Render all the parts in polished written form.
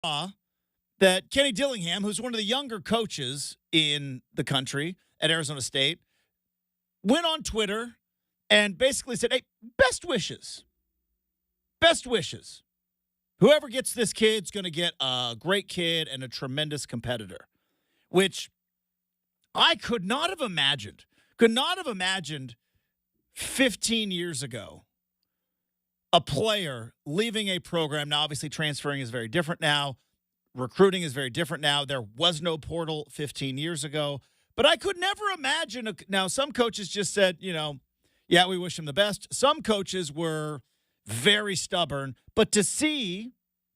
that Kenny Dillingham, who's one of the younger coaches in the country at Arizona State, went on Twitter and basically said, hey, best wishes. Best wishes. Whoever gets this kid's going to get a great kid and a tremendous competitor, which I could not have imagined. Could not have imagined 15 years ago a player leaving a program. Now, obviously, transferring is very different now. Recruiting is very different now. There was no portal 15 years ago. But I could never imagine. Now, some coaches just said, yeah, we wish him the best. Some coaches were very stubborn. But to see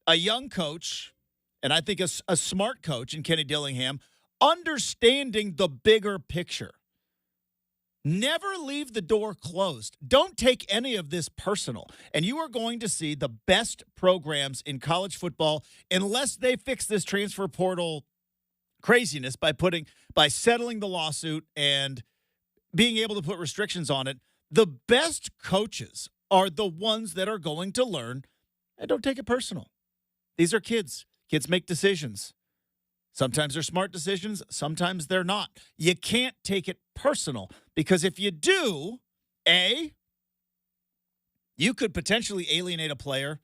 a young coach, and I think a smart coach in Kenny Dillingham, understanding the bigger picture. Never leave the door closed. Don't take any of this personal. And you are going to see the best programs in college football, unless they fix this transfer portal craziness by settling the lawsuit and being able to put restrictions on it. The best coaches are the ones that are going to learn, and don't take it personal. These are kids. Kids make decisions. Sometimes they're smart decisions. Sometimes they're not. You can't take it personal, because if you do, you could potentially alienate a player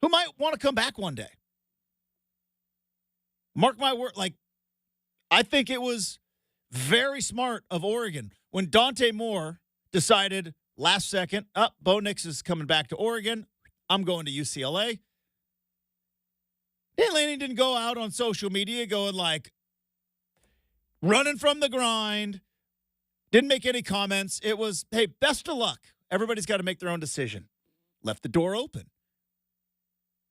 who might want to come back one day. Mark my word. I think it was very smart of Oregon when Dante Moore decided last second, Bo Nix is coming back to Oregon. I'm going to UCLA. Dan Lanning didn't go out on social media going running from the grind. Didn't make any comments. It was, hey, best of luck. Everybody's got to make their own decision. Left the door open.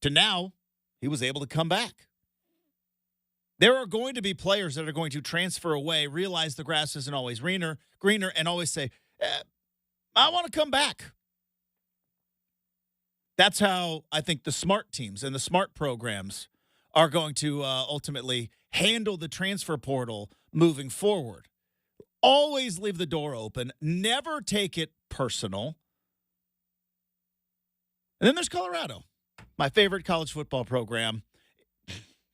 To now, he was able to come back. There are going to be players that are going to transfer away, realize the grass isn't always greener, and always say, I want to come back. That's how I think the smart teams and the smart programs are going to ultimately handle the transfer portal moving forward. Always leave the door open. Never take it personal. And then there's Colorado, my favorite college football program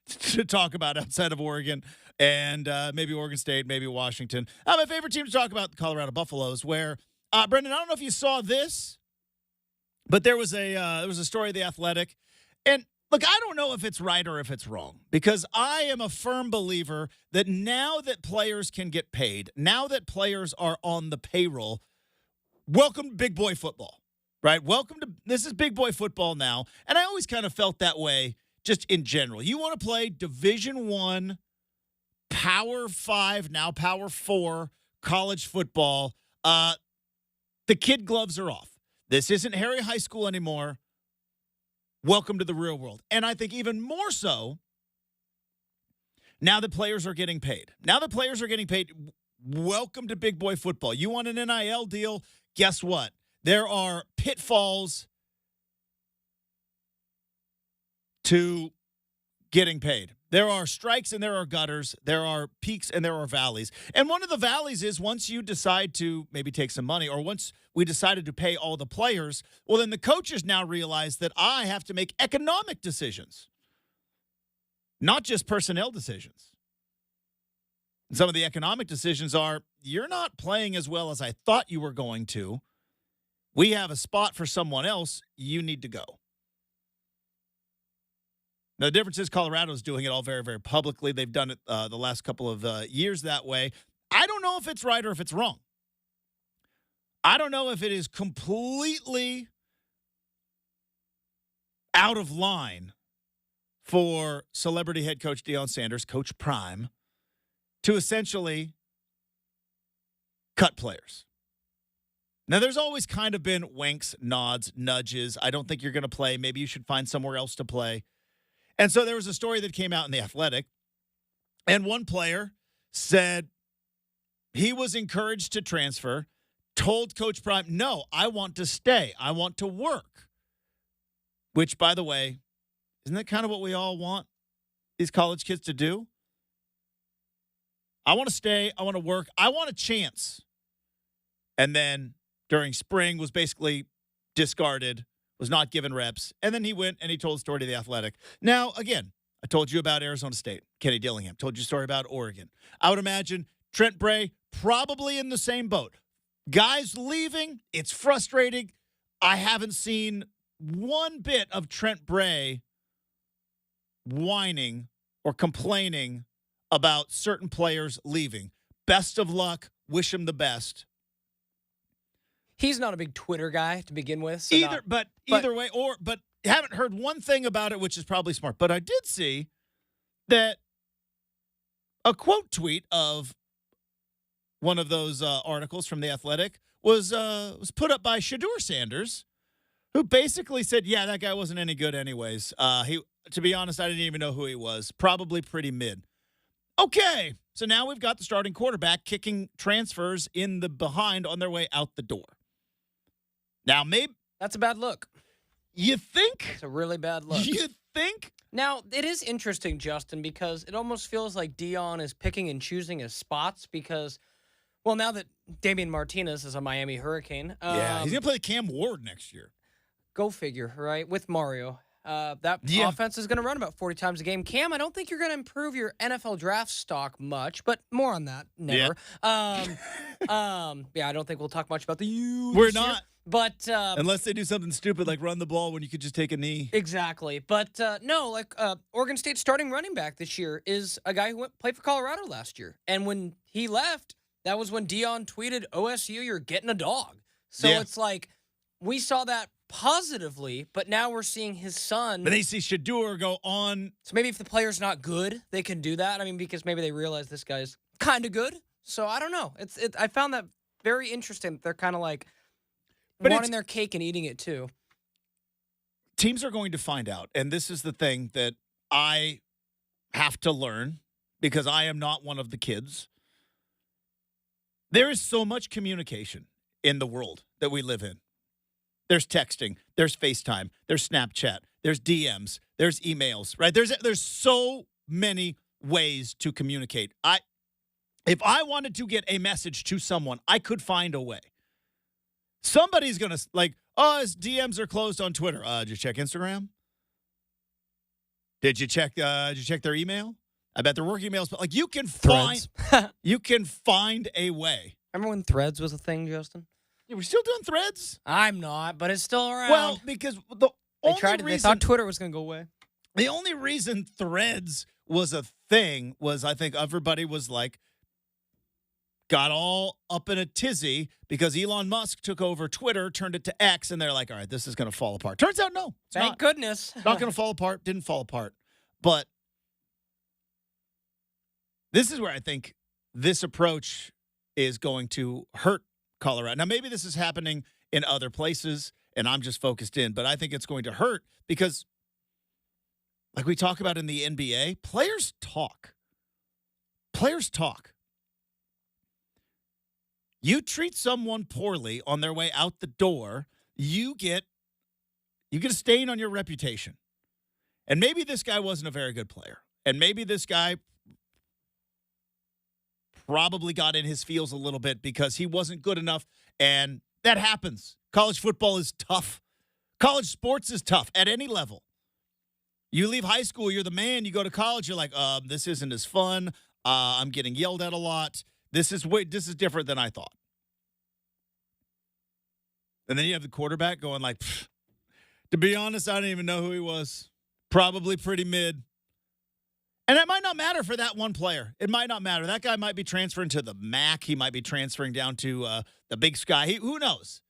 to talk about outside of Oregon and maybe Oregon State, maybe Washington. My favorite team to talk about, the Colorado Buffaloes, where, Brenden, I don't know if you saw this, but there was a story of The Athletic. And look, I don't know if it's right or if it's wrong, because I am a firm believer that now that players can get paid, now that players are on the payroll, welcome to big boy football, right? This is big boy football now. And I always kind of felt that way just in general. You want to play Division I, Power 5, now Power 4 college football. The kid gloves are off. This isn't Harry High School anymore. Welcome to the real world. And I think even more so, now that players are getting paid. Welcome to big boy football. You want an NIL deal? Guess what? There are pitfalls to getting paid. There are strikes and there are gutters. There are peaks and there are valleys. And one of the valleys is once you decide to maybe take some money, or once we decided to pay all the players, well, then the coaches now realize that I have to make economic decisions, not just personnel decisions. And some of the economic decisions are, you're not playing as well as I thought you were going to. We have a spot for someone else. You need to go. Now, the difference is Colorado's doing it all very, very publicly. They've done it the last couple of years that way. I don't know if it's right or if it's wrong. I don't know if it is completely out of line for celebrity head coach Deion Sanders, Coach Prime, to essentially cut players. Now, there's always kind of been winks, nods, nudges. I don't think you're going to play. Maybe you should find somewhere else to play. And so there was a story that came out in The Athletic, and one player said he was encouraged to transfer, told Coach Prime, no, I want to stay. I want to work. Which, by the way, isn't that kind of what we all want these college kids to do? I want to stay. I want to work. I want a chance. And then during spring was basically discarded, was not given reps. And then he went and he told the story to The Athletic. Now, again, I told you about Arizona State, Kenny Dillingham. Told you a story about Oregon. I would imagine Trent Bray probably in the same boat. Guys leaving, it's frustrating. I haven't seen one bit of Trent Bray whining or complaining about certain players leaving. Best of luck. Wish him the best. He's not a big Twitter guy to begin with. So Either way, but haven't heard one thing about it, which is probably smart. But I did see that a quote tweet of one of those articles from The Athletic was put up by Shedeur Sanders, who basically said, yeah, that guy wasn't any good anyways. To be honest, I didn't even know who he was. Probably pretty mid. Okay, so now we've got the starting quarterback kicking transfers in the behind on their way out the door. Now, maybe that's a bad look. You think? It's a really bad look. You think? Now, it is interesting, Justin, because it almost feels like Dion is picking and choosing his spots because, well, now that Damian Martinez is a Miami Hurricane. Yeah, he's going to play Cam Ward next year. Go figure, right? With Mario. That offense is going to run about 40 times a game. Cam, I don't think you're going to improve your NFL draft stock much, but more on that. Never. Yeah, I don't think we'll talk much about the U. We're not. Year. But unless they do something stupid like run the ball when you could just take a knee. Exactly. But no, Oregon State's starting running back this year is a guy who played for Colorado last year. And when he left, that was when Dion tweeted, OSU, you're getting a dog. So It's like we saw that positively, but now we're seeing his son. But they see Shedeur go on. So maybe if the player's not good, they can do that. I mean, because maybe they realize this guy's kind of good. So I don't know. I found that very interesting. They're kind of like wanting their cake and eating it too. Teams are going to find out, and this is the thing that I have to learn because I am not one of the kids. There is so much communication in the world that we live in. There's texting, there's FaceTime, there's Snapchat, there's DMs, there's emails, right? There's so many ways to communicate. If I wanted to get a message to someone, I could find a way. Somebody's going to, his DMs are closed on Twitter. Did you check Instagram? Did you check their email? I bet their work emails, but you can find a way. Remember when Threads was a thing, Justin? Yeah, we're still doing Threads? I'm not, but it's still around. Well, because they thought Twitter was going to go away. The only reason Threads was a thing was I think everybody was got all up in a tizzy because Elon Musk took over Twitter, turned it to X, and they're like, all right, this is going to fall apart. Turns out, no. Thank goodness. It's not going to fall apart. Didn't fall apart. But this is where I think this approach is going to hurt Colorado. Now, maybe this is happening in other places, and I'm just focused in, but I think it's going to hurt because, like we talk about in the NBA, players talk. Players talk. You treat someone poorly on their way out the door, you get a stain on your reputation. And maybe this guy wasn't a very good player. And maybe this guy probably got in his feels a little bit because he wasn't good enough. And that happens. College football is tough. College sports is tough at any level. You leave high school, you're the man. You go to college, you're like, this isn't as fun. I'm getting yelled at a lot. This is different than I thought. And then you have the quarterback going to be honest, I don't even know who he was. Probably pretty mid. And it might not matter for that one player. It might not matter. That guy might be transferring to the MAC. He might be transferring down to the Big Sky. Who knows?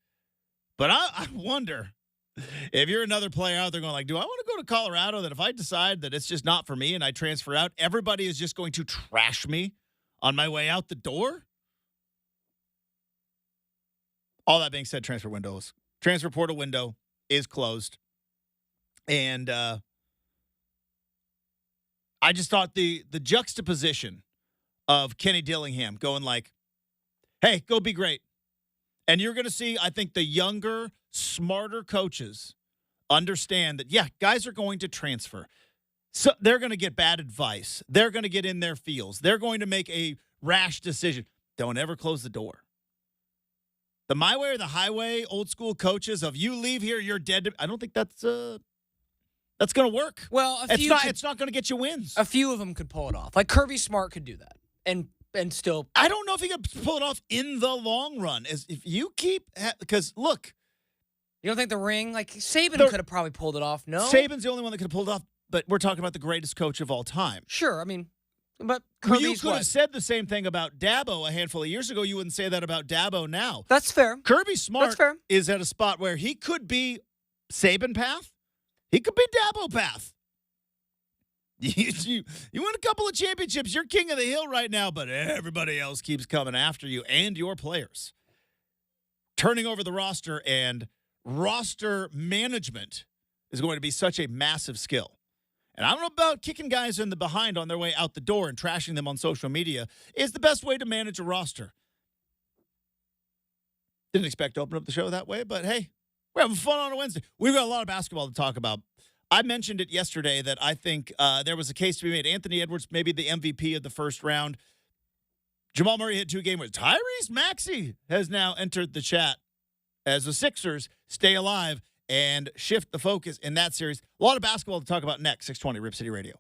But I wonder if you're another player out there going do I want to go to Colorado that if I decide that it's just not for me and I transfer out, everybody is just going to trash me on my way out the door? All that being said, transfer portal window is closed. And I just thought the juxtaposition of Kenny Dillingham going hey, go be great. And you're going to see, I think, the younger, smarter coaches understand that, guys are going to transfer. So they're going to get bad advice. They're going to get in their feels. They're going to make a rash decision. Don't ever close the door. The my way or the highway old school coaches of you leave here, you're dead. I don't think that's that's going to work. Well, it's not going to get you wins. A few of them could pull it off. Like Kirby Smart could do that, and still. I don't know if he could pull it off in the long run. If you keep because look, you don't think the ring like Saban could have probably pulled it off? No, Saban's the only one that could have pulled it off. But we're talking about the greatest coach of all time. Sure, I mean, but Kirby's you could have said the same thing about Dabo a handful of years ago. You wouldn't say that about Dabo now. That's fair. Kirby Smart That's fair. is at a spot where he could be Saban path. He could be Dabo path. You win a couple of championships. You're king of the hill right now, but everybody else keeps coming after you and your players. Turning over the roster and roster management is going to be such a massive skill. And I don't know about kicking guys in the behind on their way out the door and trashing them on social media is the best way to manage a roster. Didn't expect to open up the show that way, but hey, we're having fun on a Wednesday. We've got a lot of basketball to talk about. I mentioned it yesterday that I think there was a case to be made. Anthony Edwards, maybe the MVP of the first round. Jamal Murray had 2 game wins. Tyrese Maxey has now entered the chat as the Sixers stay alive and shift the focus in that series. A lot of basketball to talk about next. 620 Rip City Radio.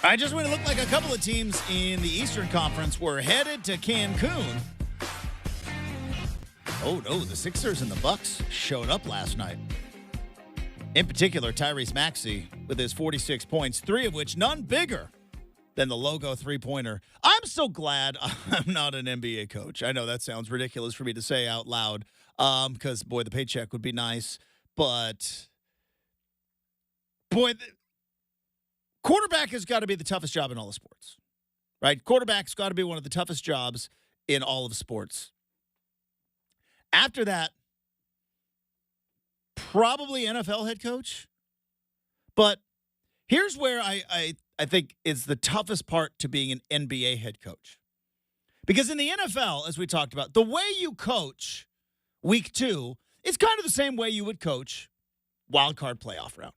I just want to look like a couple of teams in the Eastern Conference were headed to Cancun. Oh, no, the Sixers and the Bucks showed up last night. In particular, Tyrese Maxey with his 46 points, 3 of which none bigger than the logo three-pointer. I'm so glad I'm not an NBA coach. I know that sounds ridiculous for me to say out loud because, boy, the paycheck would be nice. But, boy, quarterback has got to be the toughest job in all of sports, right? Quarterback's got to be one of the toughest jobs in all of sports. After that, probably NFL head coach. But here's where I think is the toughest part to being an NBA head coach. Because in the NFL, as we talked about, the way you coach week 2 is kind of the same way you would coach wild card playoff round.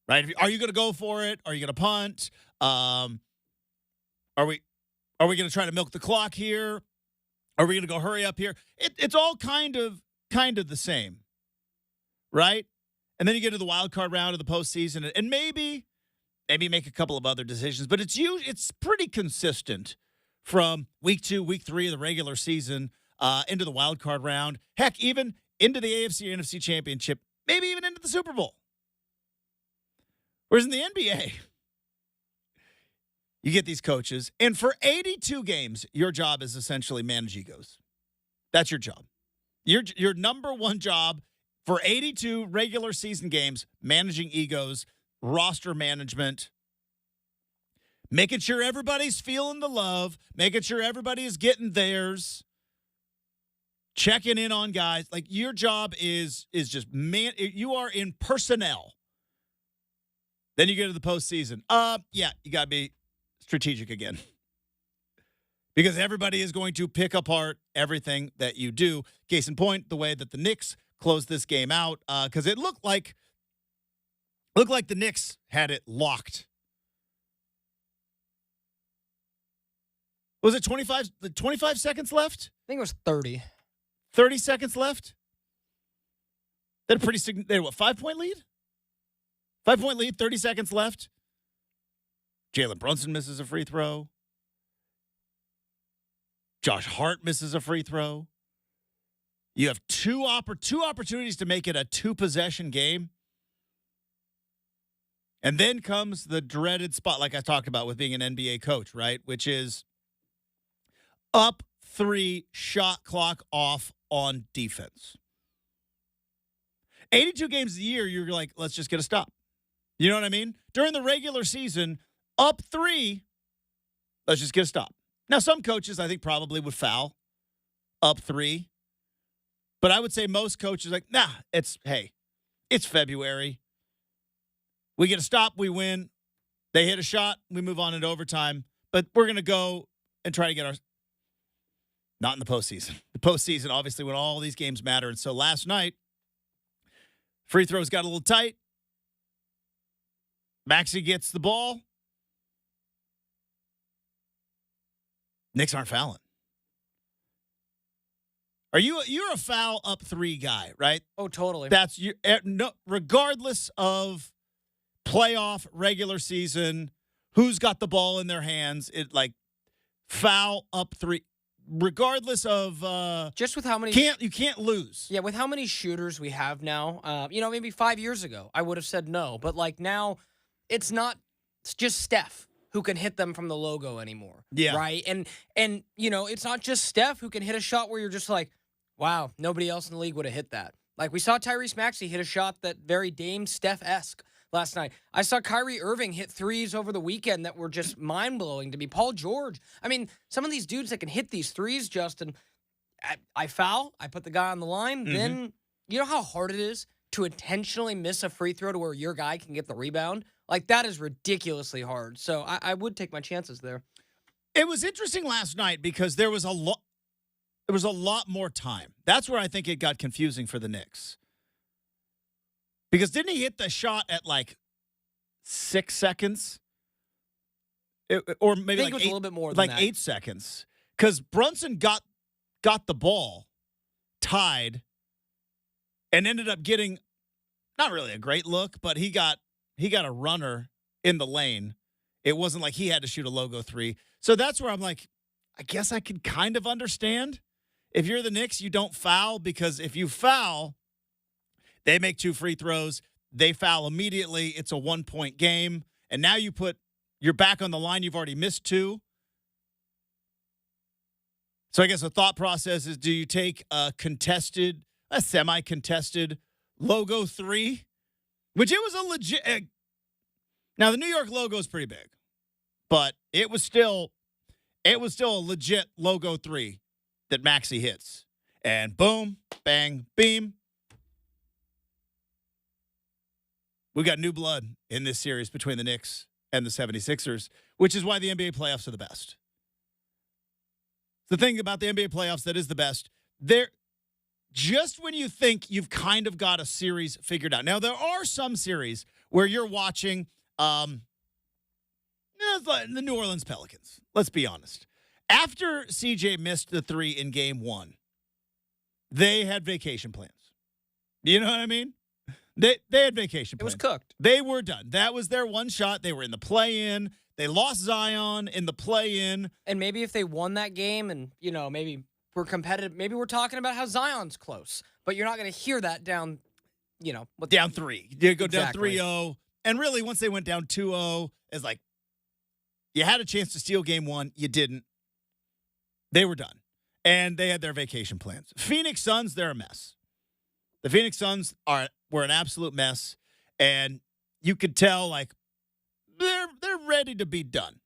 Right? Are you going to go for it? Are you going to punt? Are we going to try to milk the clock here? Are we going to go hurry up here? It's all kind of the same, right? And then you get to the wild card round of the postseason, and maybe make a couple of other decisions, but it's pretty consistent from week 2, week 3 of the regular season into the wild card round. Heck, even into the AFC or NFC Championship, maybe even into the Super Bowl. Whereas in the NBA, you get these coaches, and for 82 games, your job is essentially manage egos. That's your job. Your number one job for 82 regular season games, managing egos, roster management, making sure everybody's feeling the love, making sure everybody is getting theirs, checking in on guys. Like, your job is just you are in personnel. Then you get to the postseason. Yeah, you got to be strategic again. Because everybody is going to pick apart everything that you do. Case in point, the way that the Knicks closed this game out, because it looked like the Knicks had it locked. Was it 25 seconds left? I think it was 30. 30 seconds left? They had a they had what, 5-point lead? 5-point lead, 30 seconds left. Jalen Brunson misses a free throw. Josh Hart misses a free throw. You have two opportunities to make it a 2-possession game. And then comes the dreaded spot, like I talked about with being an NBA coach, right? Which is up 3, shot clock off on defense. 82 games a year, you're like, let's just get a stop. You know what I mean? During the regular season, up 3, let's just get a stop. Now, some coaches, I think, probably would foul up 3. But I would say most coaches like, nah, it's February. We get a stop, we win. They hit a shot, we move on into overtime. But we're going to go and try to get not in the postseason. The postseason, obviously, when all these games matter. And so last night, free throws got a little tight. Maxey gets the ball. Knicks aren't fouling. You're a foul up 3 guy, right? Oh, totally. That's you. No, regardless of playoff, regular season, who's got the ball in their hands, foul up 3. Regardless of just with how many you can't lose. Yeah, with how many shooters we have now. Maybe 5 years ago I would have said no, but now it's just Steph who can hit them from the logo anymore. Yeah. Right? And it's not just Steph who can hit a shot where you're just like, wow, nobody else in the league would have hit that. Like, we saw Tyrese Maxey hit a shot that very Dame Steph-esque last night. I saw Kyrie Irving hit threes over the weekend that were just mind-blowing to me. Paul George. I mean, some of these dudes that can hit these threes, Justin, I foul, I put the guy on the line, then you know how hard it is to intentionally miss a free throw to where your guy can get the rebound? Like, that is ridiculously hard. So I would take my chances there. It was interesting last night because there was a lot more time. That's where I think it got confusing for the Knicks. Because didn't he hit the shot at 6 seconds? Or maybe I think it was a little bit more than that. 8 seconds. Because Brunson got the ball tied and ended up getting not really a great look, but he got a runner in the lane It wasn't like he had to shoot a logo three. So that's where I'm like, I guess I could kind of understand. If you're the Knicks, you don't foul, because if you foul, they make 2 free throws. They foul immediately. It's a 1-point game. And now you're back on the line. You've already missed 2. So I guess the thought process is, do you take a semi-contested logo 3? Which it was a legit. Now, the New York logo is pretty big, but it was still a legit logo 3 that Maxey hits. And boom, bang, beam. We got new blood in this series between the Knicks and the 76ers, which is why the NBA playoffs are the best. The thing about the NBA playoffs that is the best, just when you think you've kind of got a series figured out. Now, there are some series where you're watching the New Orleans Pelicans. Let's be honest. After CJ missed the 3 in game 1, they had vacation plans. You know what I mean? They had vacation plans. It was cooked. They were done. That was their one shot. They were in the play-in. They lost Zion in the play-in. And maybe if they won that game and, maybe we're competitive, maybe we're talking about how Zion's close. But you're not going to hear that down, down 3. You go Exactly. down 3-0. And really, once they went down 2-0, it's like, you had a chance to steal game 1. You didn't. They were done. And they had their vacation plans. Phoenix Suns, they're a mess. The Phoenix Suns were an absolute mess. And you could tell, like, they're ready to be done.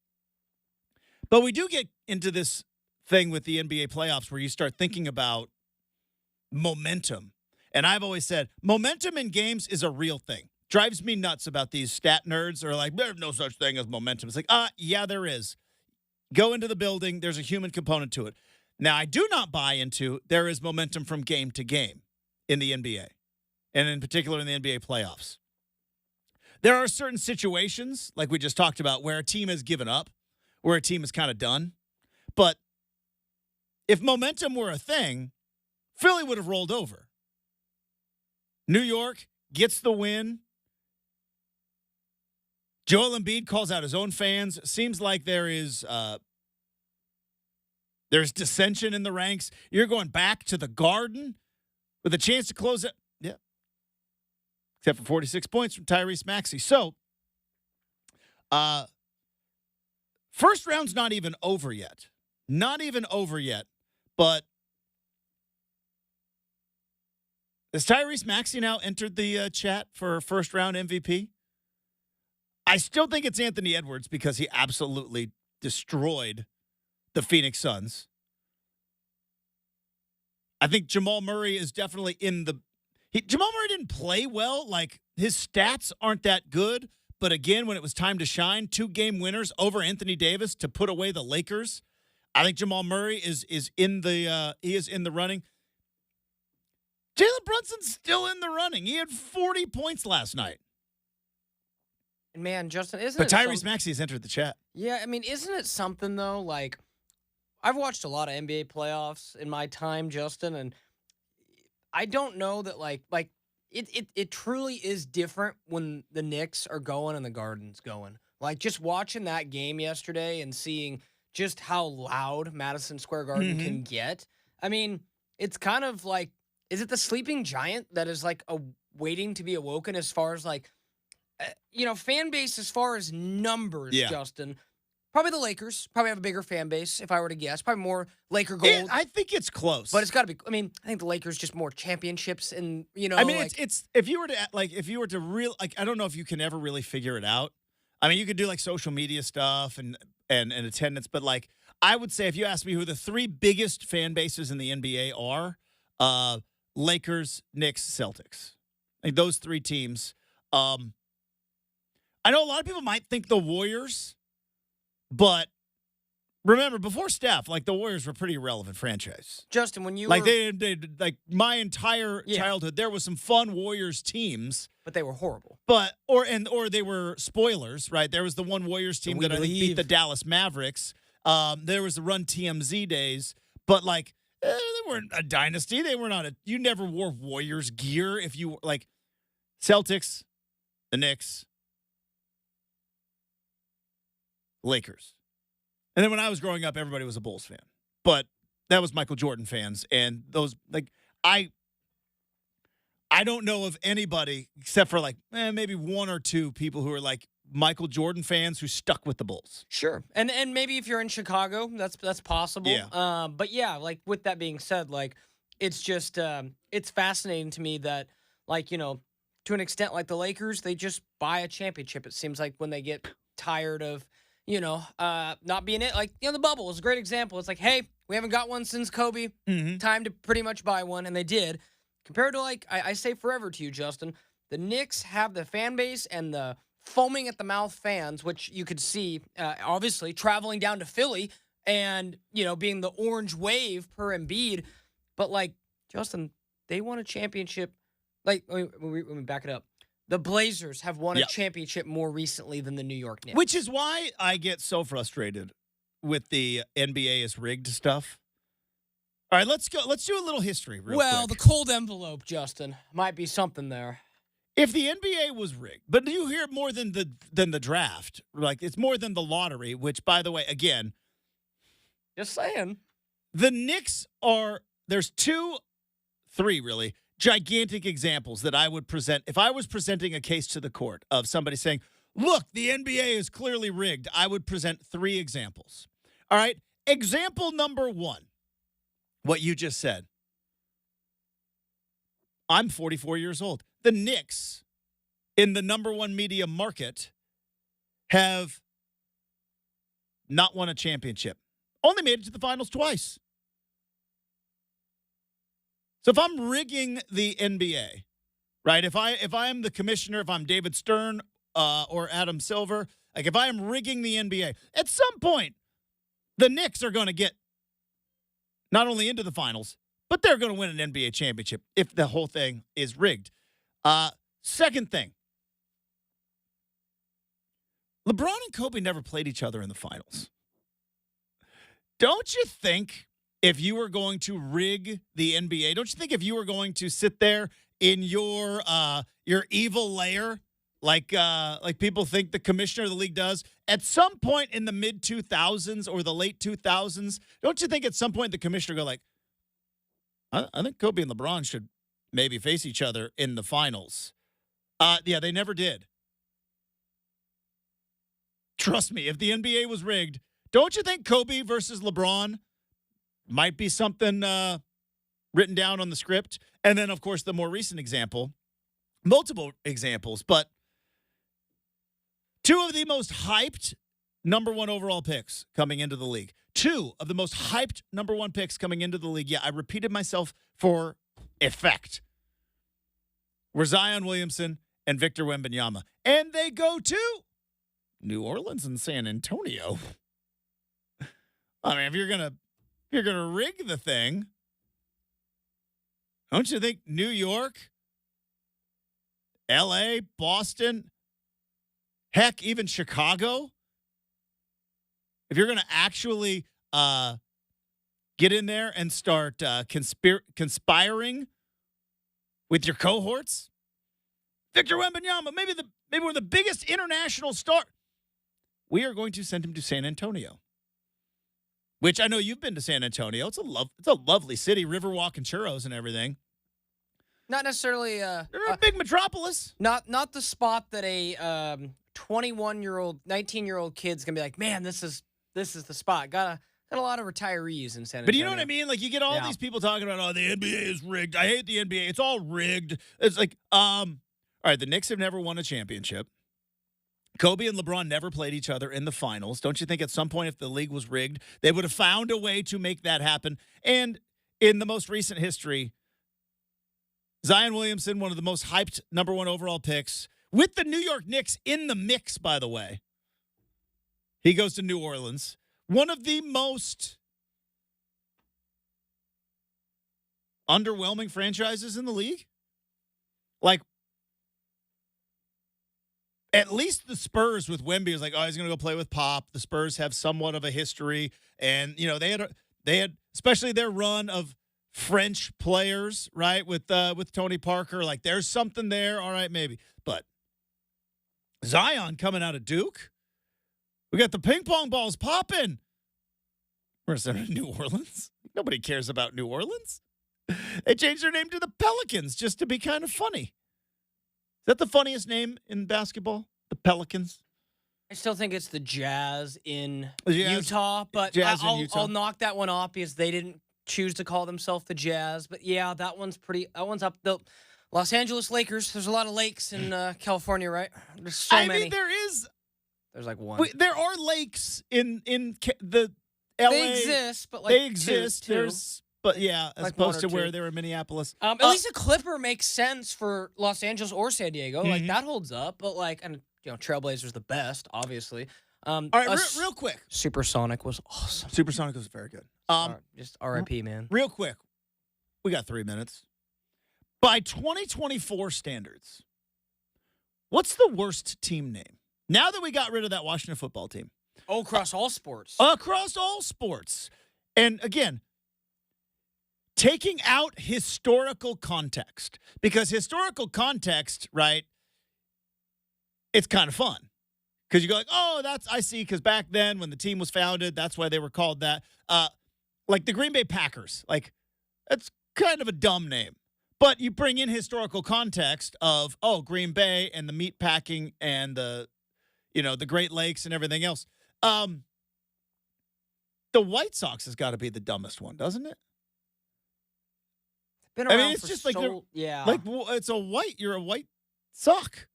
But we do get into this thing with the NBA playoffs where you start thinking about momentum. And I've always said, momentum in games is a real thing. Drives me nuts about these stat nerds who are like, there's no such thing as momentum. It's like, yeah, there is. Go into the building. There's a human component to it. Now, I do not buy into there is momentum from game to game in the NBA, and in particular in the NBA playoffs. There are certain situations, like we just talked about, where a team has given up, where a team is kind of done. But if momentum were a thing, Philly would have rolled over. New York gets the win. Joel Embiid calls out his own fans. Seems like there's dissension in the ranks. You're going back to the Garden with a chance to close it. Yeah. Except for 46 points from Tyrese Maxey. So, first round's not even over yet. Not even over yet. But has Tyrese Maxey now entered the chat for first round MVP? I still think it's Anthony Edwards because he absolutely destroyed the Phoenix Suns. I think Jamal Murray is definitely Jamal Murray didn't play well. Like, his stats aren't that good. But again, when it was time to shine, 2-game winners over Anthony Davis to put away the Lakers. I think Jamal Murray is in the running. Jalen Brunson's still in the running. He had 40 points last night. And man, Justin, But Tyrese Maxey has entered the chat. Yeah, I mean, isn't it something, though? Like, I've watched a lot of NBA playoffs in my time, Justin, and I don't know that, like it truly is different when the Knicks are going and the Garden's going. Like, just watching that game yesterday and seeing just how loud Madison Square Garden can get. I mean, it's kind of like, is it the sleeping giant that is, like, waiting to be awoken as far as, like, fan base as far as numbers, yeah. Justin? Probably the Lakers. Probably have a bigger fan base, if I were to guess. Probably more Laker gold. I think it's close. But it's got to be. I mean, I think the Lakers just more championships, and I mean, like, it's if you were to I don't know if you can ever really figure it out. I mean, you could do like social media stuff and attendance, but like I would say if you ask me who the 3 biggest fan bases in the NBA are, Lakers, Knicks, Celtics. Like those 3 teams. I know a lot of people might think the Warriors, but remember, before Steph, like the Warriors were a pretty irrelevant franchise. Justin, when you like were, they like my entire childhood, there was some fun Warriors teams, but they were horrible. But or they were spoilers, right? There was the one Warriors team that I think beat the Dallas Mavericks. There was the Run TMZ days, but like they weren't a dynasty. They were not you never wore Warriors gear if you like Celtics, the Knicks. Lakers. And then when I was growing up, everybody was a Bulls fan. But that was Michael Jordan fans. And those, like, I don't know of anybody except for, like, maybe one or two people who are, like, Michael Jordan fans who stuck with the Bulls. Sure. And maybe if you're in Chicago, that's possible. Yeah. But yeah, like with that being said, like it's just it's fascinating to me that like, you know, to an extent like the Lakers, they just buy a championship. It seems like when they get tired of, you know, not being it, like, you know, the bubble is a great example. It's like, hey, we haven't got one since Kobe. Mm-hmm. Time to pretty much buy one, and they did. Compared to like I say forever to you, Justin, the Knicks have the fan base and the foaming at the mouth fans, which you could see, obviously, traveling down to Philly and, you know, being the orange wave per Embiid. But, like, Justin, they won a championship. Like, let me back it up. The Blazers have won a championship more recently than the New York Knicks. Which is why I get so frustrated with the NBA is rigged stuff. All right, let's go. Let's do a little history real quick. The cold envelope, Justin, might be something there. If the NBA was rigged, but you hear more than the draft, like it's more than the lottery, which, by the way, again, just saying, the Knicks there's three really gigantic examples that I would present if I was presenting a case to the court of somebody saying, look, the NBA is clearly rigged. I would present three examples. All right. Example number one, what you just said. I'm 44 years old. The Knicks, in the number one media market, have not won a championship. Only made it to the finals twice. So if I'm rigging the NBA, right? If I am the commissioner, if I'm David Stern or Adam Silver, like if I am rigging the NBA, at some point, the Knicks are going to get not only into the finals, but they're going to win an NBA championship if the whole thing is rigged. Second thing, LeBron and Kobe never played each other in the finals. Don't you think if you were going to rig the NBA, don't you think if you were going to sit there in your evil lair, like people think the commissioner of the league does, at some point in the mid-2000s or the late 2000s, don't you think at some point the commissioner go like, I think Kobe and LeBron should maybe face each other in the finals? Yeah, they never did. Trust me, if the NBA was rigged, don't you think Kobe versus LeBron might be something written down on the script? And then, of course, the more recent example, multiple examples, but two of the most hyped number one overall picks coming into the league. Two of the most hyped number one picks coming into the league. Yeah, I repeated myself for effect. Were Zion Williamson and Victor Wembanyama. And they go to New Orleans and San Antonio. I mean, if you're gonna rig the thing, don't you think New York, LA, Boston, heck, even Chicago, if you're gonna actually get in there and start conspiring with your cohorts, Victor Wembanyama, maybe we're the biggest international star. We are going to send him to San Antonio, which I know you've been to San Antonio. It's a lovely city, Riverwalk and churros and everything. Not necessarily They're a big metropolis. Not the spot that a 21-year-old, 19-year-old kid's gonna be like, man, this is the spot. Got a lot of retirees in San Antonio. But you know what I mean? Like you get all these people talking about, oh, the NBA is rigged. I hate the NBA. It's all rigged. It's like, all right, the Knicks have never won a championship. Kobe and LeBron never played each other in the finals. Don't you think at some point if the league was rigged, they would have found a way to make that happen? And in the most recent history, Zion Williamson, one of the most hyped number one overall picks, with the New York Knicks in the mix, by the way. He goes to New Orleans. One of the most underwhelming franchises in the league. Like, at least the Spurs with Wemby is like, oh, he's going to go play with Pop. The Spurs have somewhat of a history. And, you know, they had especially their run of French players, right, with Tony Parker. Like, there's something there. All right, maybe. But Zion coming out of Duke, We got the ping pong balls popping. We're going to New Orleans. Nobody cares about New Orleans. They changed their name to the Pelicans just to be kind of funny. Is that the funniest name in basketball? The Pelicans? I still think it's the Jazz in Jazz, Utah, but Jazz in Utah. I'll knock that one off because they didn't choose to call themselves the Jazz. But yeah, that one's up. The Los Angeles Lakers. There's a lot of lakes in California, right? There's so many. I mean, There's like one. There are lakes in the LA. They exist, but like they exist. Two. But yeah, as like opposed to two. where they were in Minneapolis. At least a Clipper makes sense for Los Angeles or San Diego. Mm-hmm. Like that holds up. But like, and Trailblazers the best, obviously. All right, real quick. Supersonic was awesome. Supersonic was very good. Just R.I.P. man. Real quick, we got 3 minutes. By 2024 standards, what's the worst team name? Now that we got rid of that Washington football team. Oh, across all sports. Across all sports. And again, taking out historical context. Because historical context, right, it's kind of fun. Because you go like, oh, I see, because back then when the team was founded, that's why they were called that. Like the Green Bay Packers. Like, that's kind of a dumb name. But you bring in historical context of, Green Bay and the meat packing and the Great Lakes and everything else. The White Sox has got to be the dumbest one, doesn't it? Been around it's for just like it's you're a white sock.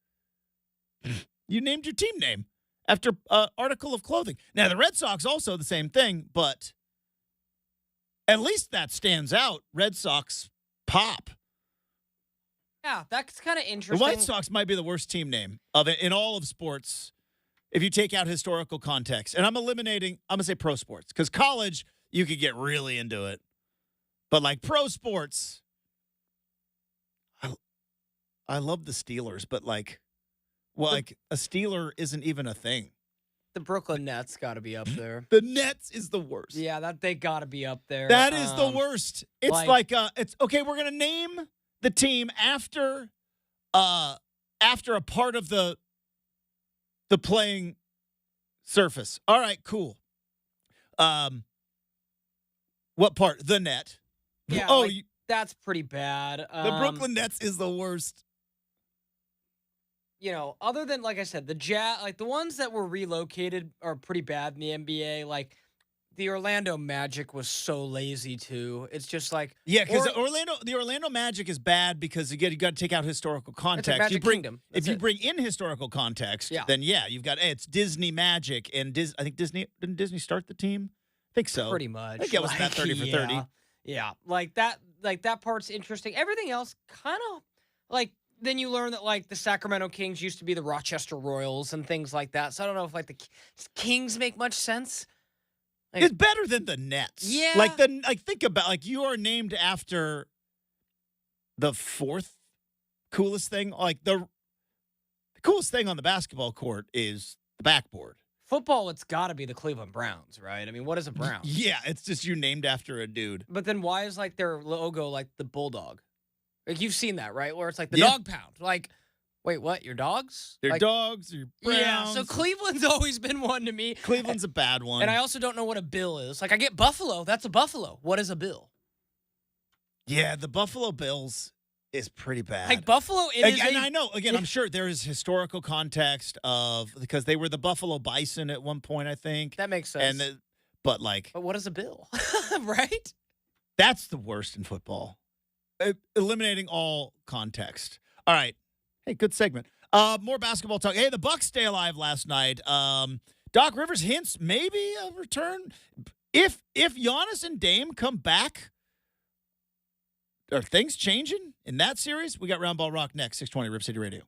You named your team name after article of clothing. Now the Red Sox also the same thing, but at least that stands out. Red Sox pop. Yeah, that's kind of interesting. The White Sox might be the worst team name of it in all of sports if you take out historical context. And I'm going to say pro sports, because college, you could get really into it. But like pro sports, I love the Steelers, but like a Steeler isn't even a thing. The Brooklyn Nets got to be up there. The Nets is the worst. Yeah, they got to be up there. That is the worst. It's it's okay. We're gonna name the team after a part of the playing surface. All right, cool. What part? The net. Yeah. That's pretty bad. The Brooklyn Nets is the worst. Other than, like I said, the Jazz, like the ones that were relocated are pretty bad in the NBA. Like the Orlando Magic was so lazy too. It's just like because the Orlando Magic is bad because you got to take out historical context. It's a Magic Kingdom. If you bring in historical context, then you've got it's Disney Magic and I think didn't Disney start the team? I think so. Pretty much. I think it was that 30 for 30. Yeah, like that part's interesting. Everything else kind of like. Then you learn that, like, the Sacramento Kings used to be the Rochester Royals and things like that. So I don't know if, like, the Kings make much sense. Like, it's better than the Nets. Yeah. Think about, you are named after the fourth coolest thing. Like, the coolest thing on the basketball court is the backboard. Football, it's got to be the Cleveland Browns, right? I mean, what is a Brown? Yeah, it's just you named after a dude. But then why is, like, their logo like the Bulldog? Like, you've seen that, right? Where it's like the dog pound. Like, wait, what? Your dogs? Your dogs, your Browns. Yeah, so Cleveland's always been one to me. Cleveland's a bad one. And I also don't know what a bill is. Like, I get Buffalo. That's a Buffalo. What is a bill? Yeah, the Buffalo Bills is pretty bad. Like, Buffalo I know, again, I'm sure there is historical context because they were the Buffalo Bison at one point, I think. That makes sense. But what is a bill? Right? That's the worst in football. Eliminating all context. All right. Hey, good segment. More basketball talk. Hey, the Bucks stay alive last night. Doc Rivers hints maybe a return. If Giannis and Dame come back, are things changing in that series? We got Round Ball Rock next, 620 Rip City Radio.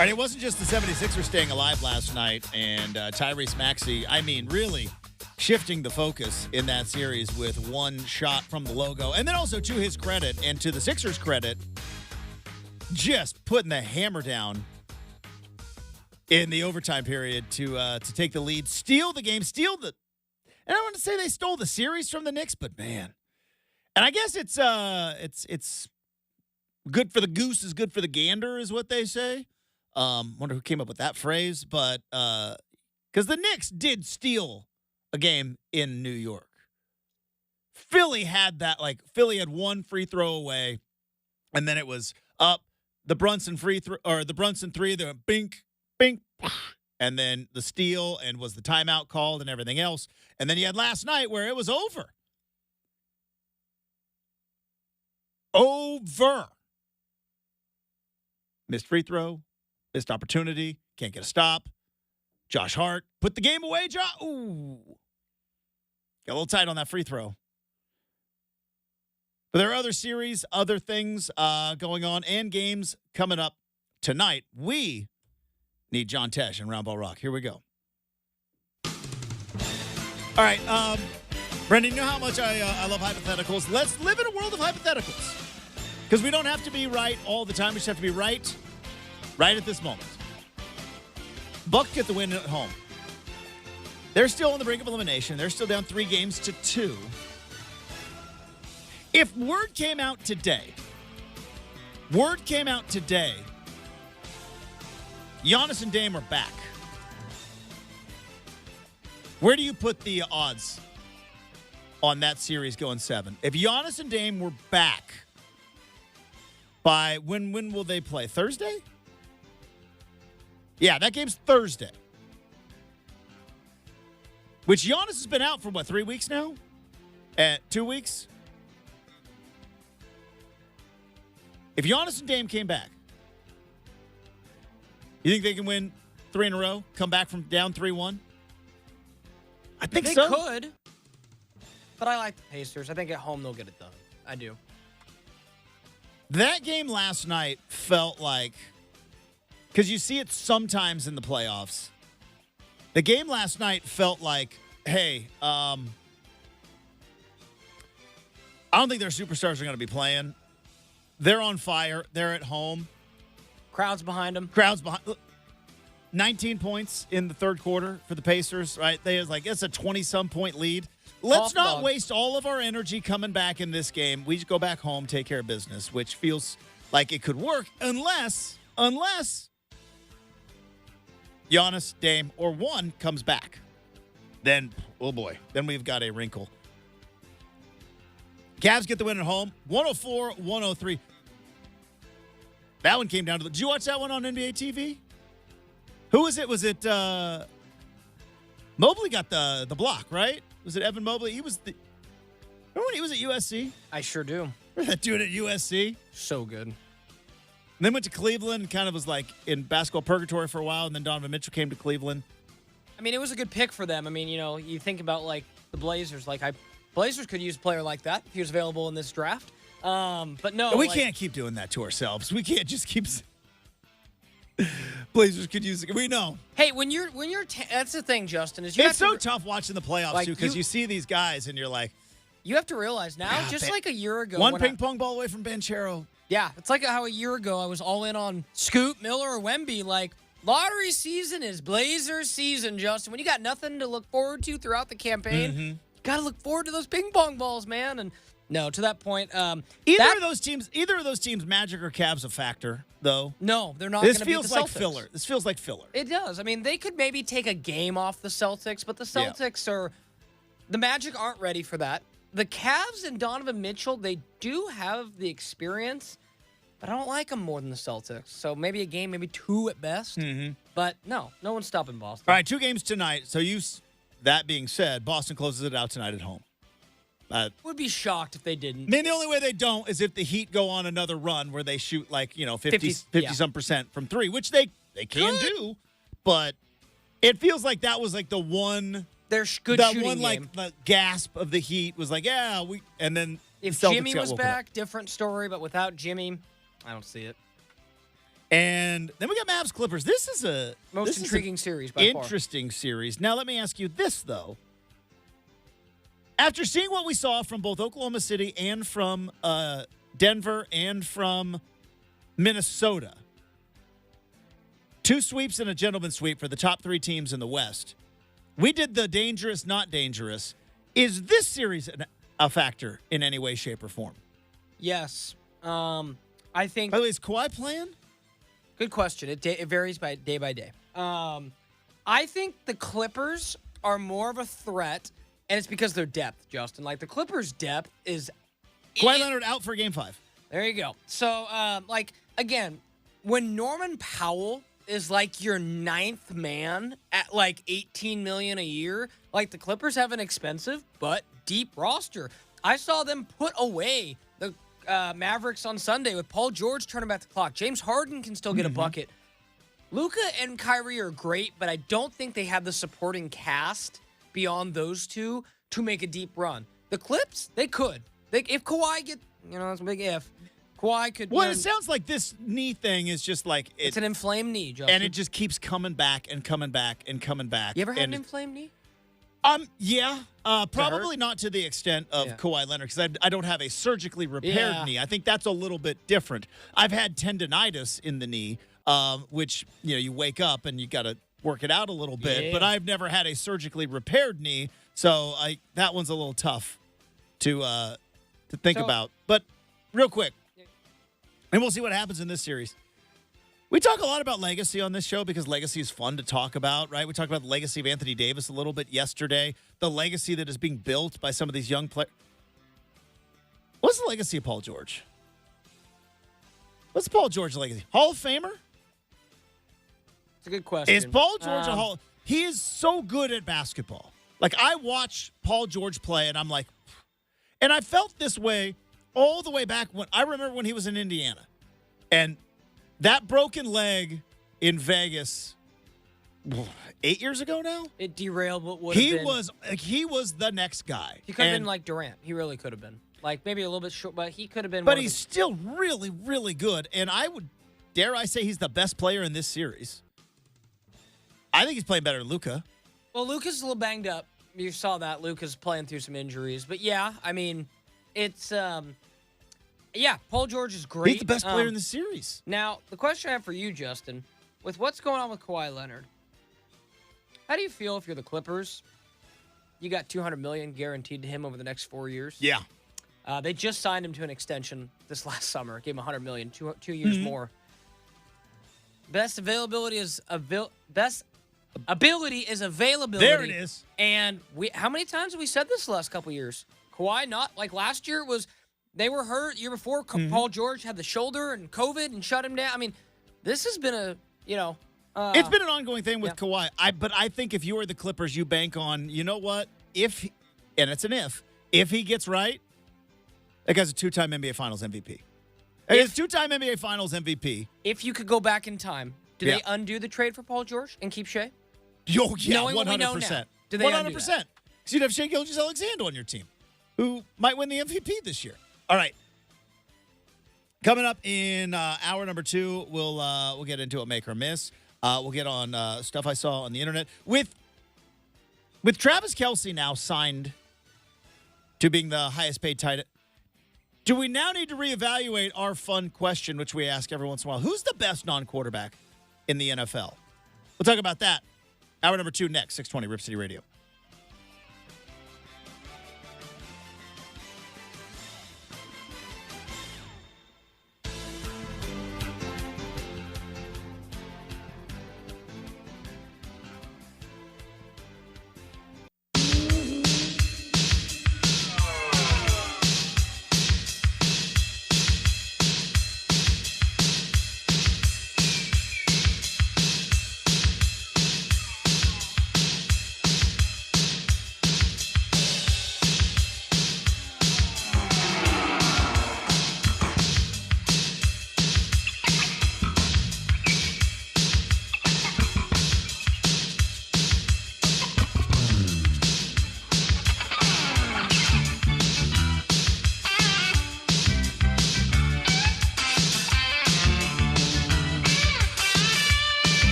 All right, it wasn't just the 76ers staying alive last night and Tyrese Maxey, really shifting the focus in that series with one shot from the logo. And then also to his credit and to the Sixers' credit, just putting the hammer down in the overtime period to take the lead, steal the game, and I don't want to say they stole the series from the Knicks, but man. And I guess it's good for the goose is good for the gander is what they say. Wonder who came up with that phrase, but because the Knicks did steal a game in New York. Philly had that, Philly had one free throw away, and then it was up the Brunson free throw or the Brunson three, the bink, bink, and then the steal and was the timeout called and everything else. And then you had last night where it was over. Missed free throw. Missed opportunity. Can't get a stop. Josh Hart put the game away. Ooh. Got a little tight on that free throw. But there are other series, other things going on, and games coming up tonight. We need John Tesh and Round Ball Rock. Here we go. All right. Brenden, you know how much I love hypotheticals. Let's live in a world of hypotheticals. Because we don't have to be right all the time. We just have to be right at this moment. Bucks get the win at home. They're still on the brink of elimination. They're still down 3-2. If word came out today, Giannis and Dame are back. Where do you put the odds on that series going 7? If Giannis and Dame were back by when will they play? Thursday? Yeah, that game's Thursday. Which Giannis has been out for 3 weeks now? 2 weeks? If Giannis and Dame came back, you think they can win 3 in a row? Come back from down 3-1? I think so. They could. But I like the Pacers. I think at home they'll get it done. I do. That game last night felt like, because you see it sometimes in the playoffs, the game last night felt like, hey, I don't think their superstars are going to be playing. They're on fire. They're at home. Crowds behind them. 19 points in the third quarter for the Pacers, right? It's a 20-some point lead. Let's not waste all of our energy coming back in this game. We just go back home, take care of business, which feels like it could work unless Giannis, Dame, or one comes back. Then, oh boy, then we've got a wrinkle. Cavs get the win at home, 104-103. That one came down to did you watch that one on NBA TV? Who was it? Was it Mobley got the block, right? Was it Evan Mobley? Remember when he was at USC? I sure do. Remember that dude at USC? So good. And then went to Cleveland, kind of was in basketball purgatory for a while, and then Donovan Mitchell came to Cleveland. It was a good pick for them. You think about the Blazers. Blazers could use a player like that if he was available in this draft. But no, we can't keep doing that to ourselves. We can't just keep. Blazers could use it. We know. Hey, when you're that's the thing, Justin. It's so tough watching the playoffs too because you see these guys and you're like, you have to realize now, just like a year ago, one ping pong ball away from Banchero. Yeah, it's like how a year ago I was all in on Scoot, Miller, or Wemby. Lottery season is Blazers season, Justin. When you got nothing to look forward to throughout the campaign, you got to look forward to those ping pong balls, man. And no, to that point, either of those teams, Magic or Cavs, a factor though. No, they're not. This feels like filler. This feels like filler. It does. They could maybe take a game off the Celtics, but the Celtics the Magic aren't ready for that. The Cavs and Donovan Mitchell, they do have the experience, but I don't like them more than the Celtics. So maybe a game, maybe 2 at best. But no one's stopping Boston. All right, 2 games tonight. So that being said, Boston closes it out tonight at home. Would be shocked if they didn't. The only way they don't is if the Heat go on another run where they shoot 50-some% from 3, which they can do. But it feels like that was the one. Their good shooting one game. The gasp of the Heat was and then if Jimmy was back, different story. But without Jimmy, I don't see it. And then we got Mavs Clippers. This is a Most intriguing series by far. interesting series. Now let me ask you this though. After seeing what we saw from both Oklahoma City and from Denver and from Minnesota, 2 sweeps and a gentleman sweep for the top 3 teams in the West. We did the dangerous, not dangerous. Is this series a factor in any way, shape, or form? Yes. I think. By the way, is Kawhi playing? Good question. It varies by day. I think the Clippers are more of a threat, and it's because of their depth, Justin. Like, the Clippers' depth is... Kawhi Leonard out for Game 5. There you go. So, again, when Norman Powell is like your 9th man at like $18 million a year, like, the Clippers have an expensive but deep roster. I saw them put away the Mavericks on Sunday with Paul George turning back the clock. James Harden can still get a bucket. Luka and Kyrie are great, but I don't think they have the supporting cast beyond those two to make a deep run. The Clips, they could. If Kawhi it's a big if. Kawhi could. Well, it sounds like this knee thing is just like it's an inflamed knee, Justin. And it just keeps coming back and coming back and coming back. You ever had an inflamed knee? Yeah. Probably not to the extent of Kawhi Leonard, because I don't have a surgically repaired knee. I think that's a little bit different. I've had tendonitis in the knee, which, you wake up and you got to work it out a little bit. But I've never had a surgically repaired knee, so that one's a little tough to think about. But real quick, and we'll see what happens in this series. We talk a lot about legacy on this show because legacy is fun to talk about, right? We talked about the legacy of Anthony Davis a little bit yesterday, the legacy that is being built by some of these young players. What's the legacy of Paul George? What's Paul George's legacy? Hall of Famer? It's a good question. Is Paul George a Hall? He is so good at basketball. Like, I watch Paul George play, and I'm like, and I felt this way all the way back when I remember when he was in Indiana. And that broken leg in Vegas, 8 years ago now? It derailed what would have been. He was the next guy. He could have been like Durant. He really could have been. Like, maybe a little bit short, but he could have been. But he's still really, really good. And dare I say, he's the best player in this series. I think he's playing better than Luka. Well, Luka's a little banged up. You saw that. Luka's playing through some injuries. But, yeah, I mean, it's Paul George is great. He's the best player in the series. Now, the question I have for you, Justin, with what's going on with Kawhi Leonard, how do you feel if you're the Clippers? You got $200 million guaranteed to him over the next 4 years. Yeah. They just signed him to an extension this last summer. Gave him $100 million, 2 years more. Best availability is best ability is availability. There it is. And how many times have we said this the last couple years? Kawhi, not like last year was. They were hurt. Year before, Paul George had the shoulder and COVID and shut him down. I mean, this has been it's been an ongoing thing with Kawhi. But I think if you are the Clippers, you bank on, you know what? If he gets right, that guy's a 2-time NBA Finals MVP. He's a 2-time NBA Finals MVP. If you could go back in time, do they undo the trade for Paul George and keep Shea? Oh, yeah, Knowing 100%. Do they 100%. Because you'd have Shea Gilgeous-Alexander on your team, who might win the MVP this year. All right. Coming up in hour number 2, we'll get into a make or miss. We'll get on stuff I saw on the internet. With Travis Kelce now signed to being the highest paid tight end, do we now need to reevaluate our fun question, which we ask every once in a while? Who's the best non-quarterback in the NFL? We'll talk about that. Hour number 2 next, 620 Rip City Radio.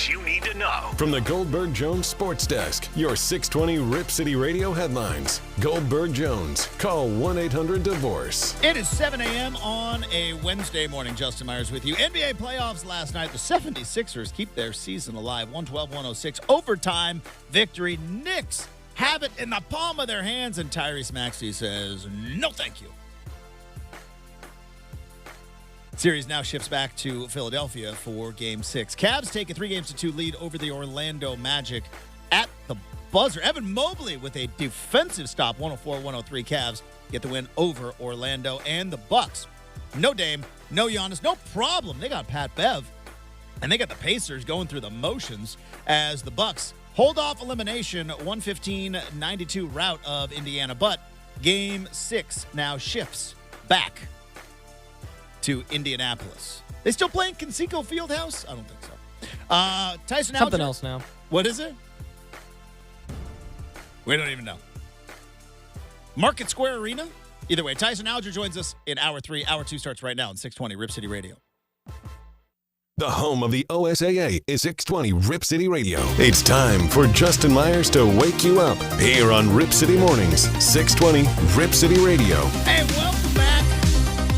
sports you need to know. From the Goldberg Jones Sports Desk, your 620 Rip City Radio headlines. Goldberg Jones. Call 1-800-DIVORCE. It is 7 a.m. on a Wednesday morning. Justin Myers with you. NBA playoffs last night. The 76ers keep their season alive. 112-106. Overtime victory. Knicks have it in the palm of their hands, and Tyrese Maxey says, no thank you. Series now shifts back to Philadelphia for Game 6. Cavs take a 3-2 lead over the Orlando Magic at the buzzer. Evan Mobley with a defensive stop, 104-103. Cavs get the win over Orlando. And the Bucks, no Dame, no Giannis, no problem. They got Pat Bev, and they got the Pacers going through the motions as the Bucks hold off elimination, 115-92 rout of Indiana. But Game 6 now shifts back to Indianapolis. They still playing Conseco Fieldhouse? I don't think so. Tyson Alger. Something else now. What is it? We don't even know. Market Square Arena? Either way, Tyson Alger joins us in Hour 3. Hour 2 starts right now on 620 Rip City Radio. The home of the OSAA is 620 Rip City Radio. It's time for Justin Myers to wake you up here on Rip City Mornings, 620 Rip City Radio. Hey, welcome back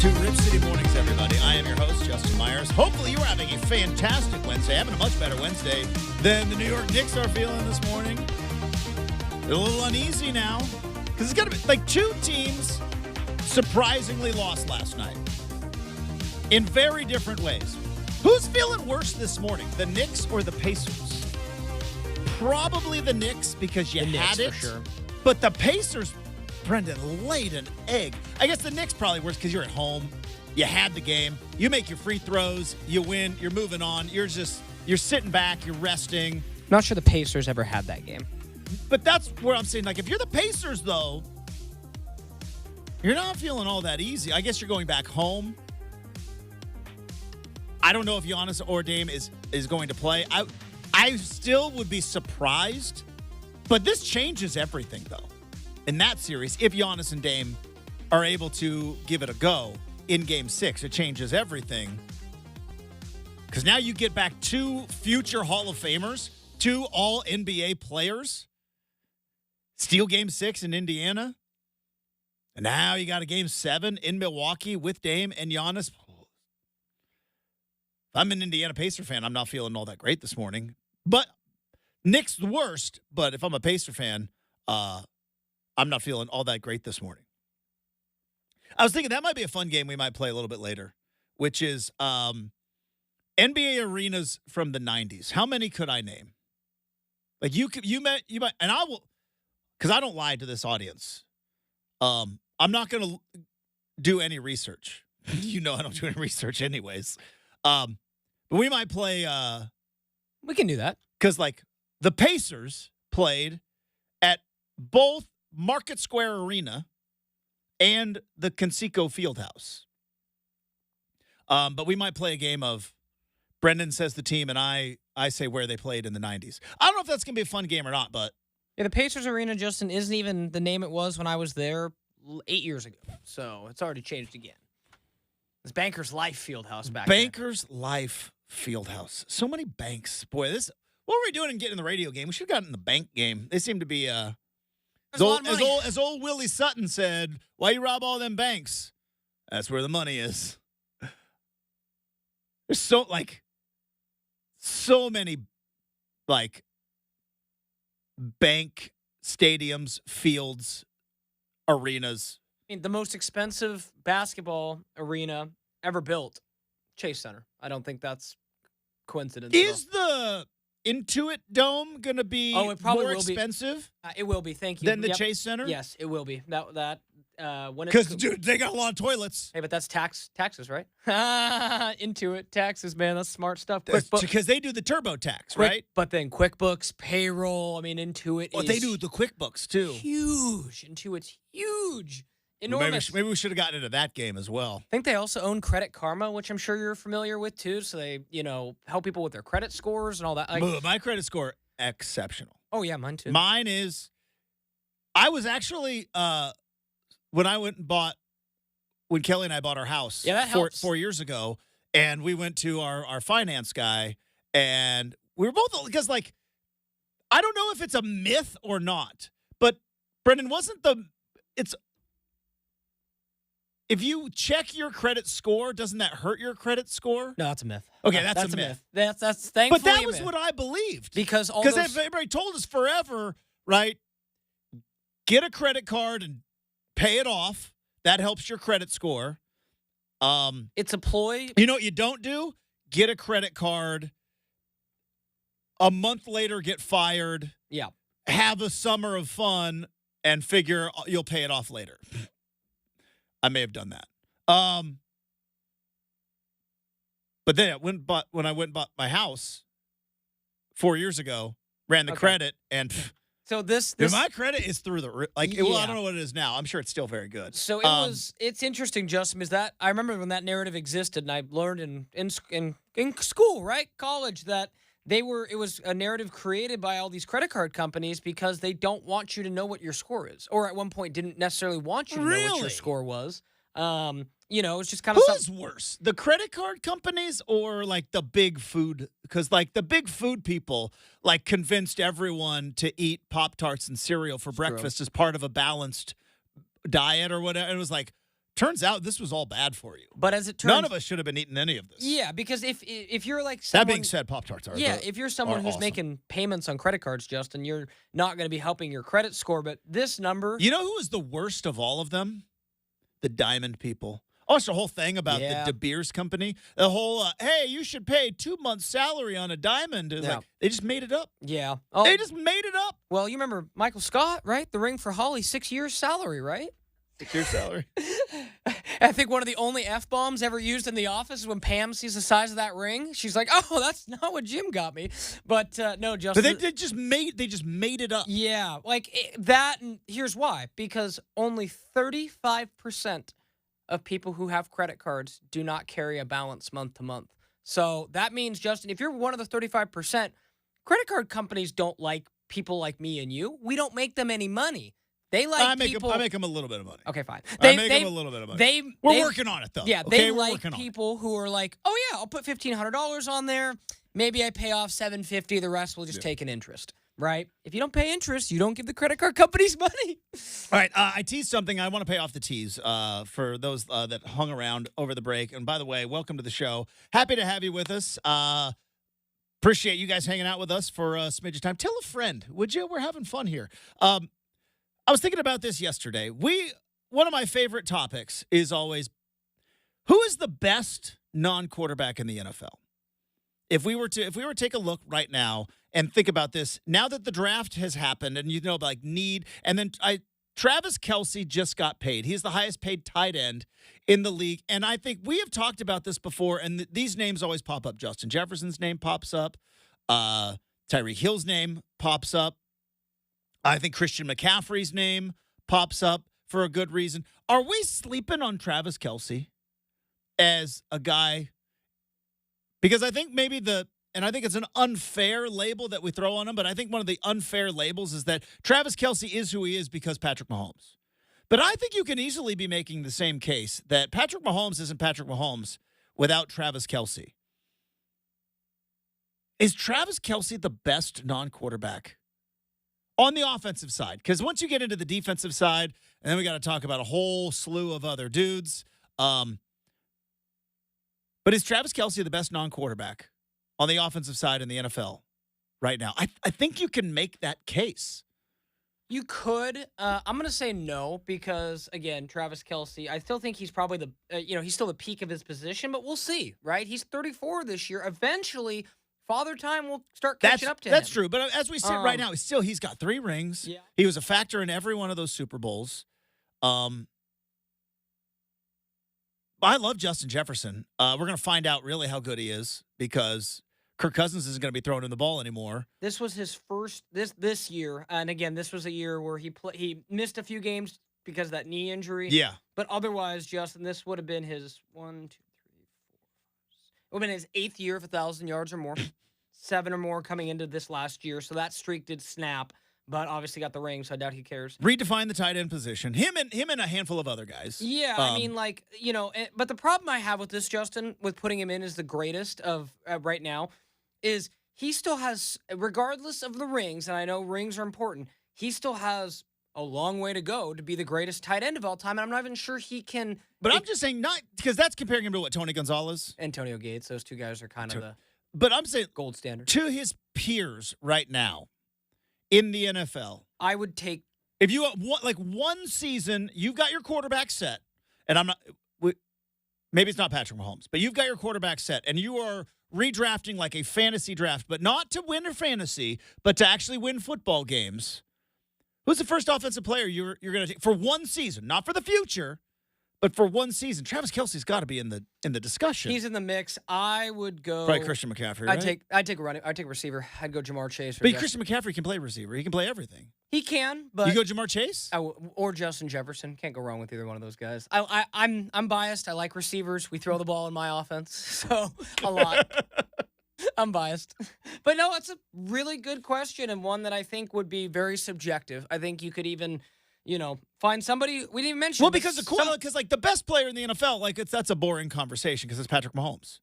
to Rip City Mornings, everybody. I am your host, Justin Myers. Hopefully you're having a fantastic Wednesday, having a much better Wednesday than the New York Knicks are feeling this morning. They're a little uneasy now because it's got to be like two teams surprisingly lost last night in very different ways. Who's feeling worse this morning, the Knicks or the Pacers? Probably the Knicks because you had it. For sure. But the Pacers, Brenden, laid an egg. I guess the Knicks probably worse because you're at home. You had the game. You make your free throws. You win. You're moving on. You're sitting back. You're resting. Not sure the Pacers ever had that game. But that's where I'm saying, like, if you're the Pacers, though, you're not feeling all that easy. I guess you're going back home. I don't know if Giannis or Dame is going to play. I still would be surprised. But this changes everything, though. In that series, if Giannis and Dame are able to give it a go in Game 6, it changes everything. Because now you get back two future Hall of Famers, two all-NBA players, steal Game 6 in Indiana, and now you got a Game 7 in Milwaukee with Dame and Giannis. If I'm an Indiana Pacer fan, I'm not feeling all that great this morning. But Knicks the worst, but if I'm a Pacer fan, I'm not feeling all that great this morning. I was thinking that might be a fun game we might play a little bit later, which is NBA arenas from the 90s. How many could I name? Like you might, and I will, because I don't lie to this audience. I'm not going to do any research. You know I don't do any research anyways. But we might play. We can do that. Because, like, the Pacers played at both Market Square Arena and the Conseco Fieldhouse. But we might play a game of Brenden says the team, and I say where they played in the 90s. I don't know if that's going to be a fun game or not, but. Yeah, the Pacers Arena, Justin, isn't even the name it was when I was there 8 years ago. So it's already changed again. It's Bankers Life Fieldhouse back there. Bankers Life Fieldhouse. So many banks. Boy, what were we doing in getting in the radio game? We should have gotten in the bank game. They seem to be, as old Willie Sutton said, why you rob all them banks? That's where the money is. There's so many, like, bank stadiums, fields, arenas. I mean, the most expensive basketball arena ever built, Chase Center. I don't think that's coincidence. Is the Intuit Dome going to be more expensive? It will be. Thank you. Than the Chase Center? Yes, it will be. Because, dude, they got a lot of toilets. Hey, but that's taxes, right? Intuit, taxes, man. That's smart stuff. Because they do the TurboTax, right? But then QuickBooks, payroll, I mean, Intuit is they do the QuickBooks, too. Huge. Intuit's huge. Enormous. Maybe we should have gotten into that game as well. I think they also own Credit Karma, which I'm sure you're familiar with, too. So they, help people with their credit scores and all that. My credit score, exceptional. Oh, yeah, mine, too. Mine is, I was actually, when Kelly and I bought our house that helps. 4 years ago, and we went to our finance guy, and we were both, because, like, I don't know if it's a myth or not, but Brenden, if you check your credit score, doesn't that hurt your credit score? No, that's a myth. Okay, that's a myth. That's thankfully But that a was myth. what I believed. Because everybody told us forever, right? Get a credit card and pay it off. That helps your credit score. It's a ploy. You know what you don't do? Get a credit card. A month later, get fired. Yeah. Have a summer of fun and figure you'll pay it off later. I may have done that. But then when I went and bought my house 4 years ago, ran the credit, and so this my credit is through the roof. Like, well, I don't know what it is now. I'm sure it's still very good. So it's interesting, Justin, is that I remember when that narrative existed, and I learned in school, right, college, that it was a narrative created by all these credit card companies because they don't want you to know what your score is, or at one point didn't necessarily want you to know what your score was. It's just kind of Who's worse, the credit card companies or like the big food? Because like the big food people like convinced everyone to eat Pop-Tarts and cereal for breakfast as part of a balanced diet or whatever. It was like, turns out this was all bad for you. But as it turns, none of us should have been eating any of this. Yeah, because if you're like someone, that being said, Pop-Tarts are if you're someone who's awesome. Making payments on credit cards, Justin, you're not going to be helping your credit score. But this number, you know who is the worst of all of them? The diamond people. Oh, it's the whole thing about the De Beers company. The whole, hey, you should pay 2 months' salary on a diamond. Like, they just made it up. Yeah. Oh, they just made it up. Well, you remember Michael Scott, right? The ring for Holly, 6 years salary, right? 6 years salary. I think one of the only F-bombs ever used in the office is when Pam sees the size of that ring. She's like, oh, that's not what Jim got me. But no, Justin. But they just made it up. Yeah, that, and here's why. Because only 35% of people who have credit cards do not carry a balance month to month. So that means, Justin, if you're one of the 35%, credit card companies don't like people like me and you. We don't make them any money. They like people. I make them a little bit of money. Okay, fine. I make them a little bit of money. We're working on it, though. Yeah, okay? they like people who are like, oh, yeah, I'll put $1,500 on there. Maybe I pay off $750. The rest will just take an interest. Right? If you don't pay interest, you don't give the credit card companies money. All right. I teased something. I want to pay off the tease for those that hung around over the break. And by the way, welcome to the show. Happy to have you with us. Appreciate you guys hanging out with us for a smidge of time. Tell a friend, would you? We're having fun here. I was thinking about this yesterday. One of my favorite topics is always, who is the best non-quarterback in the NFL? If we were to take a look right now and think about this, now that the draft has happened and need, and then Travis Kelce just got paid. He's the highest paid tight end in the league. And I think we have talked about this before, and these names always pop up. Justin Jefferson's name pops up. Tyreek Hill's name pops up. I think Christian McCaffrey's name pops up for a good reason. Are we sleeping on Travis Kelce as a guy? Because I think and I think it's an unfair label that we throw on him, but I think one of the unfair labels is that Travis Kelce is who he is because Patrick Mahomes. But I think you can easily be making the same case that Patrick Mahomes isn't Patrick Mahomes without Travis Kelce. Is Travis Kelce the best non-quarterback on the offensive side? Because once you get into the defensive side, and then we got to talk about a whole slew of other dudes. But is Travis Kelce the best non-quarterback on the offensive side in the NFL right now? I think you can make that case. You could. I'm going to say no because, again, Travis Kelce, I still think he's probably he's still the peak of his position, but we'll see, right? He's 34 this year. Eventually, Father Time will start catching up to him. That's true. But as we sit right now, he's got 3 rings. Yeah. He was a factor in every one of those Super Bowls. I love Justin Jefferson. We're going to find out really how good he is because Kirk Cousins isn't going to be throwing in the ball anymore. This was his first this year, and again, this was a year where he missed a few games because of that knee injury. Yeah, but otherwise, Justin, this would have been his 1, 2, 3, 4. It would have been his 8th year of 1,000 yards or more, 7 or more coming into this last year. So that streak did snap. But obviously got the ring, so I doubt he cares. Redefine the tight end position. Him and a handful of other guys. Yeah, I mean, but the problem I have with this, Justin, with putting him in as the greatest of right now, is he still has, regardless of the rings, and I know rings are important, he still has a long way to go to be the greatest tight end of all time, and I'm not even sure he can. But I'm just saying, not because that's comparing him to what, Tony Gonzalez? Antonio Gates, those two guys are kind of the But I'm saying gold standard. to his peers right now in the NFL, I would take. if you want, one season, you've got your quarterback set, and I'm not. Maybe it's not Patrick Mahomes, but you've got your quarterback set, and you are redrafting like a fantasy draft, but not to win a fantasy, but to actually win football games. Who's the first offensive player you're going to take for one season, not for the future, but for one season? Travis Kelce's got to be in the discussion. He's in the mix. I would go. Probably Christian McCaffrey. Right? I'd take a running. I'd take a receiver. I'd go Jamar Chase. But Christian McCaffrey can play receiver. He can play everything. He can, but you go Jamar Chase or Justin Jefferson. Can't go wrong with either one of those guys. I'm biased. I like receivers. We throw the ball in my offense, so a lot. I'm biased. But no, it's a really good question and one that I think would be very subjective. I think you could even, find somebody we didn't even mention. Well, because the best player in the NFL, that's a boring conversation because it's Patrick Mahomes.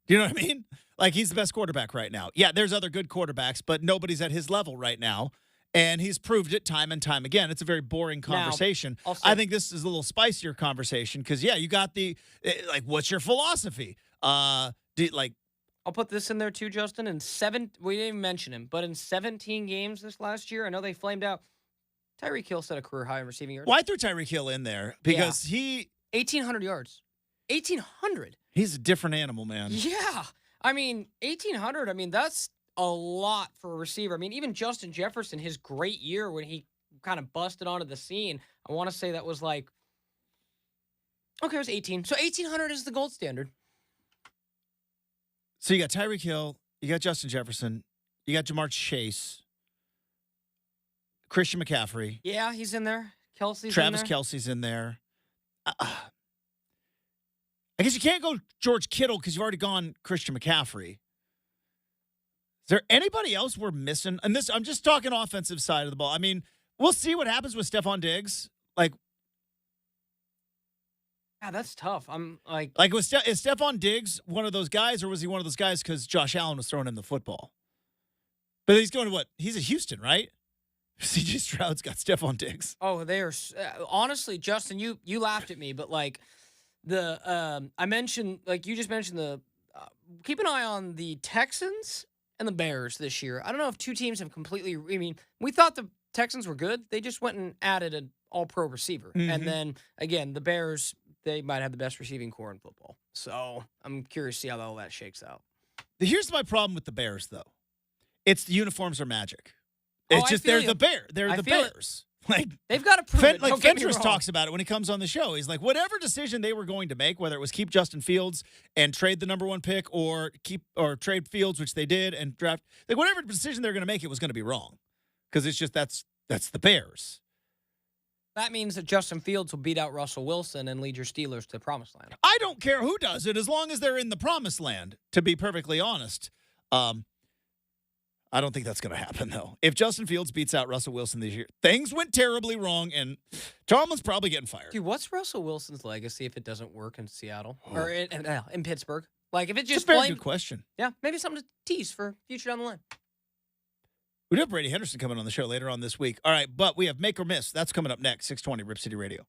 Do you know what I mean? He's the best quarterback right now. Yeah, there's other good quarterbacks, but nobody's at his level right now. And he's proved it time and time again. It's a very boring conversation. Now, I think this is a little spicier conversation because, yeah, you got the, what's your philosophy? I'll put this in there too, Justin. We didn't even mention him, but in 17 games this last year, I know they flamed out. Tyreek Hill set a career high in receiving yards. Well, I threw Tyreek Hill in there because 1,800 yards. 1,800. He's a different animal, man. Yeah. 1,800, that's a lot for a receiver. Even Justin Jefferson, his great year when he kind of busted onto the scene, I want to say that was it was 18. So 1,800 is the gold standard. So you got Tyreek Hill, you got Justin Jefferson, you got Jamar Chase, Christian McCaffrey. Yeah, he's in there. Travis Kelce's in there. I guess you can't go George Kittle because you've already gone Christian McCaffrey. Is there anybody else we're missing? And I'm just talking offensive side of the ball. We'll see what happens with Stephon Diggs. Yeah, that's tough. is Stephon Diggs one of those guys, or was he one of those guys because Josh Allen was throwing him the football? But he's going to what? He's at Houston, right? C.J. Stroud's got Stephon Diggs. Oh, they are honestly, Justin. You laughed at me, but I mentioned you just mentioned the keep an eye on the Texans and the Bears this year. I don't know if two teams have completely. We thought the Texans were good. They just went and added an All-Pro receiver, and then again the Bears. They might have the best receiving core in football. So I'm curious to see how all that shakes out. Here's my problem with the Bears, though. It's the uniforms are magic. It's just they're the Bears. They're the Bears. They've got to prove it. Fentress talks about it when he comes on the show. He's like, whatever decision they were going to make, whether it was keep Justin Fields and trade the number one pick or trade Fields, which they did, and draft, whatever decision they're going to make, it was going to be wrong. Because it's just that's the Bears. That means that Justin Fields will beat out Russell Wilson and lead your Steelers to the promised land. I don't care who does it as long as they're in the promised land, to be perfectly honest. I don't think that's going to happen, though. If Justin Fields beats out Russell Wilson this year, things went terribly wrong, and Tomlin's probably getting fired. Dude, what's Russell Wilson's legacy if it doesn't work in Seattle or in Pittsburgh? If it just it's a very good question. Yeah, maybe something to tease for future down the line. We do have Brady Henderson coming on the show later on this week. All right, but we have Make or Miss. That's coming up next, 620 Rip City Radio.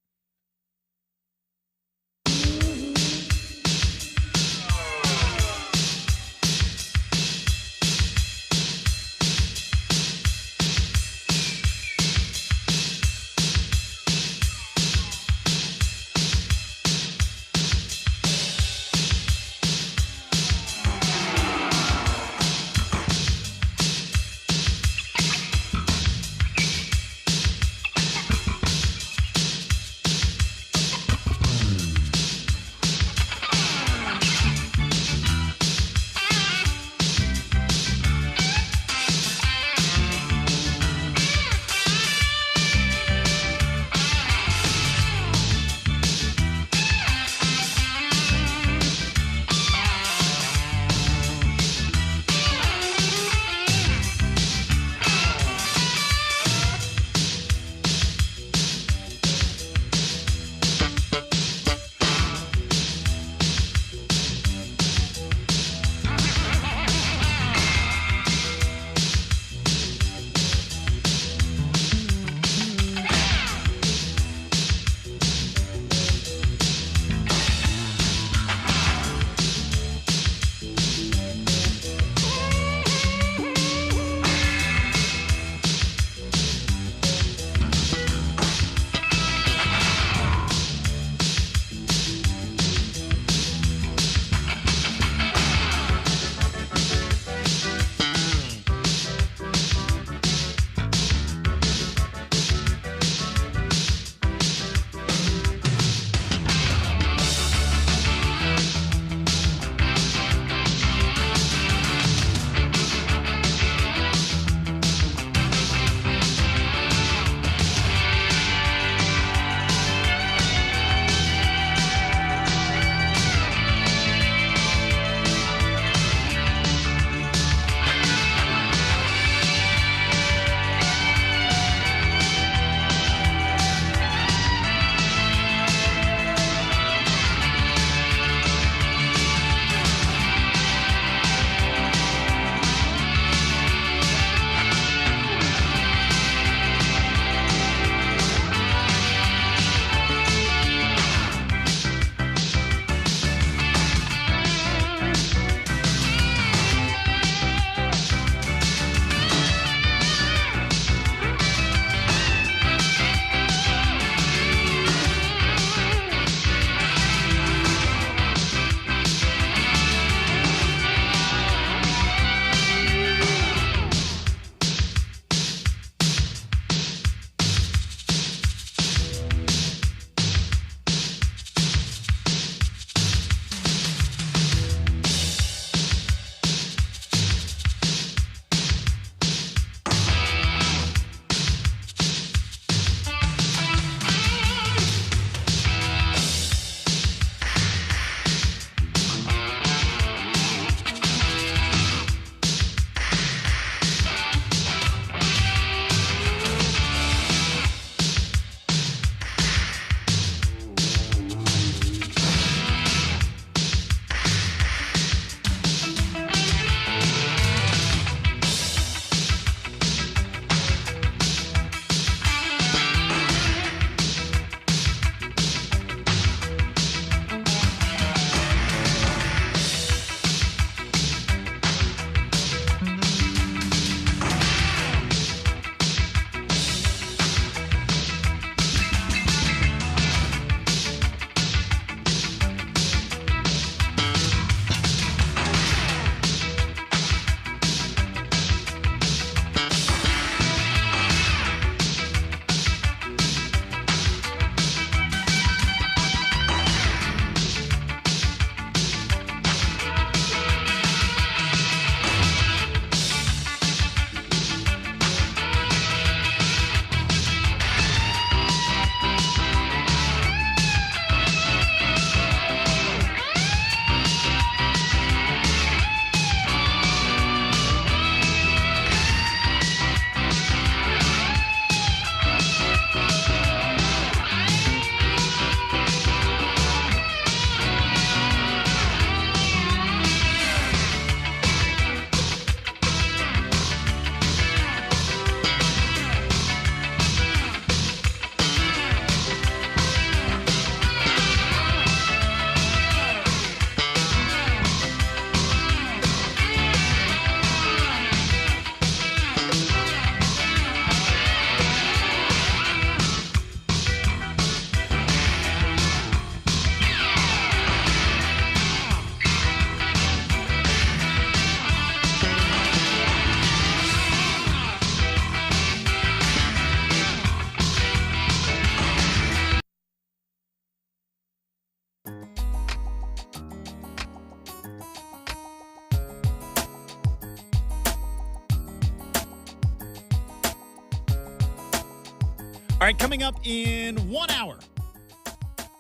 All right, coming up in 1 hour.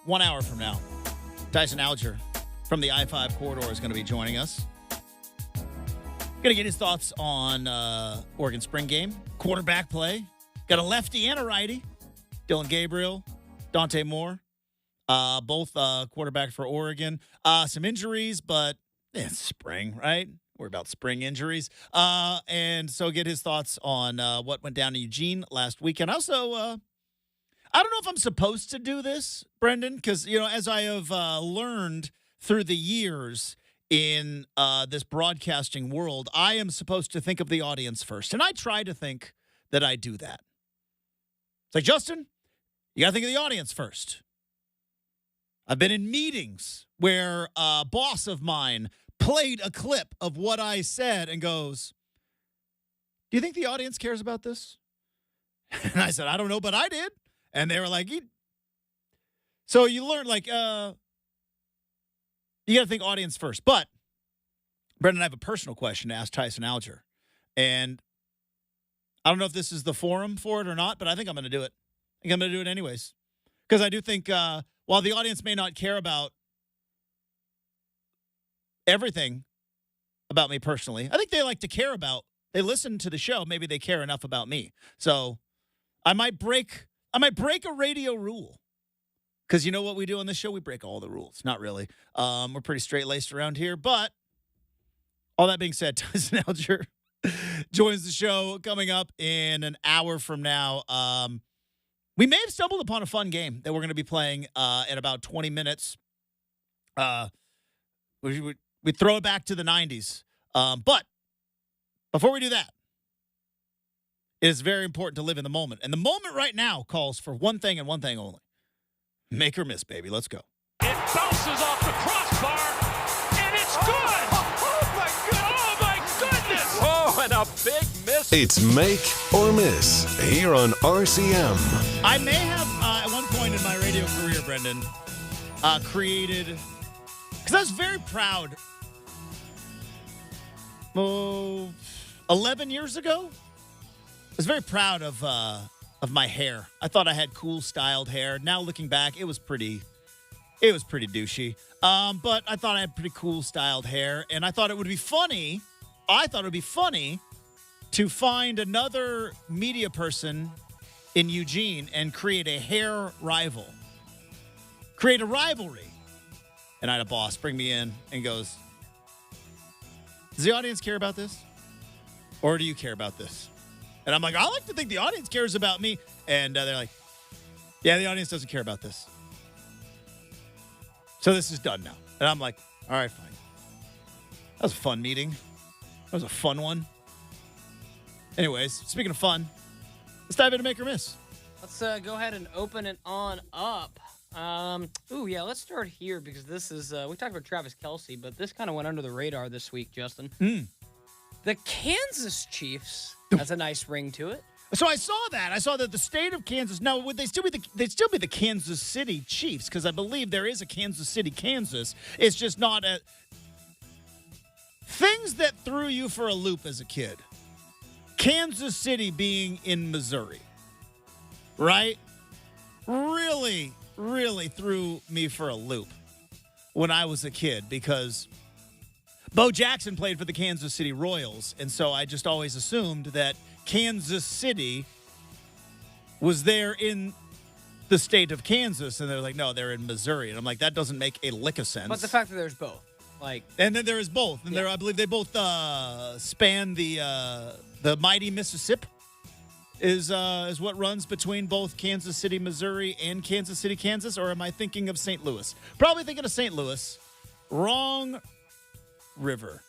1 hour from now, Tyson Alger from the I-5 corridor is going to be joining us. Going to get his thoughts on Oregon spring game, quarterback play. Got a lefty and a righty, Dylan Gabriel, Dante Moore, both quarterback for Oregon. Some injuries, but it's spring, right? We're about spring injuries. And so get his thoughts on what went down in Eugene last weekend. Also, I don't know if I'm supposed to do this, Brenden, because, as I have learned through the years in this broadcasting world, I am supposed to think of the audience first. And I try to think that I do that. It's like, Justin, you got to think of the audience first. I've been in meetings where a boss of mine played a clip of what I said and goes, do you think the audience cares about this? And I said, I don't know, but I did. And they were like, so you learn, like, you got to think audience first. But, Brenden, I have a personal question to ask Tyson Alger. And I don't know if this is the forum for it or not, but I think I'm going to do it. I think I'm going to do it anyways. Because I do think, while the audience may not care about everything about me personally, I think they like to care about, they listen to the show, maybe they care enough about me. So I might break a radio rule. Because you know what we do on this show? We break all the rules. Not really. We're pretty straight-laced around here. But all that being said, Tyson Alger joins the show coming up in an hour from now. We may have stumbled upon a fun game that we're going to be playing in about 20 minutes. We throw it back to the 90s. But before we do that, it is very important to live in the moment. And the moment right now calls for one thing and one thing only. Make or miss, baby. Let's go. It bounces off the crossbar, and it's good! Oh, my goodness! Oh, and a big miss. It's Make or Miss here on RCM. I may have, at one point in my radio career, Brenden, created, because I was very proud, 11 years ago, I was very proud of my hair. I thought I had cool styled hair. Now looking back, it was pretty douchey. But I thought I had pretty cool styled hair, and I thought it would be funny. To find another media person in Eugene and create a hair rival. Create a rivalry. And I had a boss bring me in and goes, does the audience care about this? Or do you care about this? And I'm like, I like to think the audience cares about me. And they're like, yeah, the audience doesn't care about this. So this is done now. And I'm like, all right, fine. That was a fun meeting. That was a fun one. Anyways, speaking of fun, let's dive into Make or Miss. Let's go ahead and open it on up. Let's start here because this is, we talked about Travis Kelce, but this kind of went under the radar this week, Justin. The Kansas Chiefs has a nice ring to it. So I saw that. I saw that the state of Kansas. Now, would they'd still be the Kansas City Chiefs? Because I believe there is a Kansas City, Kansas. It's just not a things that threw you for a loop as a kid. Kansas City being in Missouri, right? Really, really threw me for a loop when I was a kid because Bo Jackson played for the Kansas City Royals, and so I just always assumed that Kansas City was there in the state of Kansas, and they're like, no, they're in Missouri. And I'm like, that doesn't make a lick of sense. But the fact that there's both. And then there is both. And I believe they both span the mighty Mississippi is what runs between both Kansas City, Missouri, and Kansas City, Kansas. Or am I thinking of St. Louis? Probably thinking of St. Louis. Wrong river.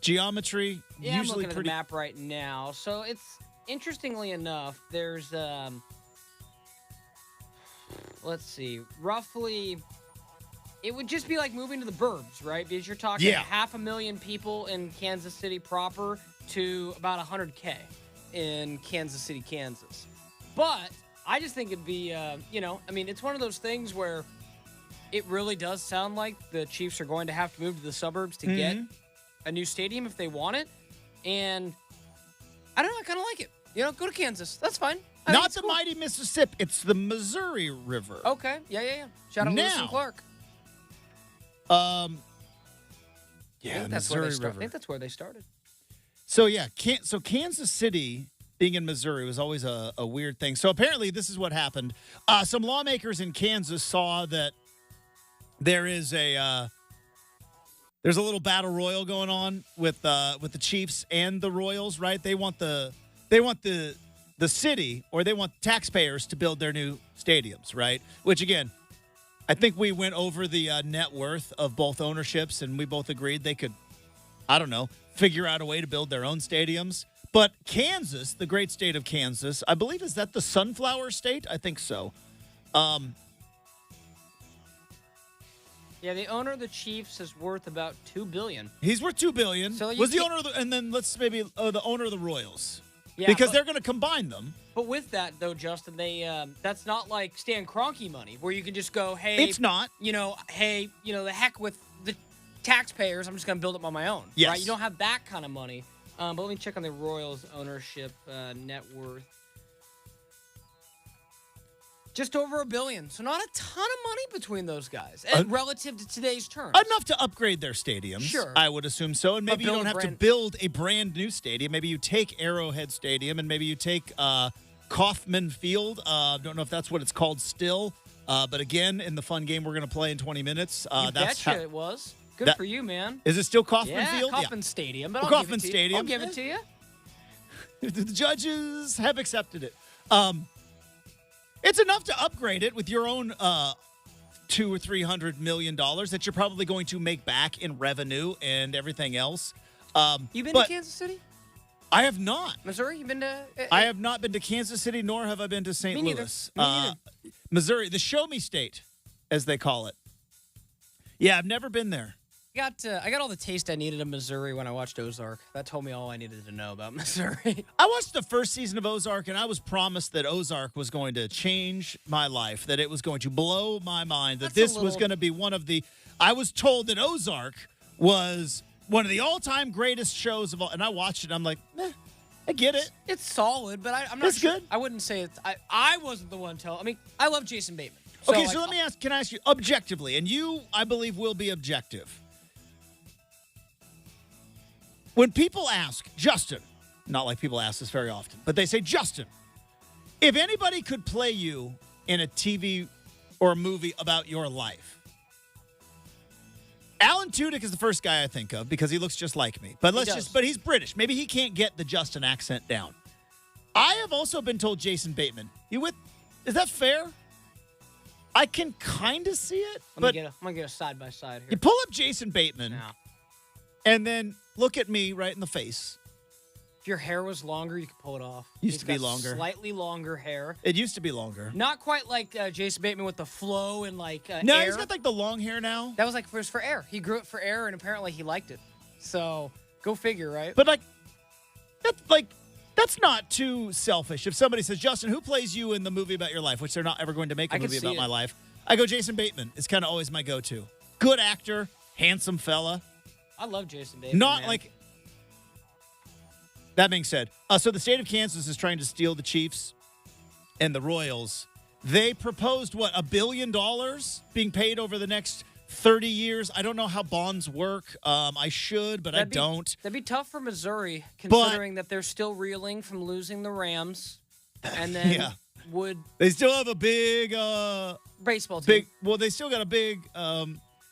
Geometry, yeah, usually I'm looking at the map right now. So it's, interestingly enough, there's, let's see, roughly, it would just be like moving to the burbs, right? Because you're talking 500,000 people in Kansas City proper to about 100K in Kansas City, Kansas. But I just think it'd be, it's one of those things where it really does sound like the Chiefs are going to have to move to the suburbs to get a new stadium if they want it. And I don't know, I kind of like it. Go to Kansas. That's fine. Not the mighty Mississippi. It's the Missouri River. Okay. Yeah. Shout out Lewis and Clark. Yeah, I think Missouri River. River. I think that's where they started. So, yeah, Kansas City being in Missouri was always a weird thing. So, apparently, this is what happened. Some lawmakers in Kansas saw that there's a little battle royal going on with the Chiefs and the Royals, right? They want the city, or they want taxpayers to build their new stadiums, right? Which, again, I think we went over the net worth of both ownerships, and we both agreed they could, I don't know, figure out a way to build their own stadiums. But Kansas, the great state of Kansas, I believe, is that the Sunflower State? I think so. Yeah, the owner of the Chiefs is worth about $2 billion. He's worth $2 billion. So was the owner of the, and then let's maybe the owner of the Royals. Yeah, because they're going to combine them. But with that, though, Justin, that's not like Stan Kroenke money, where you can just go, hey, it's not. The heck with the taxpayers, I'm just going to build it on my own. Yes. Right? You don't have that kind of money. But let me check on the Royals ownership net worth. Just over $1 billion. So not a ton of money between those guys, relative to today's terms. Enough to upgrade their stadiums. Sure. I would assume so. And maybe you don't have to build a brand new stadium. Maybe you take Arrowhead Stadium, and maybe you take Kauffman Field. Don't know if that's what it's called still. But again, in the fun game we're going to play in 20 minutes. It was. Good for you, man. Is it still Kauffman Field? Kauffman Stadium. But Kauffman Stadium. I'll give it to you. The judges have accepted it. It's enough to upgrade it with your own $200 or $300 million that you're probably going to make back in revenue and everything else. You been to Kansas City? I have not. Missouri? You been to? I have not been to Kansas City, nor have I been to St. Louis. Me neither. Missouri, the Show Me State, as they call it. Yeah, I've never been there. I got all the taste I needed of Missouri when I watched Ozark. That told me all I needed to know about Missouri. I watched the first season of Ozark, and I was promised that Ozark was going to change my life, that it was going to blow my mind, that this was going to be one of the... I was told that Ozark was one of the all-time greatest shows of all, and I watched it, and I'm like, I get it. It's solid, but I'm not sure. Good. I wouldn't say it's... I wasn't the one telling... I mean, I love Jason Bateman. So let me ask... Can I ask you objectively, and you, I believe, will be objective. When people ask, Justin, not like people ask this very often, but they say, Justin, if anybody could play you in a TV or a movie about your life, Alan Tudyk is the first guy I think of because he looks just like me. But but he's British. Maybe he can't get the Justin accent down. I have also been told Jason Bateman. Is that fair? I can kind of see it. I'm gonna get a side by side here. You pull up Jason Bateman and then look at me right in the face. If your hair was longer, you could pull it off. Used to be longer. Slightly longer hair. It used to be longer. Not quite like Jason Bateman with the flow and no, air. He's got like the long hair now. That was for air. He grew it for air, and apparently he liked it. So go figure, right? But that's not too selfish. If somebody says, Justin, who plays you in the movie about your life, which they're not ever going to make a movie about my life, I go Jason Bateman. It's kind of always my go-to. Good actor, handsome fella. I love Jason Bateman. That being said, so the state of Kansas is trying to steal the Chiefs and the Royals. They proposed, $1 billion being paid over the next 30 years. I don't know how bonds work. I should, but I don't. That'd be tough for Missouri, considering that they're still reeling from losing the Rams. And then they still have a big baseball team. They still got a big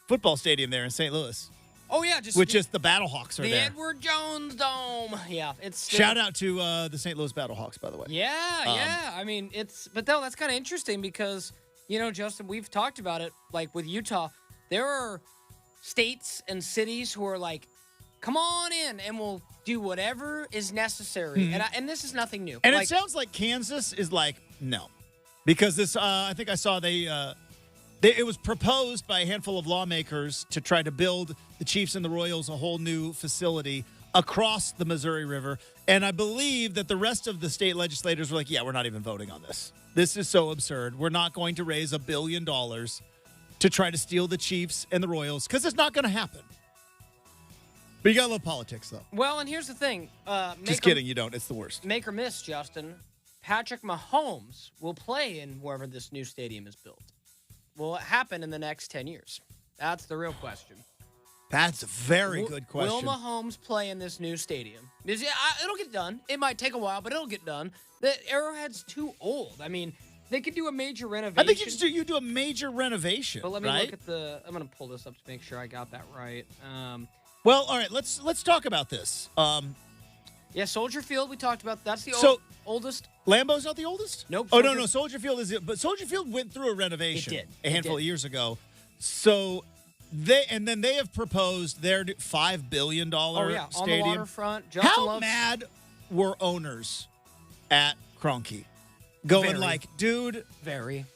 football stadium there in St. Louis. Oh, yeah. Just the Battlehawks are there. The Edward Jones Dome. Yeah. Shout out to the St. Louis Battlehawks, by the way. Yeah, I mean, but that's kind of interesting because, Justin, we've talked about it, like with Utah. There are states and cities who are like, come on in and we'll do whatever is necessary. Mm-hmm. And this is nothing new. And it sounds like Kansas is like, no. Because this, I think I saw it was proposed by a handful of lawmakers to try to build the Chiefs and the Royals a whole new facility across the Missouri River. And I believe that the rest of the state legislators were like, yeah, we're not even voting on this. This is so absurd. We're not going to raise $1 billion to try to steal the Chiefs and the Royals because it's not going to happen. But you got to love politics, though. Well, and here's the thing. Just kidding, you don't. It's the worst. Make or miss, Justin. Patrick Mahomes will play in wherever this new stadium is built? Will it happen in the next 10 years? That's the real question. That's a very good question. Will Mahomes play in this new stadium? It'll get done. It might take a while, but it'll get done. The Arrowhead's too old. I mean, they could do a major renovation. I think you do a major renovation. But let me look at I'm going to pull this up to make sure I got that right. Well, all right, let's talk about this. Yeah, Soldier Field, we talked about. That's the oldest. Lambeau's not the oldest? Nope. Oh, no. Soldier Field is it. But Soldier Field went through a renovation a handful of years ago. So they have proposed their $5 billion stadium. On the waterfront. How mad were owners at Kroenke? Going dude. Very.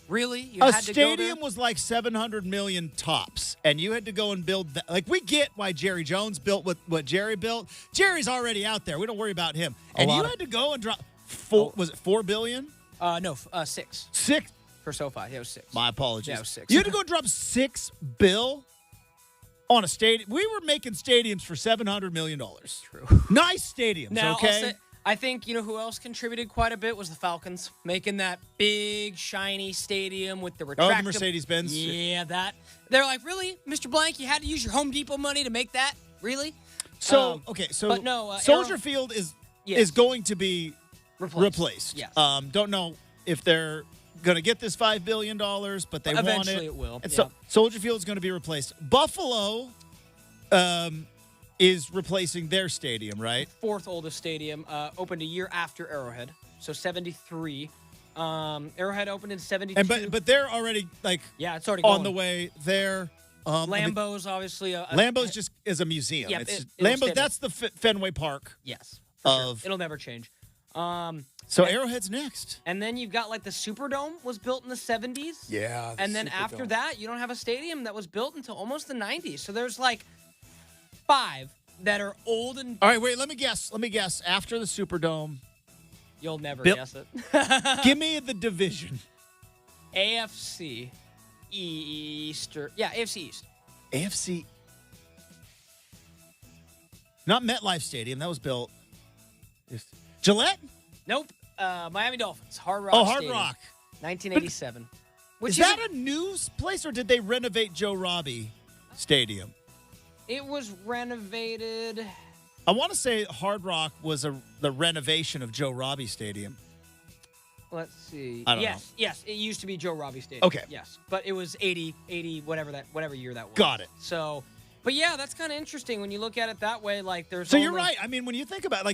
Really? A stadium was like $700 million tops, and you had to go and build that. Like, we get why Jerry Jones built what Jerry built. Jerry's already out there. We don't worry about him. And you had to go and drop was it $4 billion? No, 6. 6 for SoFi. Yeah, it was 6. My apologies. Yeah, it was 6. You had to go drop $6 billion on a stadium. We were making stadiums for $700 million. True. Nice stadiums. Now, okay. I think, who else contributed quite a bit was the Falcons, making that big, shiny stadium with the retractable. Oh, the Mercedes-Benz? Yeah, that. They're like, really? Mr. Blank, you had to use your Home Depot money to make that? Really? So but no, Soldier Field is going to be replaced. Yes. Don't know if they're going to get this $5 billion, but they want it. Eventually it will. And so Soldier Field is going to be replaced. Buffalo is replacing their stadium, right? Fourth oldest stadium, opened a year after Arrowhead, so 73. Arrowhead opened in 72. But they're already it's already on the way there. Lambeau's obviously Lambeau's just is a museum. Yeah, Lambeau. That's the Fenway Park. Yes, sure. It'll never change. So Arrowhead's next, and then you've got the Superdome was built in the 70s. Yeah, and then after that, you don't have a stadium that was built until almost the 90s. So there's 5 that are old and. All right, wait. Let me guess. After the Superdome, you'll never guess it. Give me the division. AFC Eastern. Yeah, AFC East. AFC. Not MetLife Stadium. That was built. Gillette? Nope. Miami Dolphins. Hard Rock. Oh, Hard Stadium, Rock. 1987. Is that a new place, or did they renovate Joe Robbie Stadium? It was renovated. I want to say Hard Rock was the renovation of Joe Robbie Stadium. Let's see. I don't know. Yes, it used to be Joe Robbie Stadium. Okay. Yes, but it was 80, whatever year that was. Got it. So, but yeah, that's kind of interesting when you look at it that way. There's. So you're right. I mean, when you think about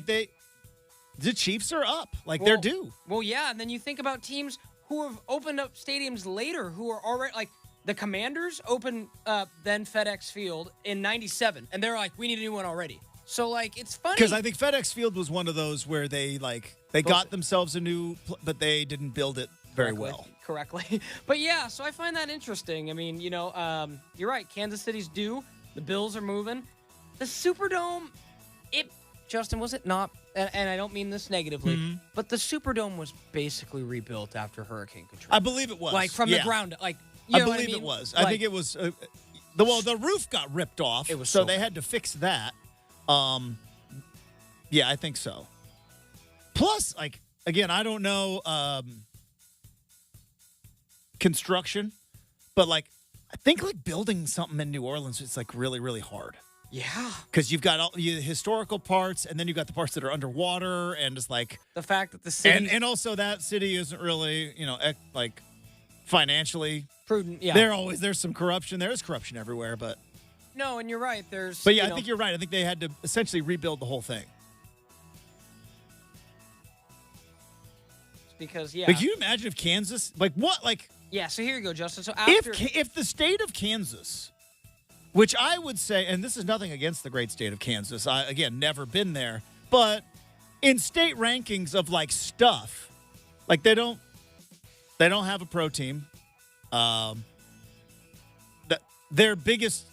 the Chiefs are up. They're due. Well, yeah, and then you think about teams who have opened up stadiums later who are already the Commanders opened then FedEx Field in 97, and they're like, we need a new one already. So it's funny because I think FedEx Field was one of those where they got themselves a new, but they didn't build it very well. Correctly. But yeah, so I find that interesting. I mean, you're right. Kansas City's due. The Bills are moving. The Superdome, Justin, was it not? And I don't mean this negatively, but the Superdome was basically rebuilt after Hurricane Katrina. I believe it was. From the ground. I believe it was. I think it was. The roof got ripped off. It was so they had to fix that. Yeah, I think so. Plus, again, I don't know construction, but I think building something in New Orleans is really, really hard. Yeah. Because you've got all the historical parts, and then you've got the parts that are underwater, and it's the fact that the city. And also that city isn't really, financially prudent. Yeah. There's some corruption. There is corruption everywhere, but. No, and you're right. I think you're right. I think they had to essentially rebuild the whole thing. Because, yeah. Can you imagine if Kansas, Yeah, so here you go, Justin. So after. If the state of Kansas, which I would say, and this is nothing against the great state of Kansas, again, never been there, but in state rankings of stuff, they don't have a pro team. Their biggest,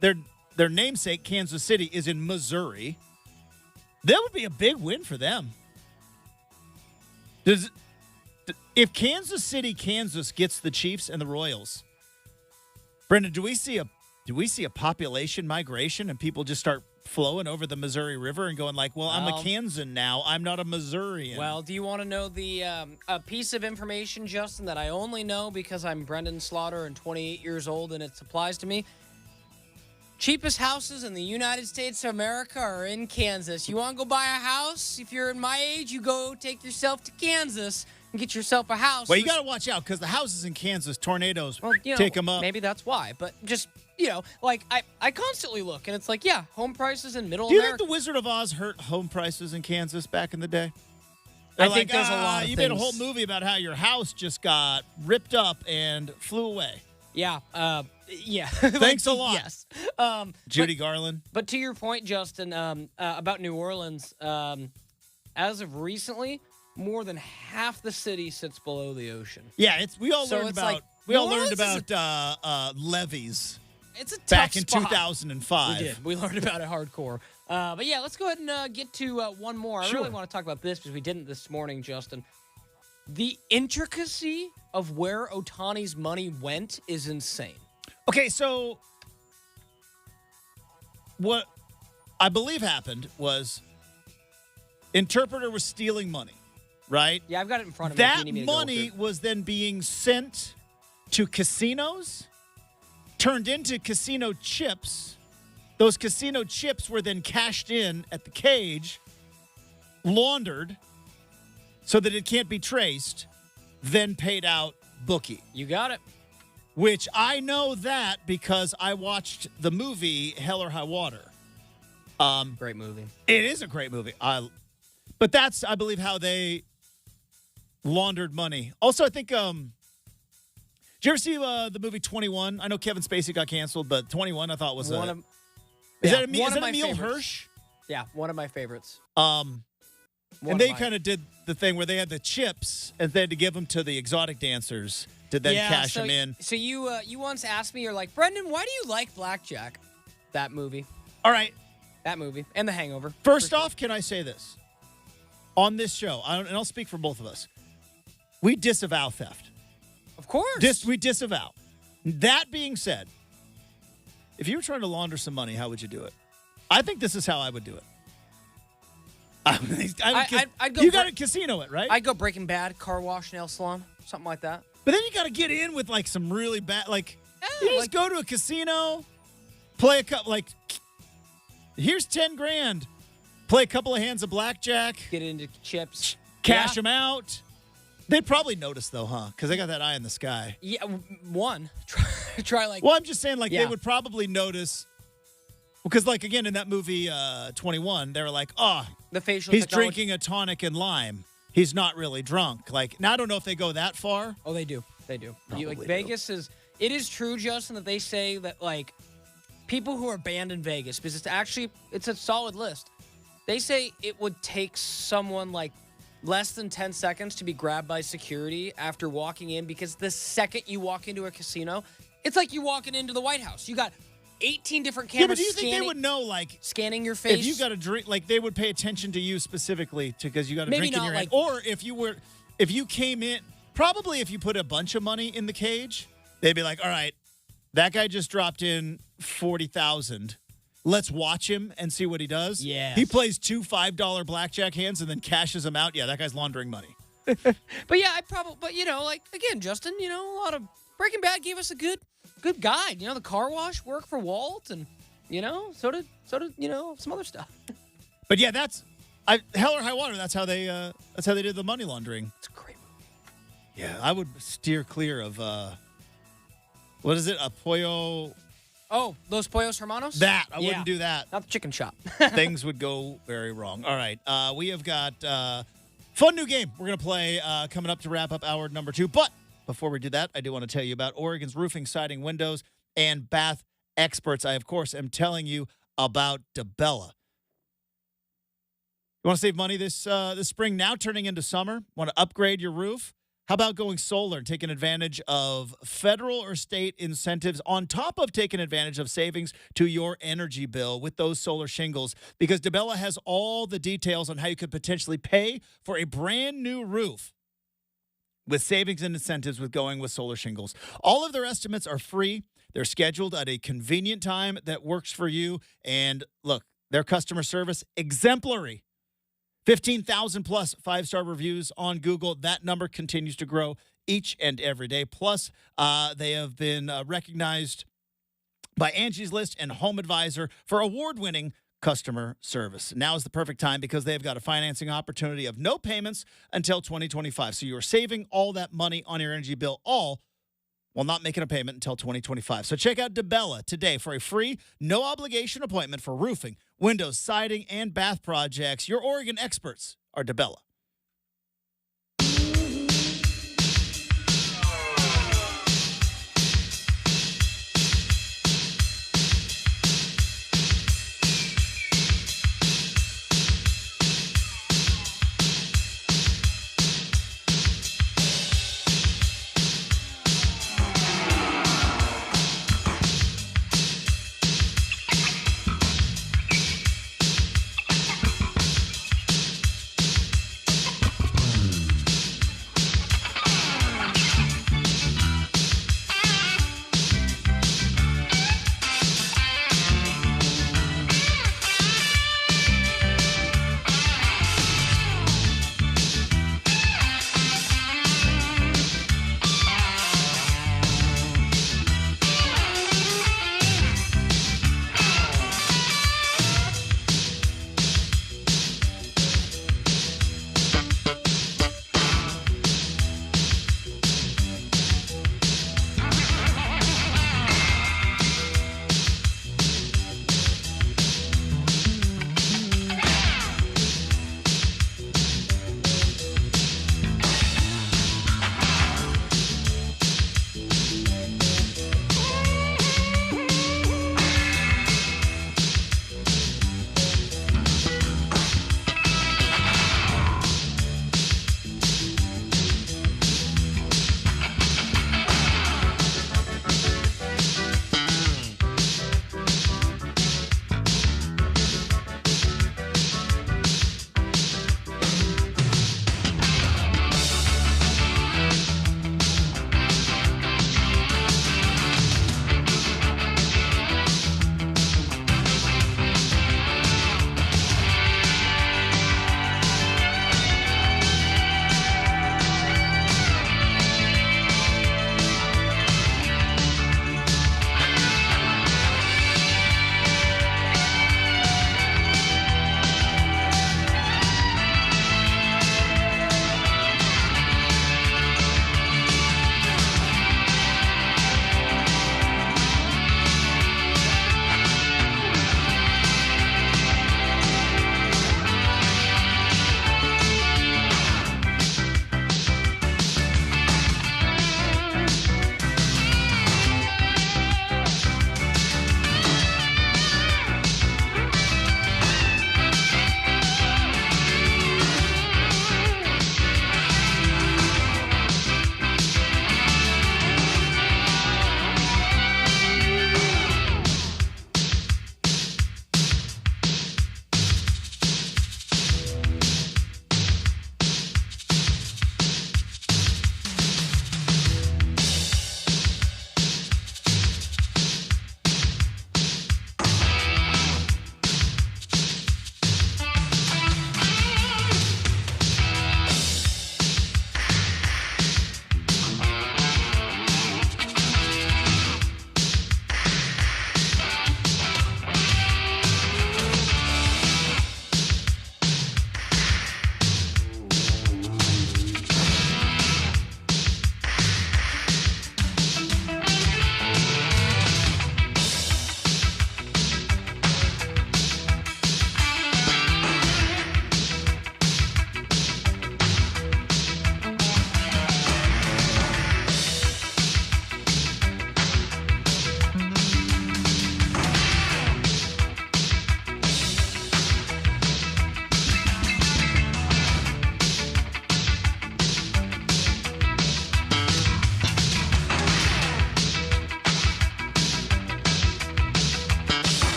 their namesake, Kansas City, is in Missouri. That would be a big win for them. If Kansas City, Kansas gets the Chiefs and the Royals, Brenden, do we see a population migration and people just start flowing over the Missouri River and going like, well, I'm a Kansan now. I'm not a Missourian. Well, do you want to know the a piece of information, Justin, that I only know because I'm Brenden Slaughter and 28 years old and it applies to me? Cheapest houses in the United States of America are in Kansas. You want to go buy a house? If you're in my age, you go take yourself to Kansas and get yourself a house. Well, you got to watch out because the houses in Kansas, tornadoes take them up. Maybe that's why. But just, like I constantly look and it's like, yeah, home prices in middle Do you America. think the Wizard of Oz hurt home prices in Kansas back in the day? I think there's a lot of you things. made a whole movie about how your house just got ripped up and flew away. Yeah. Yeah. Thanks a lot. Yes. Judy Garland. But to your point, Justin, about New Orleans, as of recently, more than half the city sits below the ocean. Yeah, we all So learned it's about like, we all New learned Orleans about levees It's a tough back in spot. 2005. We did. We learned about it hardcore. But yeah, let's go ahead and get to one more. Sure. I really want to talk about this because we didn't this morning, Justin. The intricacy of where Ohtani's money went is insane. Okay, so what I believe happened was interpreter was stealing money, right? Yeah, I've got it in front of me. if That you need me to go money through. was then being sent to casinos, turned into casino chips. Those casino chips were then cashed in at the cage, laundered so that it can't be traced, then paid out bookie. You got it. Which I know that because I watched the movie Hell or High Water. Great movie. It is a great movie. But that's, I believe, how they laundered money. Also, I think, did you ever see the movie 21? I know Kevin Spacey got canceled, but 21 I thought was is that Emil Hirsch? Yeah, one of my favorites. And they kind of did the thing where they had the chips and they had to give them to the exotic dancers to then cash them in. So you once asked me, you're like, Brenden, why do you like Blackjack? That movie. All right. That movie. And The Hangover. First off, can I say this? On this show, and I'll speak for both of us, we disavow theft. Of course. We disavow. That being said, if you were trying to launder some money, how would you do it? I think this is how I would do it. I'd go you got to casino it, right? I'd go Breaking Bad, car wash, nail salon, something like that. But then you got to get in with like some really bad, like Yeah, you just go to a casino, play a couple, like here's 10 grand, play a couple of hands of blackjack, Get into chips. cash them out. They'd probably notice though, huh? Because they got that eye in the sky. Yeah, one. Try like. Well, I'm just saying, like, Yeah. they would probably notice. Because, like, again, in that movie 21, they were like, oh, The facial he's technology. drinking a tonic and lime. He's not really drunk. Like, now I don't know if they go that far. Oh, they do. They do. Probably do. Vegas is. It is true, Justin, that they say that like people who are banned in Vegas, because it's a solid list. They say it would take someone like less than 10 seconds to be grabbed by security after walking in, because the second you walk into a casino, it's like you walking into the White House. You got 18 different cameras. Yeah, but do you think they would know, like, scanning your face? if you got a drink, like, they would pay attention to you specifically because you got a Maybe drink in not, your hand? like- Or if you came in, probably if you put a bunch of money in the cage, they'd be like, all right, that guy just dropped in 40,000. Let's watch him and see what he does. Yes. He plays two $5 blackjack hands and then cashes them out. Yeah, that guy's laundering money. But yeah, but like again, Justin, a lot of Breaking Bad gave us a good guide. The car wash worked for Walt, and so did some other stuff. But yeah, Hell or High Water. That's how they did the money laundering. It's a great movie. Yeah, I would steer clear of what is it? A pollo. Oh, Los Pollos Hermanos? That I wouldn't do that. Not the chicken shop. Things would go very wrong. All right, we have got fun new game we're gonna play coming up to wrap up hour number 2. But before we do that, I do want to tell you about Oregon's roofing, siding, windows, and bath experts. I, of course, am telling you about DeBella. You want to save money this spring, now turning into summer? Want to upgrade your roof? How about going solar and taking advantage of federal or state incentives on top of taking advantage of savings to your energy bill with those solar shingles? Because DeBella has all the details on how you could potentially pay for a brand new roof with savings and incentives with going with solar shingles. All of their estimates are free. They're scheduled at a convenient time that works for you. And look, Their customer service, exemplary. 15,000 plus 5-star reviews on Google. That number continues to grow each and every day. Plus, they have been recognized by Angie's List and Home Advisor for award-winning customer service. Now is the perfect time because they've got a financing opportunity of no payments until 2025. So you are saving all that money on your energy bill, all while not making a payment until 2025. So check out DeBella today for a free, no-obligation appointment for roofing, windows, siding, and bath projects. Your Oregon experts are DeBella.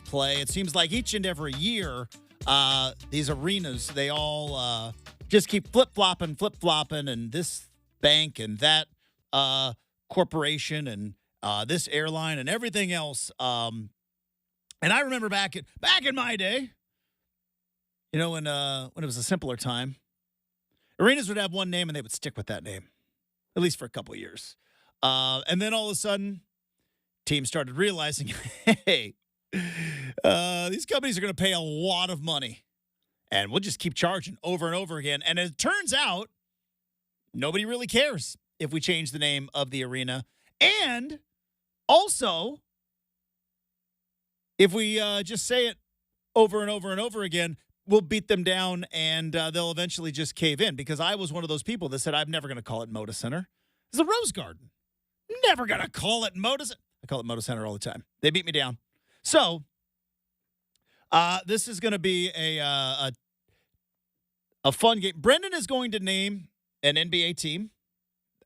play. It seems like each and every year, these arenas, they all just keep flip-flopping, and this bank and that corporation and this airline and everything else. And I remember back in my day, when it was a simpler time, arenas would have one name and they would stick with that name, at least for a couple of years. And then all of a sudden, teams started realizing, hey, these companies are going to pay a lot of money, and we'll just keep charging over and over again. And it turns out, nobody really cares if we change the name of the arena. And also, if we just say it over and over and over again, we'll beat them down, and they'll eventually just cave in. Because I was one of those people that said, I'm never going to call it Moda Center. It's the Rose Garden. Never going to call it Moda Center. I call it Moda Center all the time. They beat me down. So, this is going to be a fun game. Brenden is going to name an NBA team.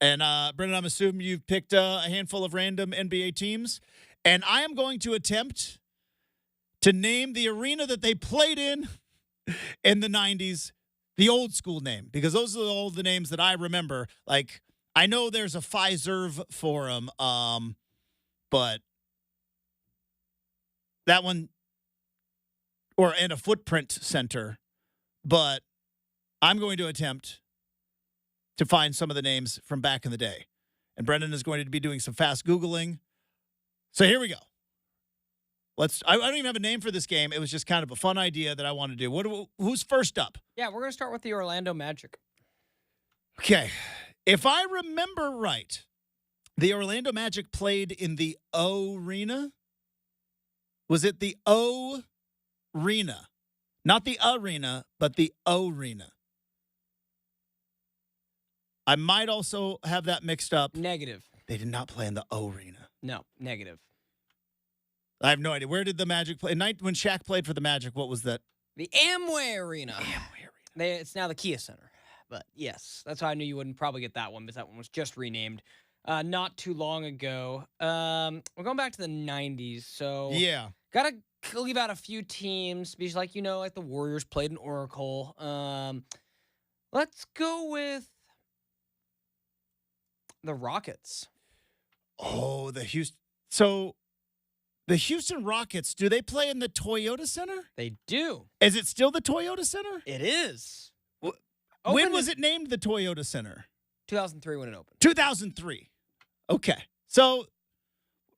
And, Brenden, I'm assuming you've picked a handful of random NBA teams. And I am going to attempt to name the arena that they played in the 90s, the old school name. Because those are all the names that I remember. Like, I know there's a Fiserv Forum, but that one, and a Footprint Center. But I'm going to attempt to find some of the names from back in the day. And Brenden is going to be doing some fast Googling. So here we go. I don't even have a name for this game. It was just kind of a fun idea that I want to do. Who's first up? Yeah, we're going to start with the Orlando Magic. Okay. If I remember right, the Orlando Magic played in the O-Arena. Was it the O-Arena? Not the arena, but the O-Arena. I might also have that mixed up. Negative. They did not play in the O-Arena. No, negative. I have no idea. Where did the Magic play? When Shaq played for the Magic, what was that? The Amway Arena. Amway Arena. It's now the Kia Center. But yes, that's how I knew you wouldn't probably get that one, because that one was just renamed not too long ago. We're going back to the 90s, so yeah, gotta leave out a few teams because, like the Warriors played in Oracle. Let's go with the Rockets. Oh, the Houston. So the Houston Rockets, do they play in the Toyota Center? They do. Is it still the Toyota Center? It is. When was it named the Toyota Center? 2003 when it opened. 2003. Okay. So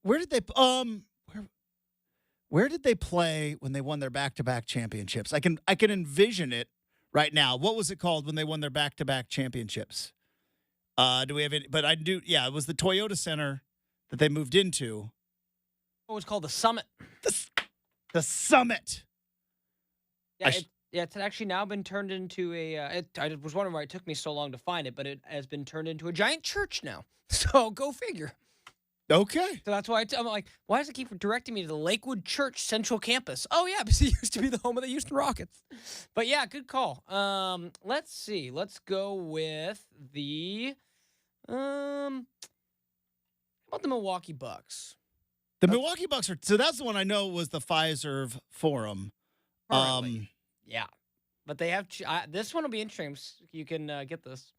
where did they where did they play when they won their back-to-back championships? I can envision it right now. What was it called when they won their back-to-back championships? Do we have any? But I do. Yeah, it was the Toyota Center that they moved into. Oh, it's called the Summit. The Summit. Yeah, it's actually now been turned into I was wondering why it took me so long to find it, but it has been turned into a giant church now. So go figure. Okay. So that's why I'm like, why does it keep directing me to the Lakewood Church Central Campus? Oh, yeah, because it used to be the home of the Houston Rockets. But, yeah, good call. Let's see. Let's go with the how about the Milwaukee Bucks? The Milwaukee Bucks are, so that's the one I know was the Fiserv Forum. Yeah. But they have, this one will be interesting. You can get this.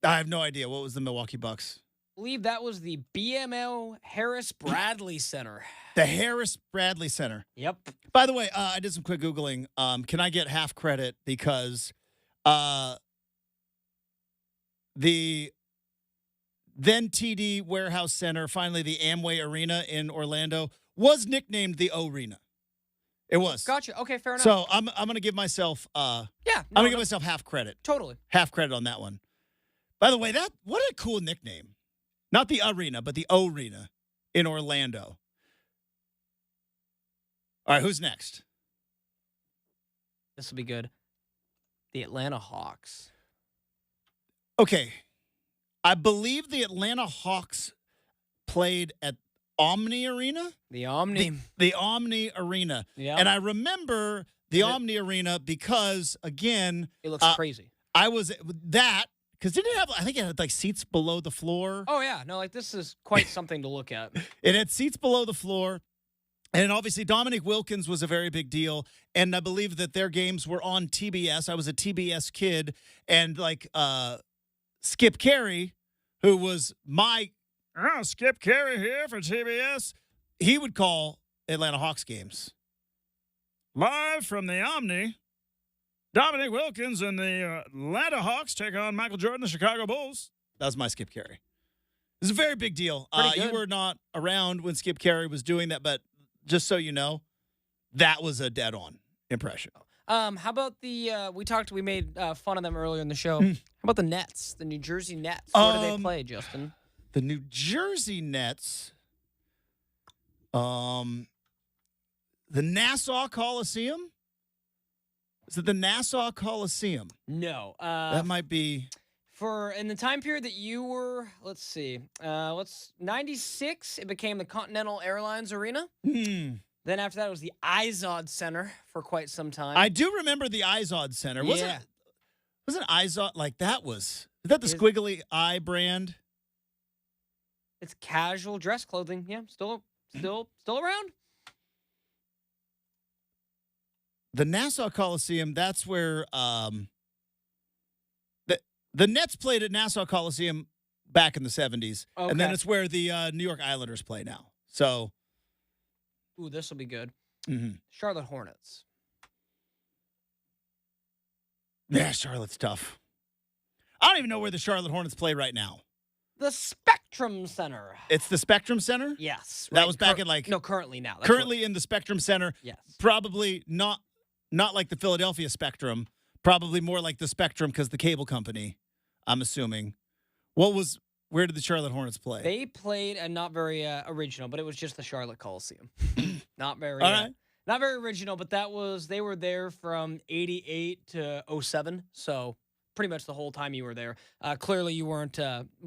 I have no idea. What was the Milwaukee Bucks? I believe that was the BMO Harris Bradley Center. The Harris Bradley Center. Yep. By the way, I did some quick Googling. Can I get half credit because the then TD Warehouse Center, finally the Amway Arena in Orlando, was nicknamed the O-Arena. It was. Gotcha. Okay, fair enough. So I'm going to give myself I'm going to give myself half credit. Totally. Half credit on that one. By the way, what a cool nickname. Not the arena, but the O-Arena in Orlando. All right, who's next? This will be good. The Atlanta Hawks. Okay. I believe the Atlanta Hawks played at Omni Arena. The Omni. The Omni Arena. Yeah. And I remember the Omni Arena because, again, it looks crazy. I was that. Because didn't it have, I think it had like seats below the floor. Oh, yeah. No, like this is quite something to look at. It had seats below the floor. And obviously, Dominic Wilkins was a very big deal. And I believe that their games were on TBS. I was a TBS kid. And like Skip Carey, who was my Skip Carey here for TBS, he would call Atlanta Hawks games. Live from the Omni, Dominic Wilkins and the Atlanta Hawks take on Michael Jordan, the Chicago Bulls. That was my Skip Carey. It was a very big deal. You were not around when Skip Carey was doing that, but just so you know, that was a dead-on impression. How about we made fun of them earlier in the show. How about the Nets, the New Jersey Nets? Where do they play, Justin? The New Jersey Nets, the Nassau Coliseum? Is it the Nassau Coliseum? No. That might be. In the time period that you were, let's see, 96, it became the Continental Airlines Arena. Then after that, it was the Izod Center for quite some time. I do remember the Izod Center. Yeah. Wasn't Izod like that was? Is that the squiggly eye brand? It's casual dress clothing. Yeah, still around. The Nassau Coliseum, that's where the Nets played at Nassau Coliseum back in the 70s. Okay. And then it's where the New York Islanders play now. So. Ooh, this will be good. Mm-hmm. Charlotte Hornets. Yeah, Charlotte's tough. I don't even know where the Charlotte Hornets play right now. The Spectrum Center. It's the Spectrum Center? Yes. That was back in like. No, currently now. Currently in the Spectrum Center. Yes. Probably not like the Philadelphia Spectrum. Probably more like the Spectrum because the cable company, I'm assuming. Where did the Charlotte Hornets play? They played, and not very original, but it was just the Charlotte Coliseum. Not very not very original, but they were there from 88 to 07, so pretty much the whole time you were there. Clearly you weren't watching.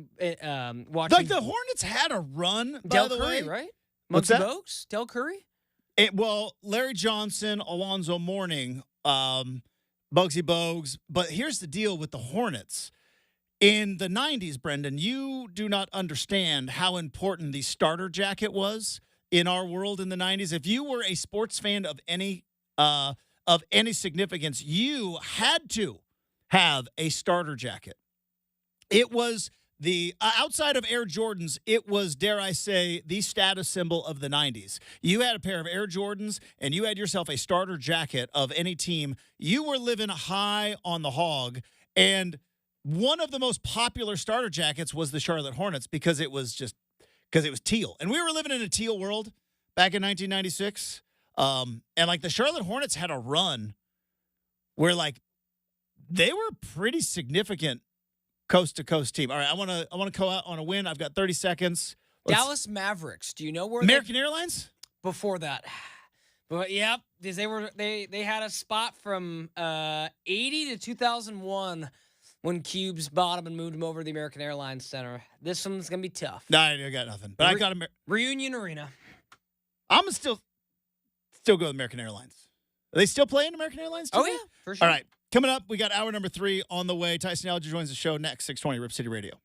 Like the Hornets had a run, by the way. Right? What's Muggsy that? Bogues? Del Curry? Larry Johnson, Alonzo Mourning, Bugsy Bogues. But here's the deal with the Hornets. In the 90s, Brenden, you do not understand how important the starter jacket was in our world in the 90s. If you were a sports fan of any significance, you had to have a starter jacket. It was the outside of Air Jordans, it was, dare I say, the status symbol of the 90s. You had a pair of Air Jordans and you had yourself a starter jacket of any team. You were living high on the hog. And one of the most popular starter jackets was the Charlotte Hornets because it was teal. And we were living in a teal world back in 1996. And like the Charlotte Hornets had a run where like they were a pretty significant coast to coast team. All right, I want to go out on a win. I've got 30 seconds. Dallas Mavericks. Do you know where American Airlines? Before that. But yep, because they had a spot from 80 to 2001 when Cubes bought him and moved him over to the American Airlines Center. This one's gonna be tough. No, I got nothing. But I got Reunion Arena. I'm gonna still go with American Airlines. Are they still playing American Airlines today? Oh yeah, for sure. All right, coming up, we got hour number 3 on the way. Tyson Alger joins the show next, 620 Rip City Radio.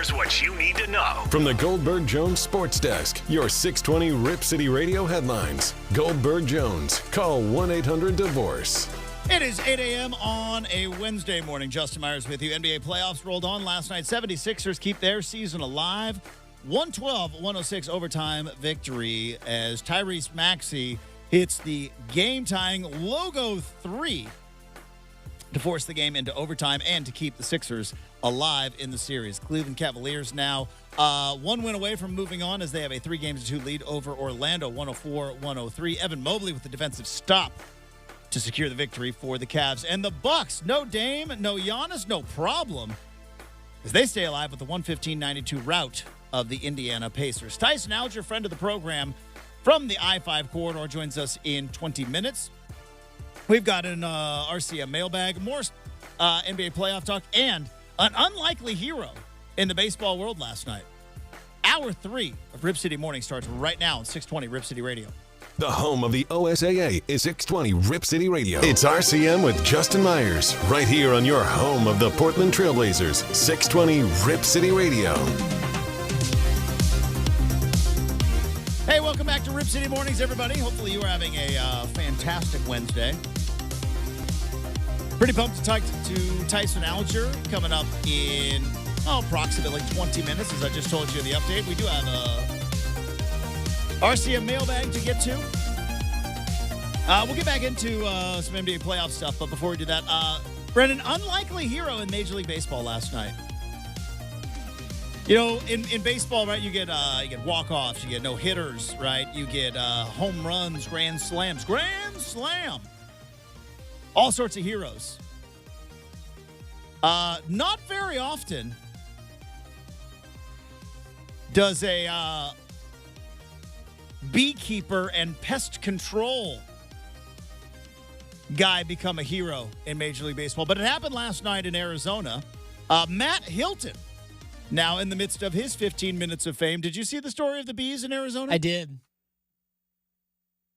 Here's what you need to know. From the Goldberg Jones Sports Desk, your 620 Rip City Radio headlines. Goldberg Jones. Call 1-800-DIVORCE. It is 8 a.m. on a Wednesday morning. Justin Myers with you. NBA playoffs rolled on last night. 76ers keep their season alive. 112-106 overtime victory as Tyrese Maxey hits the game-tying logo three to force the game into overtime and to keep the Sixers alive in the series. Cleveland Cavaliers now one win away from moving on as they have a 3-2 lead over Orlando, 104-103. Evan Mobley with the defensive stop to secure the victory for the Cavs. And the Bucks, no Dame, no Giannis, no problem, as they stay alive with the 115-92 rout of the Indiana Pacers. Tyson Alger, friend of the program from the I-5 corridor, joins us in 20 minutes. We've got an RCM mailbag, more NBA playoff talk, and an unlikely hero in the baseball world last night. Hour 3 of Rip City Morning starts right now on 620 Rip City Radio. The home of the OSAA is 620 Rip City Radio. It's RCM with Justin Myers, right here on your home of the Portland Trailblazers, 620 Rip City Radio. Hey, welcome back to Rip City Mornings, everybody. Hopefully you are having a fantastic Wednesday. Pretty pumped to talk to Tyson Alger coming up in approximately 20 minutes, as I just told you in the update. We do have a RCM mailbag to get to. We'll get back into some NBA playoff stuff, but before we do that, Brenden, unlikely hero in Major League Baseball last night. You know, in baseball, right, you get walk-offs, you get no-hitters, right? You get home runs, grand slams. Grand slam! All sorts of heroes. Not very often does a beekeeper and pest control guy become a hero in Major League Baseball. But it happened last night in Arizona. Matt Hilton, now in the midst of his 15 minutes of fame. Did you see the story of the bees in Arizona? I did.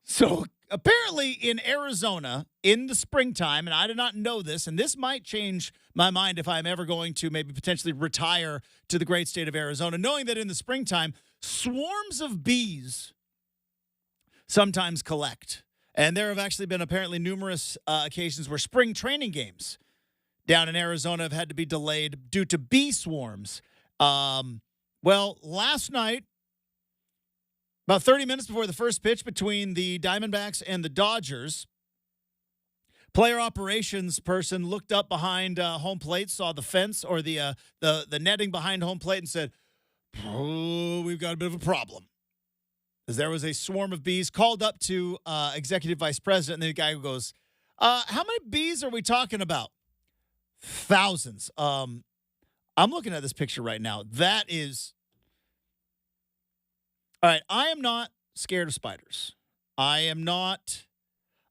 So apparently in Arizona in the springtime, and I did not know this, and this might change my mind if I'm ever going to maybe potentially retire to the great state of Arizona, knowing that in the springtime, swarms of bees sometimes collect. And there have actually been apparently numerous occasions where spring training games down in Arizona have had to be delayed due to bee swarms. Well, last night, about 30 minutes before the first pitch between the Diamondbacks and the Dodgers, player operations person looked up behind home plate, saw the fence or the netting behind home plate and said, "Oh, we've got a bit of a problem." As there was a swarm of bees, called up to executive vice president, and the guy who goes, how many bees are we talking about? Thousands. I'm looking at this picture right now. That is... All right, I am not scared of spiders. I am not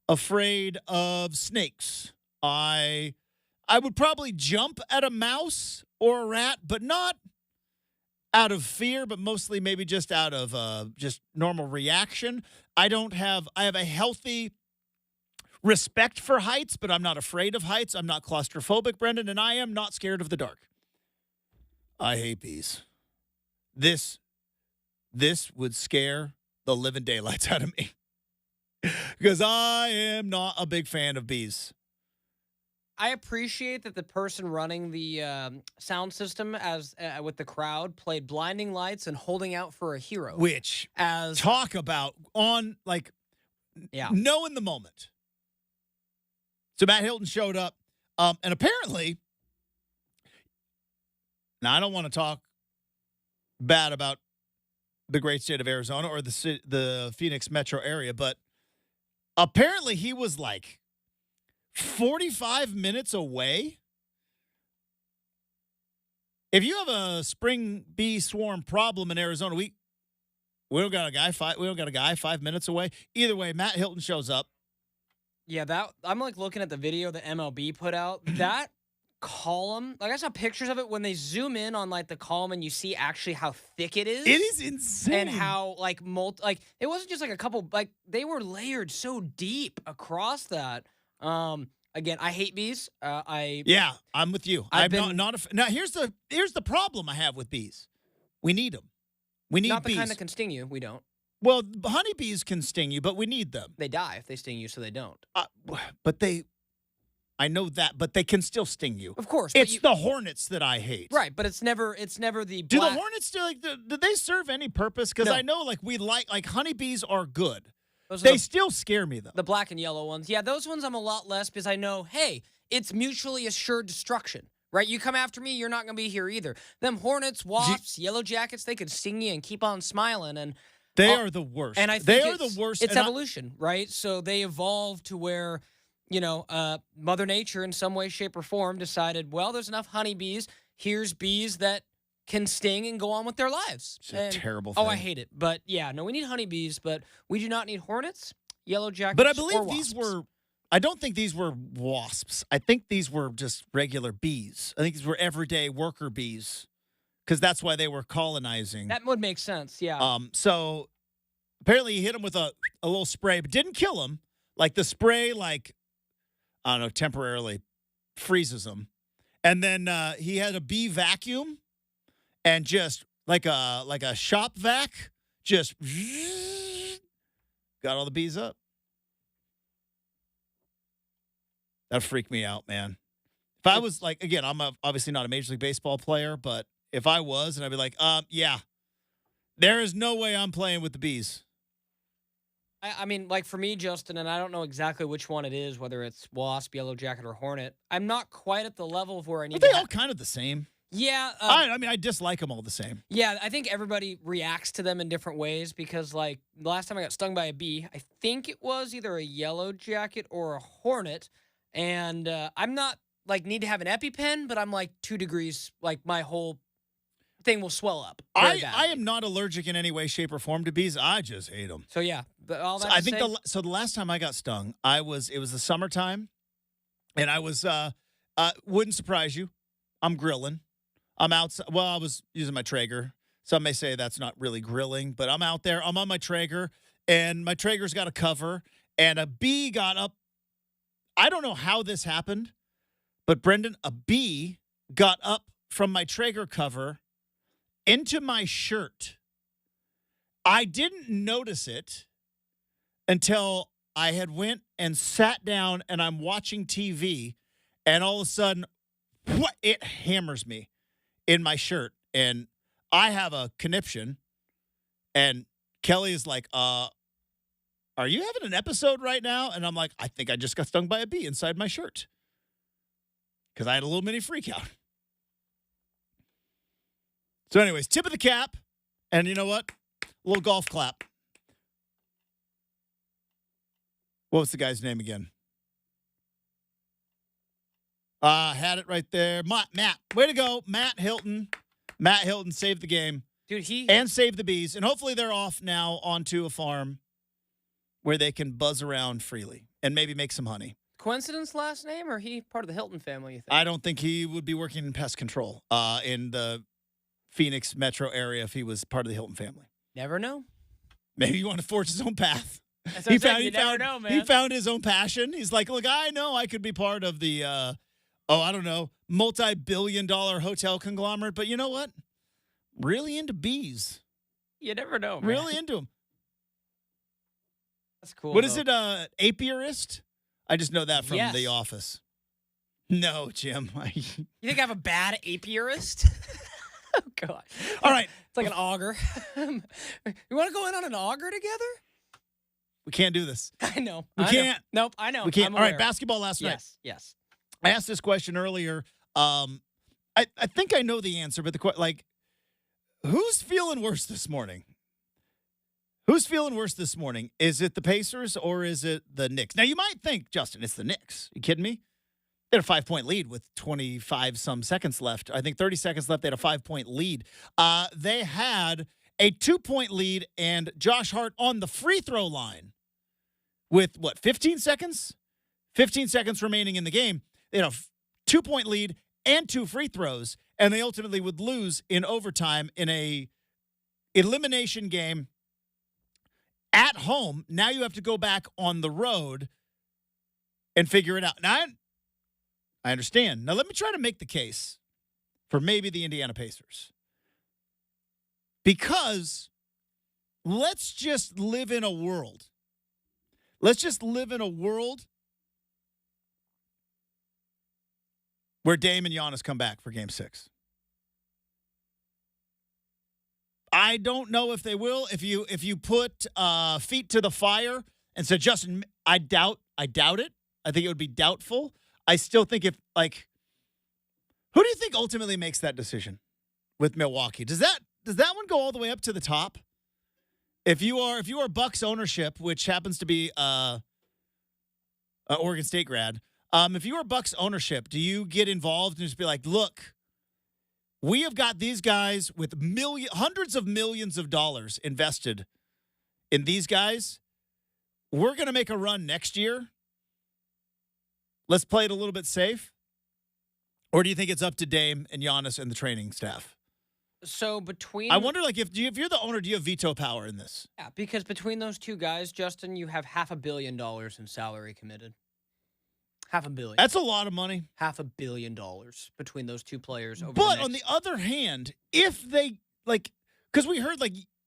afraid of snakes. I would probably jump at a mouse or a rat, but not out of fear, but mostly maybe just out of just normal reaction. I have a healthy respect for heights, but I'm not afraid of heights. I'm not claustrophobic, Brenden, and I am not scared of the dark. I hate bees. This would scare the living daylights out of me because I am not a big fan of bees. I appreciate that the person running the sound system as with the crowd played Blinding Lights and Holding Out for a Hero. Which, as talk about on, like, know in the moment. So Matt Hilton showed up, and apparently, now I don't want to talk bad about the great state of Arizona or the Phoenix metro area, but apparently he was like 45 minutes away. If you have a spring bee swarm problem in Arizona, we don't got a guy 5 minutes away. Either way, Matt Hilton shows up. Yeah, that I'm like looking at the video that MLB put out. That column, like I saw pictures of it when they zoom in on like the column and you see actually how thick it is. It is insane. And how like it wasn't just like a couple, like they were layered so deep across that. Again, I hate bees. Yeah, I'm with you. I've I'm been- not now, here's the problem I have with bees. We need them. We need not the bees. kind that can sting you. We don't. Well, honeybees can sting you, but we need them. They die if they sting you, so they don't. But I know that, but they can still sting you. Of course. But It's the hornets that I hate. right, but it's never the Do black. the hornets do they serve any purpose? Because No. I know we like honeybees are good. Those are They still scare me though. the black and yellow ones. Yeah, those ones I'm a lot less because I know, hey, it's mutually assured destruction. Right? You come after me, you're not going to be here either. Them hornets, wasps, yellow jackets, they could sting you and keep on smiling. And They are the worst. And I think they are the worst. It's and evolution, right? So they evolved to where, Mother Nature in some way, shape, or form decided, well, there's enough honeybees. Here's bees that can sting and go on with their lives. It's a terrible thing. Oh, I hate it. But yeah, no, we need honeybees, but we do not need hornets, yellow jackets, But I or believe these wasps. were. I don't think these were wasps. I think these were just regular bees. I think these were everyday worker bees, because that's why they were colonizing. That would make sense, yeah. So apparently he hit him with a little spray, but didn't kill him. Like the spray, I don't know, temporarily freezes him. And then he had a bee vacuum, and just like a shop vac, just got all the bees up. That freaked me out, man. If I was again, I'm obviously not a Major League Baseball player, but if I was, and I'd be like, yeah, there is no way I'm playing with the bees. I mean, for me, Justin, and I don't know exactly which one it is, whether it's wasp, yellow jacket, or hornet. I'm not quite at the level of where I need Aren't they to all kind of the same? Yeah. I mean, I dislike them all the same. Yeah, I think everybody reacts to them in different ways because, the last time I got stung by a bee, I think it was either a yellow jacket or a hornet. And I'm not, need to have an EpiPen, but I'm, 2 degrees, my whole thing will swell up. I am not allergic in any way, shape, or form to bees. I just hate them. So, yeah. But all that I think the last time I got stung, it was the summertime, and I was, wouldn't surprise you, I'm grilling. I'm outside. Well, I was using my Traeger. Some may say that's not really grilling, but I'm out there. I'm on my Traeger, and my Traeger's got a cover, and a bee got up. I don't know how this happened, but Brenden, a bee got up from my Traeger cover into my shirt. I didn't notice it until I had went and sat down and I'm watching TV, and all of a sudden, it hammers me in my shirt, and I have a conniption, and Kelly is like, are you having an episode right now? And I'm like, I think I just got stung by a bee inside my shirt, because I had a little mini freak out. So anyways, tip of the cap, and you know what? A little golf clap. What was the guy's name again? Had it right there. Matt. Way to go. Matt Hilton. Matt Hilton saved the game. Dude, and saved the bees. And hopefully they're off now onto a farm where they can buzz around freely and maybe make some honey. Coincidence last name, or he part of the Hilton family, you think? I don't think he would be working in pest control in the Phoenix metro area if he was part of the Hilton family. Never know. Maybe he wanted to forge his own path. That's what I'm saying, you never know, man. He found his own passion. He's like, look, I know I could be part of the, I don't know, multi-billion-dollar hotel conglomerate, but you know what? Really into bees. You never know, man. Really into them. That's cool. What is it, apiarist? I just know that from Yes. The Office. No, Jim. You think I have a bad apiarist? Oh, God. All right. It's like an auger. You want to go in on an auger together? We can't do this. I know. We can't. Nope, I know. We can't. I'm All right, aware. basketball last night. Yes. I asked this question earlier. I think I know the answer, but who's feeling worse this morning? Who's feeling worse this morning? Is it the Pacers or is it the Knicks? Now, you might think, Justin, it's the Knicks. You kidding me? They had a 5-point lead with 25-some seconds left. I think 30 seconds left. They had a 5-point lead. They had a 2-point lead, and Josh Hart on the free throw line with, 15 seconds? 15 seconds remaining in the game. They had a 2-point lead and 2 free throws, and they ultimately would lose in overtime in a elimination game at home. Now you have to go back on the road and figure it out. Now, I understand. Now, let me try to make the case for maybe the Indiana Pacers. Because let's just live in a world. Let's just live in a world where Dame and Giannis come back for Game 6. I don't know if they will. If you put feet to the fire and said, Justin, I doubt it. I think it would be doubtful. I still think who do you think ultimately makes that decision with Milwaukee? Does that one go all the way up to the top? If you are Bucks ownership, which happens to be Oregon State grad, if you are Bucks ownership, do you get involved and just be like, look, we have got these guys with hundreds of millions of dollars invested in these guys. We're going to make a run next year. Let's play it a little bit safe. Or do you think it's up to Dame and Giannis and the training staff? So I wonder, like, if you're the owner, do you have veto power in this? Yeah, because between those two guys, Justin, you have $500 million in salary committed. $500 million. That's a lot of money. $500 million between those two players. But on the other hand, if they, because we heard,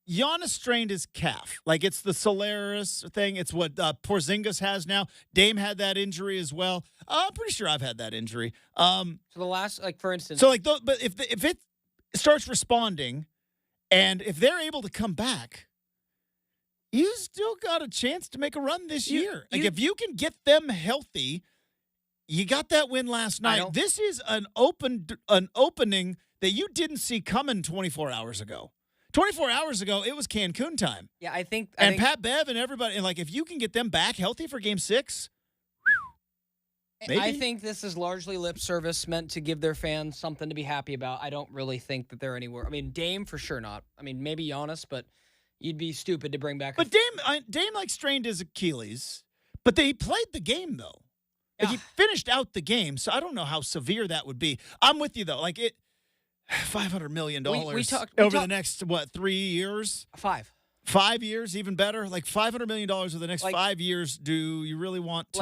Giannis strained his calf. It's the Solaris thing. It's what Porzingis has now. Dame had that injury as well. I'm pretty sure I've had that injury. So the last, for instance. So, but if it starts responding, and if they're able to come back, you still got a chance to make a run this year. If you can get them healthy, you got that win last night. This is an opening that you didn't see coming 24 hours ago. 24 hours ago, it was Cancun time. Yeah, I think Pat Bev and everybody, and if you can get them back healthy for Game 6, maybe. I think this is largely lip service meant to give their fans something to be happy about. I don't really think that they're anywhere. I mean, Dame for sure not. I mean, maybe Giannis, but you'd be stupid to bring back. But Dame strained his Achilles, but he played the game though. Yeah. He finished out the game, so I don't know how severe that would be. I'm with you though. $500 million over the next 3 years? 5. 5 years, even better. $500 million over the next 5 years. Do you really want to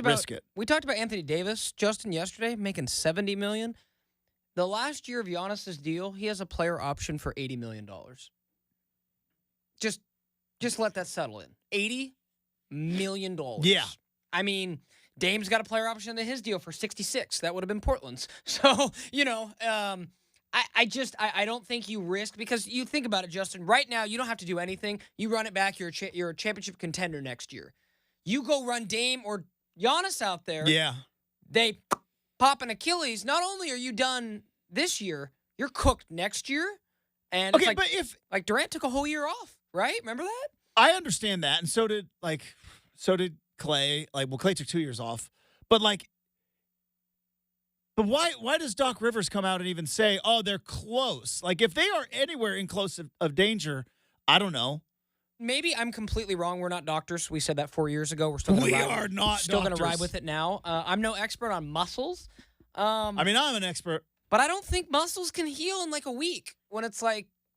risk it? We talked about Anthony Davis, Justin, yesterday, making $70 million. The last year of Giannis's deal, he has a player option for $80 million. Just let that settle in. $80 million. Yeah. I mean, Dame's got a player option in his deal for 66. That would have been Portland's. So, I don't think you risk, because you think about it, Justin. Right now, you don't have to do anything. You run it back. You're a championship contender next year. You go run Dame or Giannis out there. Yeah. They pop an Achilles. Not only are you done this year, you're cooked next year. And okay, but if Durant took a whole year off, right? Remember that? I understand that, and so did Clay. Clay took 2 years off, but why does Doc Rivers come out and even say, oh, they're close? If they are anywhere in close of danger, I don't know. Maybe I'm completely wrong. We're not doctors. We said that 4 years ago. We're still going to ride with it now. I'm no expert on muscles. I'm an expert. But I don't think muscles can heal in a week when it's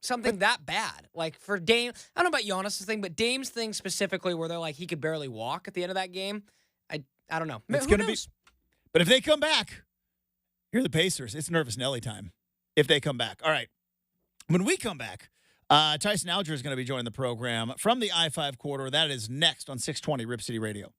something that bad. For Dame, I don't know about Giannis' thing, but Dame's thing specifically where they're he could barely walk at the end of that game. I don't know. It's going to be. But if they come back, you're the Pacers. It's Nervous Nelly time if they come back. All right. When we come back, Tyson Alger is going to be joining the program from the I-5 corridor. That is next on 620 Rip City Radio.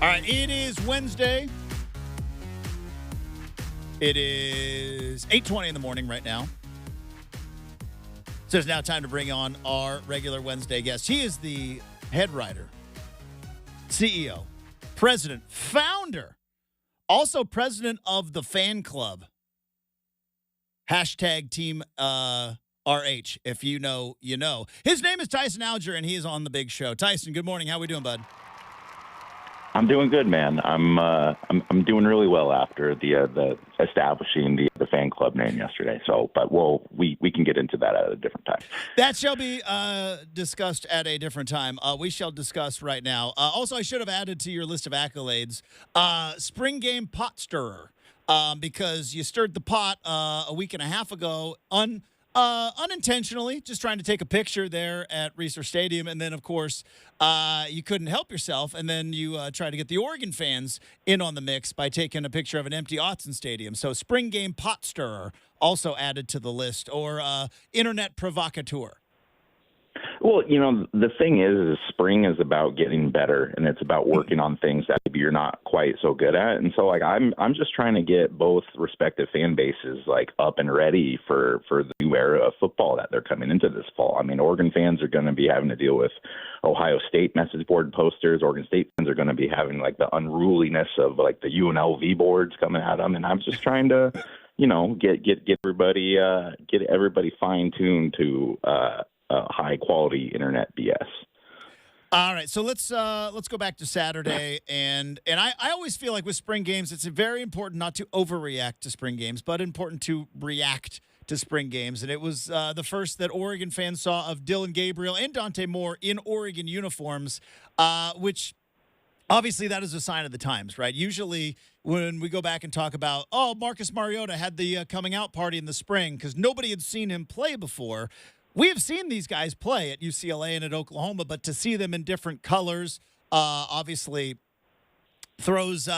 All right, it is Wednesday. It is 8:20 in the morning right now. So it's now time to bring on our regular Wednesday guest. He is the head writer, CEO, president, founder, also president of the fan club. Hashtag Team RH. If you know, you know. His name is Tyson Alger, and he is on the big show. Tyson, good morning. How we doing, bud? I'm doing good, man. I'm doing really well after the establishing the fan club name yesterday. So, but we can get into that at a different time. That shall be discussed at a different time. We shall discuss right now. Also, I should have added to your list of accolades, spring game pot stirrer, because you stirred the pot a week and a half ago unintentionally, just trying to take a picture there at Reser Stadium. And then, of course, you couldn't help yourself. And then you tried to get the Oregon fans in on the mix by taking a picture of an empty Autzen Stadium. So spring game pot stirrer also added to the list, or internet provocateur. Well, the thing is spring is about getting better, and it's about working on things that maybe you're not quite so good at. And so, I'm just trying to get both respective fan bases up and ready for the new era of football that they're coming into this fall. I mean, Oregon fans are going to be having to deal with Ohio State message board posters. Oregon State fans are going to be having the unruliness of the UNLV boards coming at them. And I'm just trying to, get everybody fine tuned to high quality internet BS. All right, so let's go back to Saturday, and I always feel like with spring games, it's very important not to overreact to spring games, but important to react to spring games. And it was the first that Oregon fans saw of Dillon Gabriel and Dante Moore in Oregon uniforms, which obviously that is a sign of the times, right? Usually when we go back and talk about, Marcus Mariota had the coming out party in the spring because nobody had seen him play before. We have seen these guys play at UCLA and at Oklahoma, but to see them in different colors obviously throws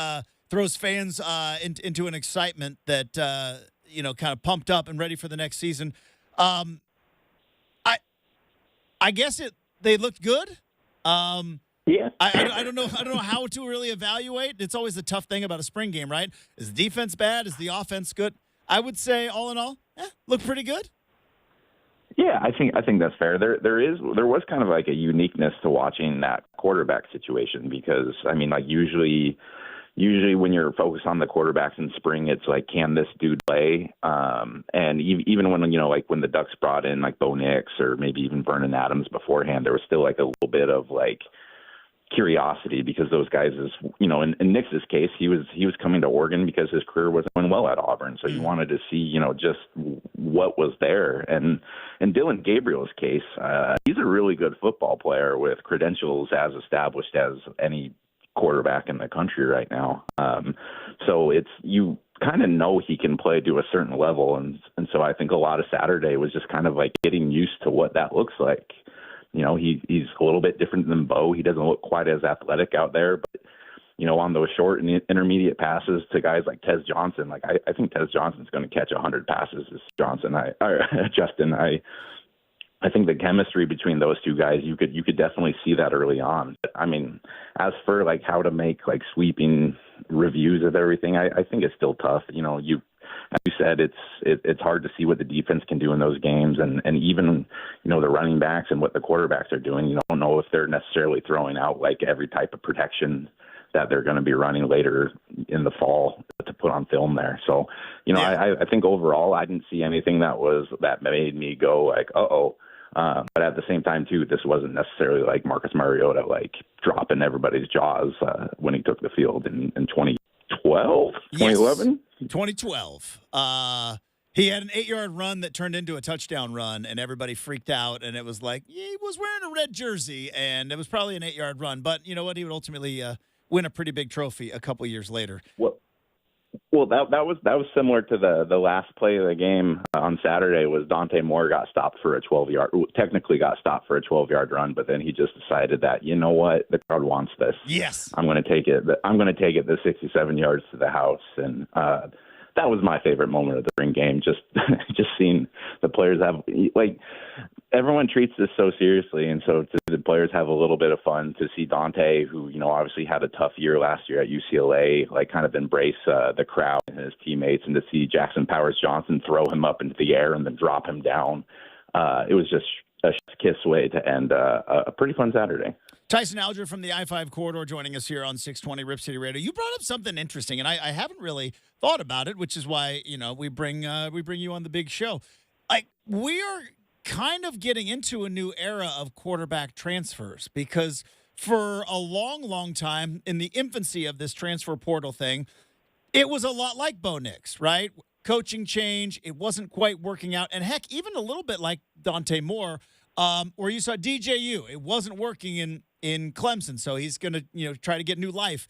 fans into an excitement that kind of pumped up and ready for the next season. I guess they looked good. Yeah. I don't know how to really evaluate. It's always the tough thing about a spring game, right? Is the defense bad? Is the offense good? I would say all in all, look pretty good. Yeah, I think that's fair. There was kind of a uniqueness to watching that quarterback situation because usually when you're focused on the quarterbacks in spring, it's can this dude play? And even when when the Ducks brought in Bo Nix or maybe even Vernon Adams beforehand, there was still a little bit of curiosity because those guys in Nix's case, he was coming to Oregon because his career wasn't going well at Auburn. So you wanted to see, just what was there. And in Dillon Gabriel's case, he's a really good football player with credentials as established as any quarterback in the country right now. So you kind of know he can play to a certain level. And so I think a lot of Saturday was just kind of getting used to what that looks like. He's a little bit different than Bo. He doesn't look quite as athletic out there, but on those short and intermediate passes to guys like Tez Johnson, I think Tez Johnson's going to catch 100 passes. Justin. I think the chemistry between those two guys, you could definitely see that early on. But, as for how to make sweeping reviews of everything, I think it's still tough. As you said, it's hard to see what the defense can do in those games, and even the running backs and what the quarterbacks are doing. You don't know if they're necessarily throwing out every type of protection that they're going to be running later in the fall to put on film there. So, I think overall I didn't see anything that made me go uh-oh. But at the same time, too, this wasn't necessarily Marcus Mariota dropping everybody's jaws when he took the field in 2012, 2011? Yes. 2012. He had an 8-yard run that turned into a touchdown run, and everybody freaked out, and it was he was wearing a red jersey, and it was probably an 8-yard run. But you know what? He would ultimately win a pretty big trophy a couple years later. Well, that was similar to the last play of the game on Saturday. Was Dante Moore technically got stopped for a 12-yard run, but then he just decided that the crowd wants this. Yes, I'm going to take it. I'm going to take it the 67 yards to the house, and that was my favorite moment of the spring game. Just seeing the players have everyone treats this so seriously, and so the players have a little bit of fun to see Dante, who obviously had a tough year last year at UCLA, like kind of embrace the crowd and his teammates, and to see Jackson Powers Johnson throw him up into the air and then drop him down. It was just a kiss way to end a pretty fun Saturday. Tyson Alger from the I-5 corridor joining us here on 620 Rip City Radio. You brought up something interesting, and I haven't really thought about it, which is why we bring you on the big show. Like, we are kind of getting into a new era of quarterback transfers, because for a long, long time in the infancy of this transfer portal thing, it was a lot like Bo Nix, right? Coaching change, it wasn't quite working out, and heck, even a little bit like Dante Moore, where you saw DJU, it wasn't working in Clemson, so he's going to try to get new life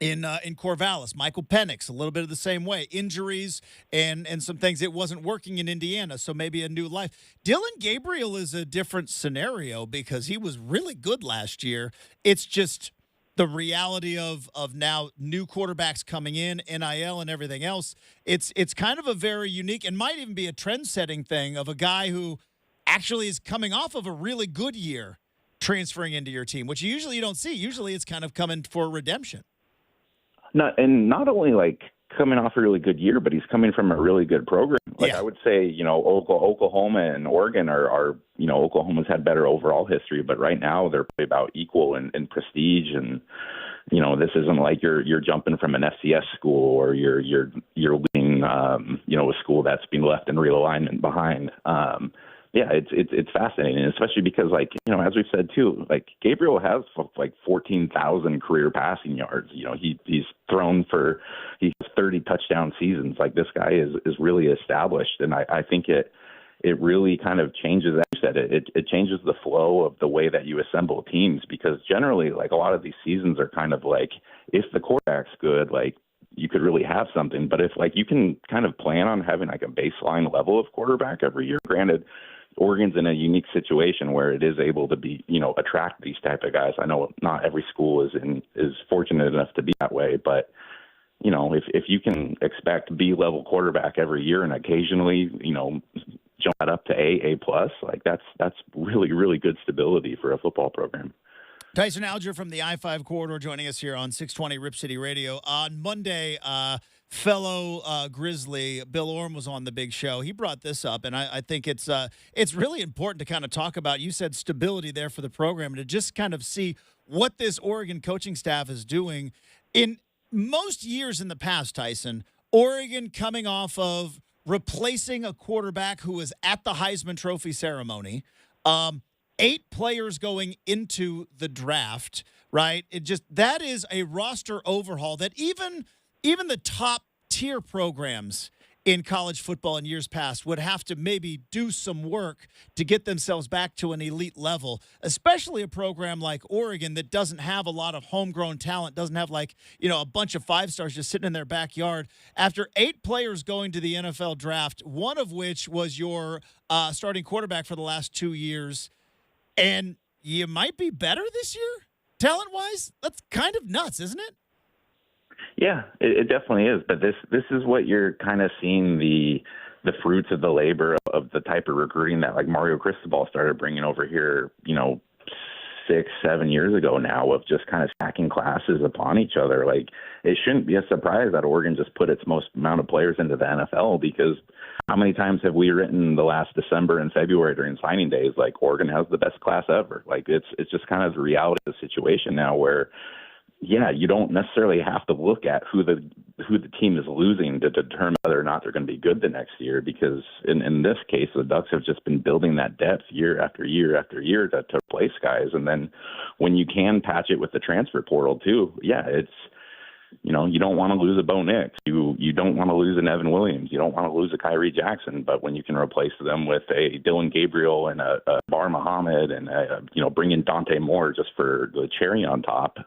in Corvallis. Michael Penix, a little bit of the same way. Injuries and some things. It wasn't working in Indiana, so maybe a new life. Dylan Gabriel is a different scenario because he was really good last year. It's just the reality of now new quarterbacks coming in, NIL and everything else. It's kind of a very unique and might even be a trend-setting thing of a guy who actually is coming off of a really good year transferring into your team, which usually you don't see. Usually it's kind of coming for redemption. Not only like coming off a really good year, but he's coming from a really good program. Like, I would say, Oklahoma and Oregon are Oklahoma's had better overall history, but right now they're probably about equal in prestige. And, this isn't like you're jumping from an FCS school or you're leading, a school that's been left in realignment behind. It's fascinating, especially because, as we've said too, Gabriel has 14,000 career passing yards. He's thrown for 30 touchdown seasons. Like, this guy is really established, and I think it really kind of changes. As you said, it changes the flow of the way that you assemble teams, because generally, a lot of these seasons are kind of like, if the quarterback's good, you could really have something. But if you can kind of plan on having a baseline level of quarterback every year, granted, Oregon's in a unique situation where it is able to be, attract these type of guys. I know not every school is fortunate enough to be that way, but if you can expect B-level quarterback every year and occasionally, jump that up to A plus, that's really, really good stability for a football program. Tyson Alger from the I-5 corridor joining us here on 620 Rip City Radio. On Monday, fellow Grizzly Bill Orm was on the big show. He brought this up, and I think it's really important to kind of talk about. You said stability there for the program, and to just kind of see what this Oregon coaching staff is doing. In most years in the past, Tyson, Oregon coming off of replacing a quarterback who was at the Heisman Trophy ceremony, 8 players going into the draft, right? That is a roster overhaul that even the top tier programs in college football in years past would have to maybe do some work to get themselves back to an elite level, especially a program like Oregon that doesn't have a lot of homegrown talent, doesn't have a bunch of 5-stars just sitting in their backyard. After 8 players going to the NFL draft, one of which was your starting quarterback for the last 2 years, and you might be better this year, talent-wise? That's kind of nuts, isn't it? Yeah, it definitely is. But this is what you're kind of seeing the fruits of the labor of the type of recruiting that Mario Cristobal started bringing over here, 6-7 years ago now, of just kind of stacking classes upon each other. It shouldn't be a surprise that Oregon just put its most amount of players into the NFL, because how many times have we written the last December and February during signing days, Oregon has the best class ever? It's just kind of the reality of the situation now where, you don't necessarily have to look at who the team is losing to determine whether or not they're going to be good the next year, because in this case, the Ducks have just been building that depth year after year after year to replace guys. And then when you can patch it with the transfer portal too, it's, you don't want to lose a Bo Nix. You don't want to lose an Evan Williams. You don't want to lose a Kyrie Jackson. But when you can replace them with a Dylan Gabriel and a Bar Muhammad and, bring in Dante Moore just for the cherry on top,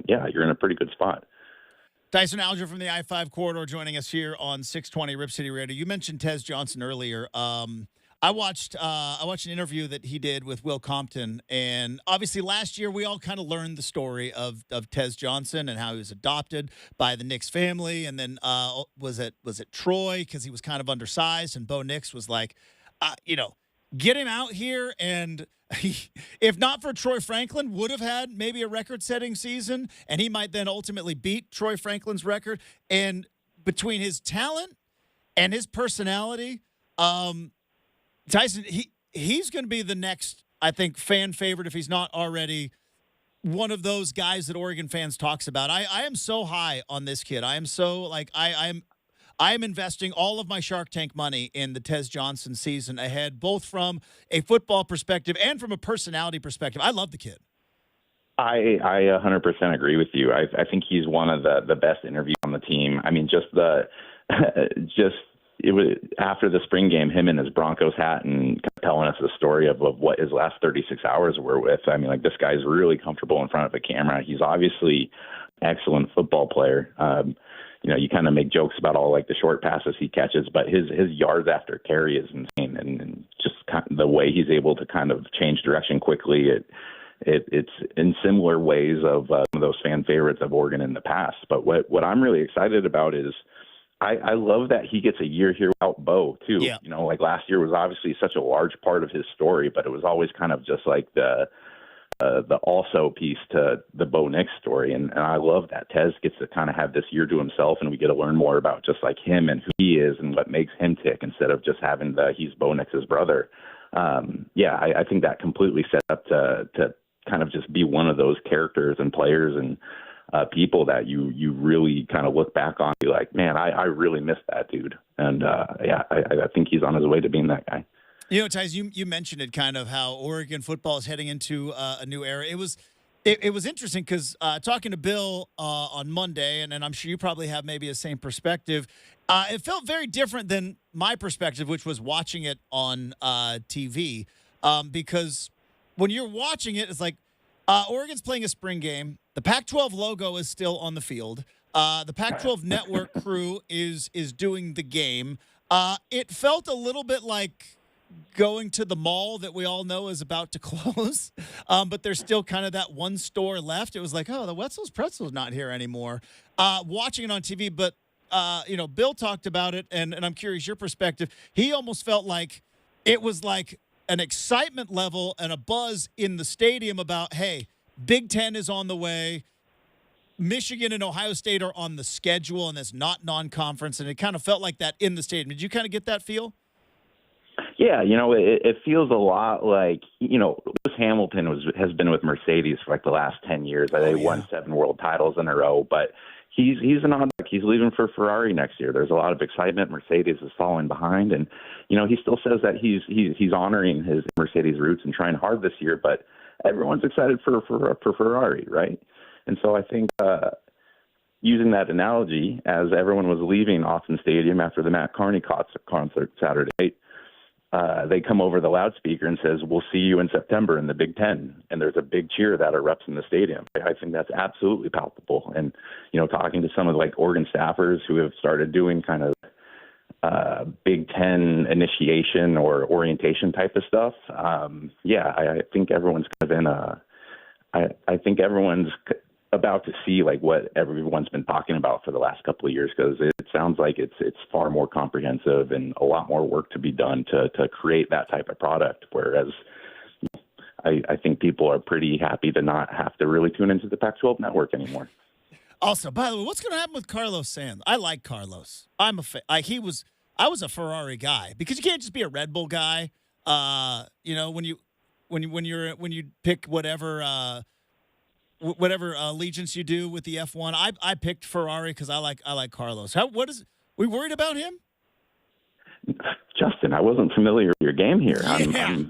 you're in a pretty good spot. Tyson Alger from the I-5 corridor joining us here on 620 Rip City Radio. You mentioned Tez Johnson earlier. I watched an interview that he did with Will Compton, and obviously last year we all kind of learned the story of Tez Johnson and how he was adopted by the Nix family, and then was it Troy, because he was kind of undersized, and Bo Nix was like, get him out here, and if not for Troy Franklin, would have had maybe a record-setting season, and he might then ultimately beat Troy Franklin's record. And between his talent and his personality, Tyson, he's going to be the next, I think, fan favorite if he's not already one of those guys that Oregon fans talks about. I am so high on this kid. I am so like I'm investing all of my Shark Tank money in the Tez Johnson season ahead, both from a football perspective and from a personality perspective. I love the kid. I 100% agree with you. I think he's one of the best interviews on the team. I mean, it was after the spring game, him in his Broncos hat and telling us the story of what his last 36 hours were with. I mean, like, this guy's really comfortable in front of a camera. He's obviously an excellent football player. You kind of make jokes about all like the short passes he catches, but his yards after carry is insane, and just kind of the way he's able to kind of change direction quickly. It's in similar ways of some of those fan favorites of Oregon in the past. But what I'm really excited about is I love that he gets a year here without Bo too. Yeah. Like last year was obviously such a large part of his story, but it was always kind of just like the also piece to the Bo Nix story. And I love that Tez gets to kind of have this year to himself, and we get to learn more about just like him and who he is and what makes him tick, instead of just having he's Bo Nix's brother. I think that completely set up to kind of just be one of those characters and players and people that you really kind of look back on and be like, man, I really miss that dude. And I think he's on his way to being that guy. Tyson, you mentioned it, kind of how Oregon football is heading into a new era. It was interesting because talking to Bill on Monday, and I'm sure you probably have maybe the same perspective, it felt very different than my perspective, which was watching it on TV, because when you're watching it, it's like Oregon's playing a spring game. The Pac-12 logo is still on the field. The Pac-12 network crew is doing the game. It felt a little bit like going to the mall that we all know is about to close, but there's still kind of that one store left. It was like, oh, the Wetzel's Pretzel's not here anymore. Watching it on TV, but Bill talked about it, and I'm curious your perspective. He almost felt like it was like an excitement level and a buzz in the stadium about, hey, Big Ten is on the way. Michigan and Ohio State are on the schedule, and it's not non-conference, and it kind of felt like that in the stadium. Did you kind of get that feel? Yeah, it feels a lot like, Lewis Hamilton has been with Mercedes for like the last 10 years. They won 7 world titles in a row, but he's an odd duck. He's leaving for Ferrari next year. There's a lot of excitement. Mercedes is falling behind, and he still says that he's honoring his Mercedes roots and trying hard this year, but everyone's excited for Ferrari, right? And so I think using that analogy, as everyone was leaving Austin Stadium after the Matt Carney concert Saturday night, they come over the loudspeaker and says, we'll see you in September in the Big Ten. And there's a big cheer that erupts in the stadium. I think that's absolutely palpable. And, talking to some of like Oregon staffers who have started doing kind of Big Ten initiation or orientation type of stuff. I think everyone's kind of I think everyone's about to see like what everyone's been talking about for the last couple of years, because it sounds like it's far more comprehensive and a lot more work to be done to create that type of product. Whereas I think people are pretty happy to not have to really tune into the Pac-12 network anymore. Also, by the way, what's going to happen with Carlos Sanz? I like Carlos. I'm a fan. I was a Ferrari guy, because you can't just be a Red Bull guy. When you pick whatever allegiance you do with the F1, I picked Ferrari because I like Carlos. We worried about him? Justin, I wasn't familiar with your game here. Yeah.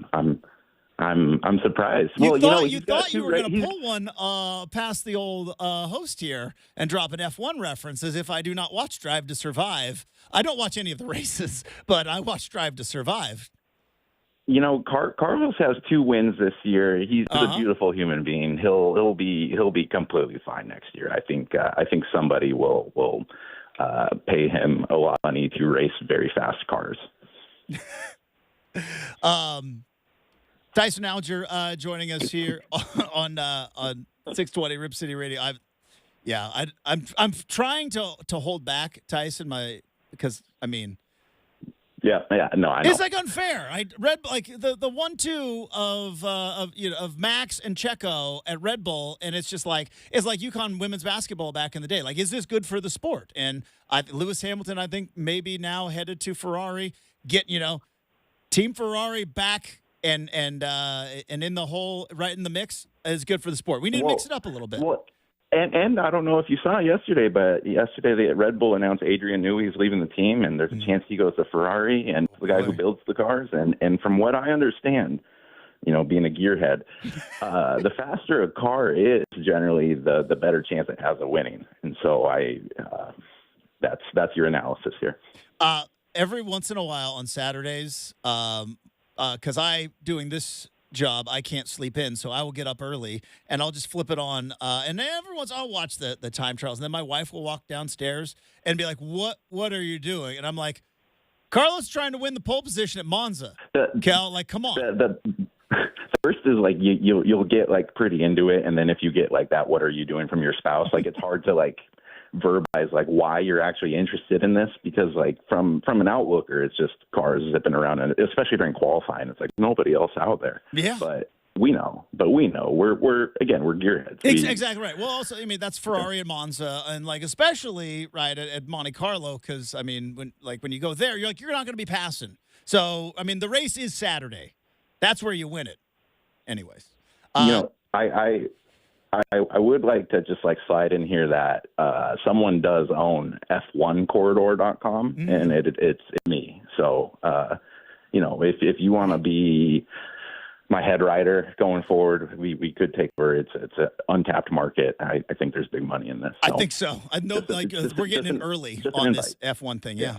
I'm surprised. You thought you were going to pull one past the old host here and drop an F1 reference, as if I do not watch Drive to Survive. I don't watch any of the races, but I watch Drive to Survive. Carlos has 2 wins this year. He's a beautiful human being. He'll be completely fine next year. I think somebody will pay him a lot of money to race very fast cars. Tyson Alger joining us here on 620 Rip City Radio. I'm trying to hold back, Tyson, because Yeah, no, I know. It's like unfair. I read like the 1-2 of Max and Checo at Red Bull, and it's just like UConn women's basketball back in the day. Like, is this good for the sport? And Lewis Hamilton, I think, maybe now headed to Ferrari. Get Team Ferrari back and in the whole right in the mix is good for the sport. We need to mix it up a little bit. Well, and I don't know if you saw yesterday, but yesterday Red Bull announced Adrian Newey is leaving the team, and there's a chance he goes to Ferrari, and the guy who builds the cars. And from what I understand, being a gearhead, the faster a car is, generally the better chance it has of winning. And so that's your analysis here. Every once in a while on Saturdays, because doing this job, I can't sleep in, so I will get up early and I'll just flip it on, and then every once I'll watch the time trials, and then my wife will walk downstairs and be like, what are you doing? And I'm like, Carlos trying to win the pole position at Monza. Cal, like, come on. The first is like you'll get like pretty into it, and then if you get like that, what are you doing from your spouse? Like, it's hard to like verbalize like why you're actually interested in this, because like from an outlooker, it's just cars zipping around, and especially during qualifying, it's like nobody else out there. Yeah, but we know we're gearheads. Exactly right. Well, also, I mean, that's Ferrari and Monza, and like especially right at Monte Carlo, because I mean, when you go there, you're not going to be passing. So I mean, the race is Saturday. That's where you win it. Anyways, I would like to just like slide in here that someone does own F1corridor.com, and it's me. So if you want to be my head writer going forward, we could take over. It's an untapped market. I think there's big money in this. So. I think so. I know, we're getting in early on this F1 thing. Yeah.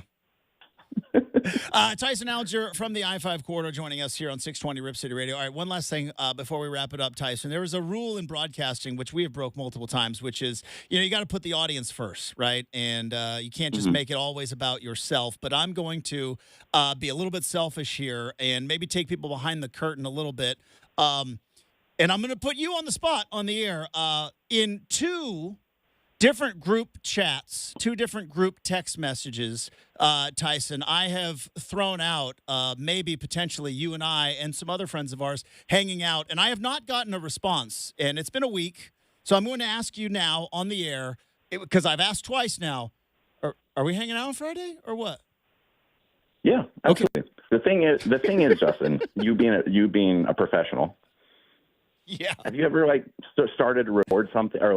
Tyson Alger from the I-5 corridor joining us here on 620 Rip City Radio. All right, one last thing before we wrap it up, Tyson. There is a rule in broadcasting, which we have broke multiple times, which is, you got to put the audience first, right? And you can't just make it always about yourself. But I'm going to be a little bit selfish here and maybe take people behind the curtain a little bit. And I'm going to put you on the spot on the air in two different group chats, two different group text messages, Tyson. I have thrown out maybe potentially you and I and some other friends of ours hanging out, and I have not gotten a response, and it's been a week. So I'm going to ask you now on the air, because I've asked twice now, are we hanging out on Friday or what? Yeah, absolutely. Okay. The thing is, Justin, you being a professional. Yeah. Have you ever started to record something or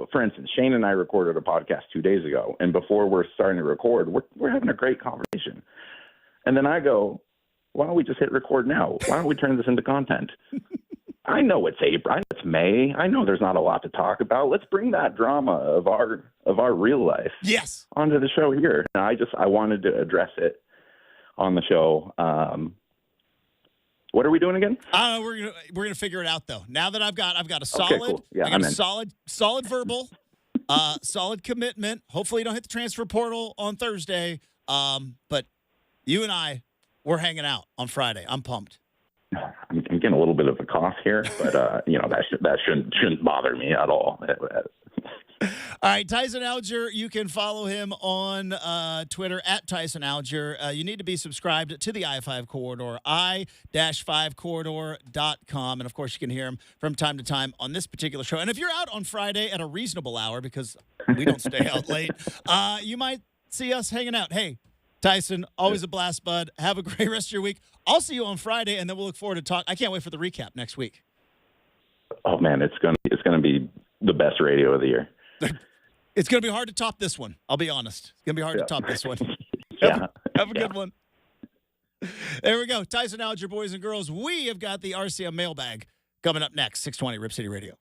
for instance, Shane and I recorded a podcast 2 days ago, and before we're starting to record, we're having a great conversation. And then I go, why don't we just hit record now? Why don't we turn this into content? I know it's April, it's May. I know there's not a lot to talk about. Let's bring that drama of our real life onto the show here. And I wanted to address it on the show. What are we doing again? We're gonna figure it out though. Now that I've got a solid, okay, cool. Yeah, I got a solid verbal, solid commitment. Hopefully, you don't hit the transfer portal on Thursday. But you and I, we're hanging out on Friday. I'm pumped. I'm getting a little bit of a cough here, but that shouldn't bother me at all. All right, Tyson Alger, you can follow him on Twitter at Tyson Alger. You need to be subscribed to the I-5 Corridor, i-5corridor.com. And, of course, you can hear him from time to time on this particular show. And if you're out on Friday at a reasonable hour, because we don't stay out late, you might see us hanging out. Hey, Tyson, always a blast, bud. Have a great rest of your week. I'll see you on Friday, and then we'll look forward to talk. I can't wait for the recap next week. Oh, man, it's gonna be the best radio of the year. It's going to be hard to top this one. I'll be honest. It's going to be hard to top this one. Have a good one. There we go. Tyson Alger, boys and girls. We have got the RCM mailbag coming up next. 620 Rip City Radio.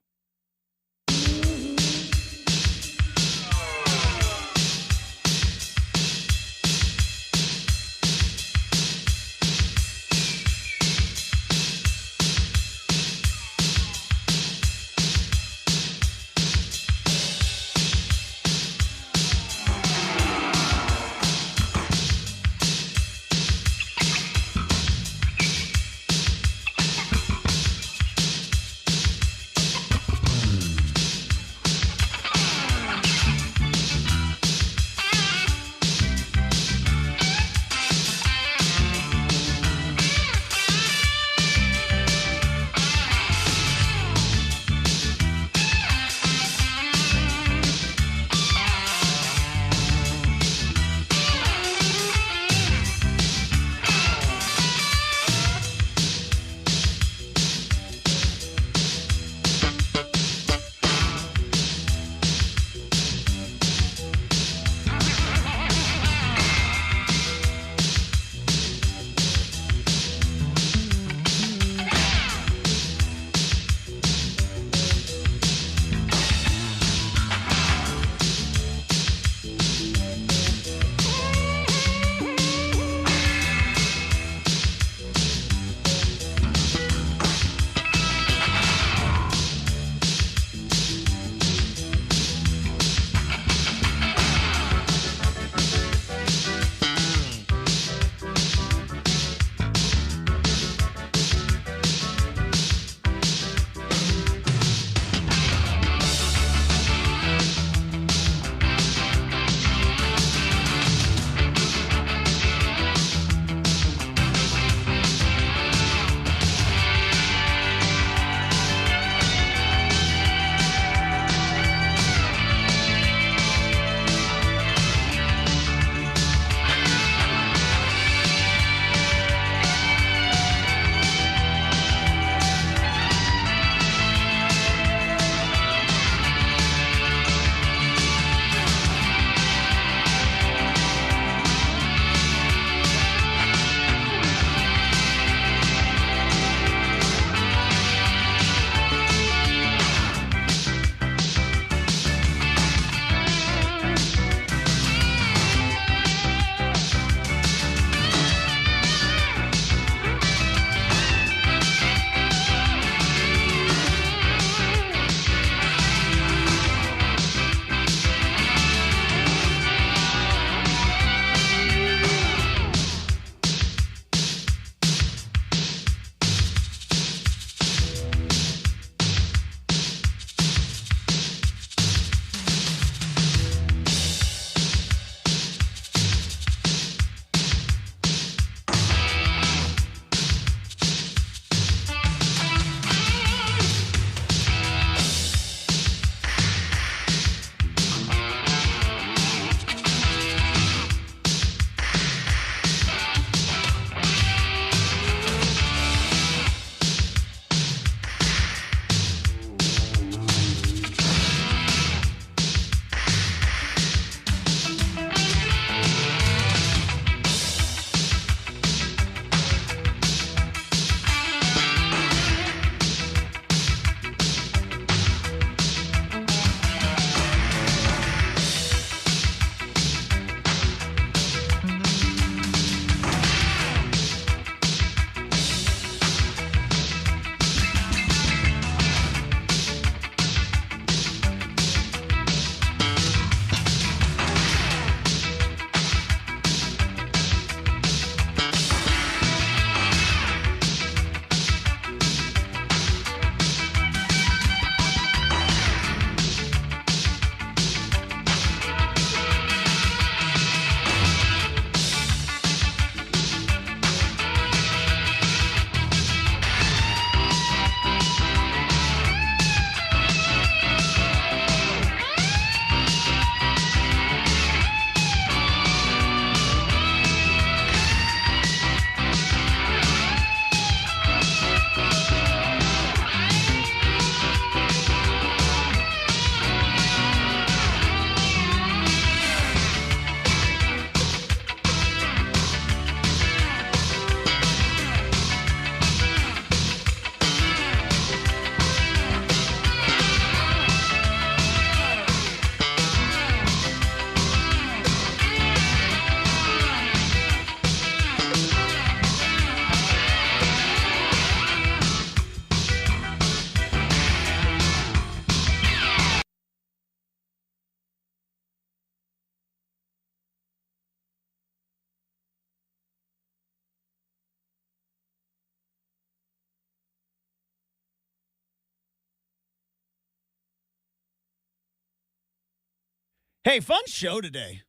Hey, fun show today.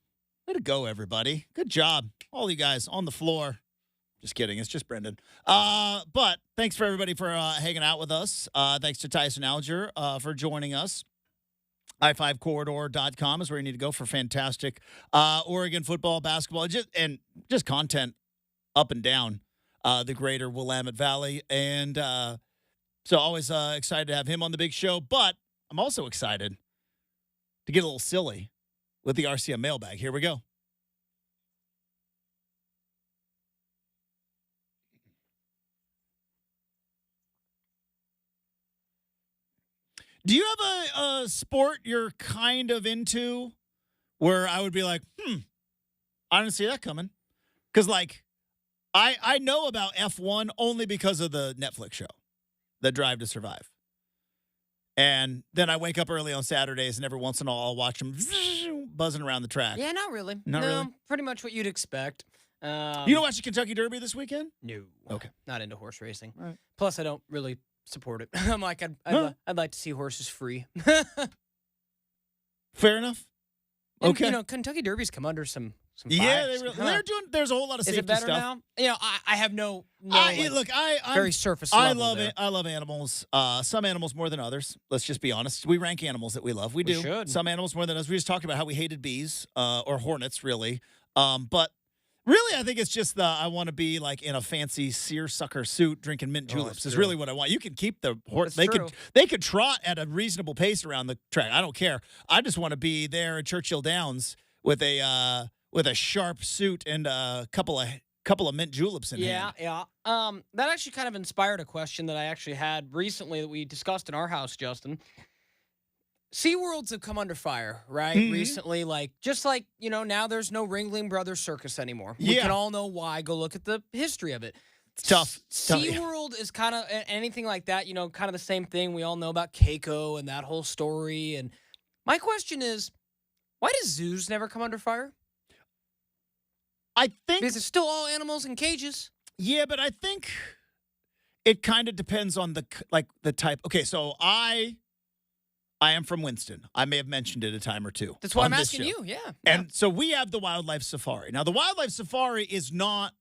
Way to go, everybody. Good job. All you guys on the floor. Just kidding. It's just Brenden. But thanks for everybody for hanging out with us. Thanks to Tyson Alger for joining us. i5corridor.com is where you need to go for fantastic Oregon football, basketball, just content up and down the greater Willamette Valley. And so always excited to have him on the big show. But I'm also excited to get a little silly with the RCM mailbag. Here we go. Do you have a sport you're kind of into where I would be like, I didn't see that coming? Because, like, I know about F1 only because of the Netflix show, The Drive to Survive. And then I wake up early on Saturdays, and every once in a while I'll watch them buzzing around the track. Yeah, not really. Not really? Pretty much what you'd expect. You don't watch the Kentucky Derby this weekend? No. Okay. Not into horse racing. Right. Plus, I don't really support it. I'm like, I'd like to see horses free. Fair enough. And, Okay. you know, Kentucky Derbies come under some Yeah, fires. they're doing. There's a whole lot of Is safety it better stuff. now? You know, I have no Look, I'm very surface I level love there. it. I love animals. Some animals more than others. Let's just be honest. We rank animals that we love. We do. should. Some animals more than others. We just talked about how we hated bees or hornets, really. But really, I think it's just I want to be like in a fancy seersucker suit drinking mint juleps. that's Is true. really what I want. You can keep the horse. That's They true. could trot at a reasonable pace around the track. I don't care. I just want to be there at Churchill Downs with a sharp suit and a couple of mint juleps in hand. Yeah. That actually kind of inspired a question that I actually had recently that we discussed in our house, Justin. SeaWorlds have come under fire, right? Mhm. Recently, just like, now there's no Ringling Brothers Circus anymore. We Yeah. can all know why. Go look at the history of it. It's tough. It's tough, yeah. SeaWorld is kind of anything like that, kind of the same thing. We all know about Keiko and that whole story. And my question is, why do zoos never come under fire? I think Because it's still all animals in cages. Yeah, but I think it kind of depends on the type. Okay, so I am from Winston. I may have mentioned it a time or two. That's why on I'm this asking show. you. Yeah. And so we have the wildlife safari. Now, the wildlife safari is not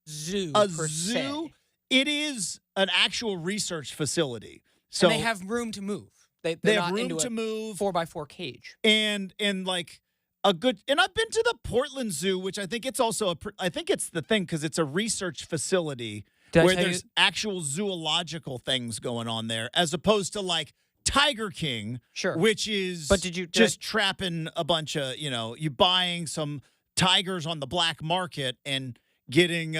Zoo a per zoo. se. It is an actual research facility. So And they have room to move. They're they not have room into to a move 4x4 cage. and like a good. And I've been to the Portland Zoo, which I think it's also I think it's the thing because it's a research facility Did I where tell you- there's actual zoological things going on there, as opposed to like Tiger King, Sure. which is But did just trapping a bunch of, you buying some tigers on the black market and getting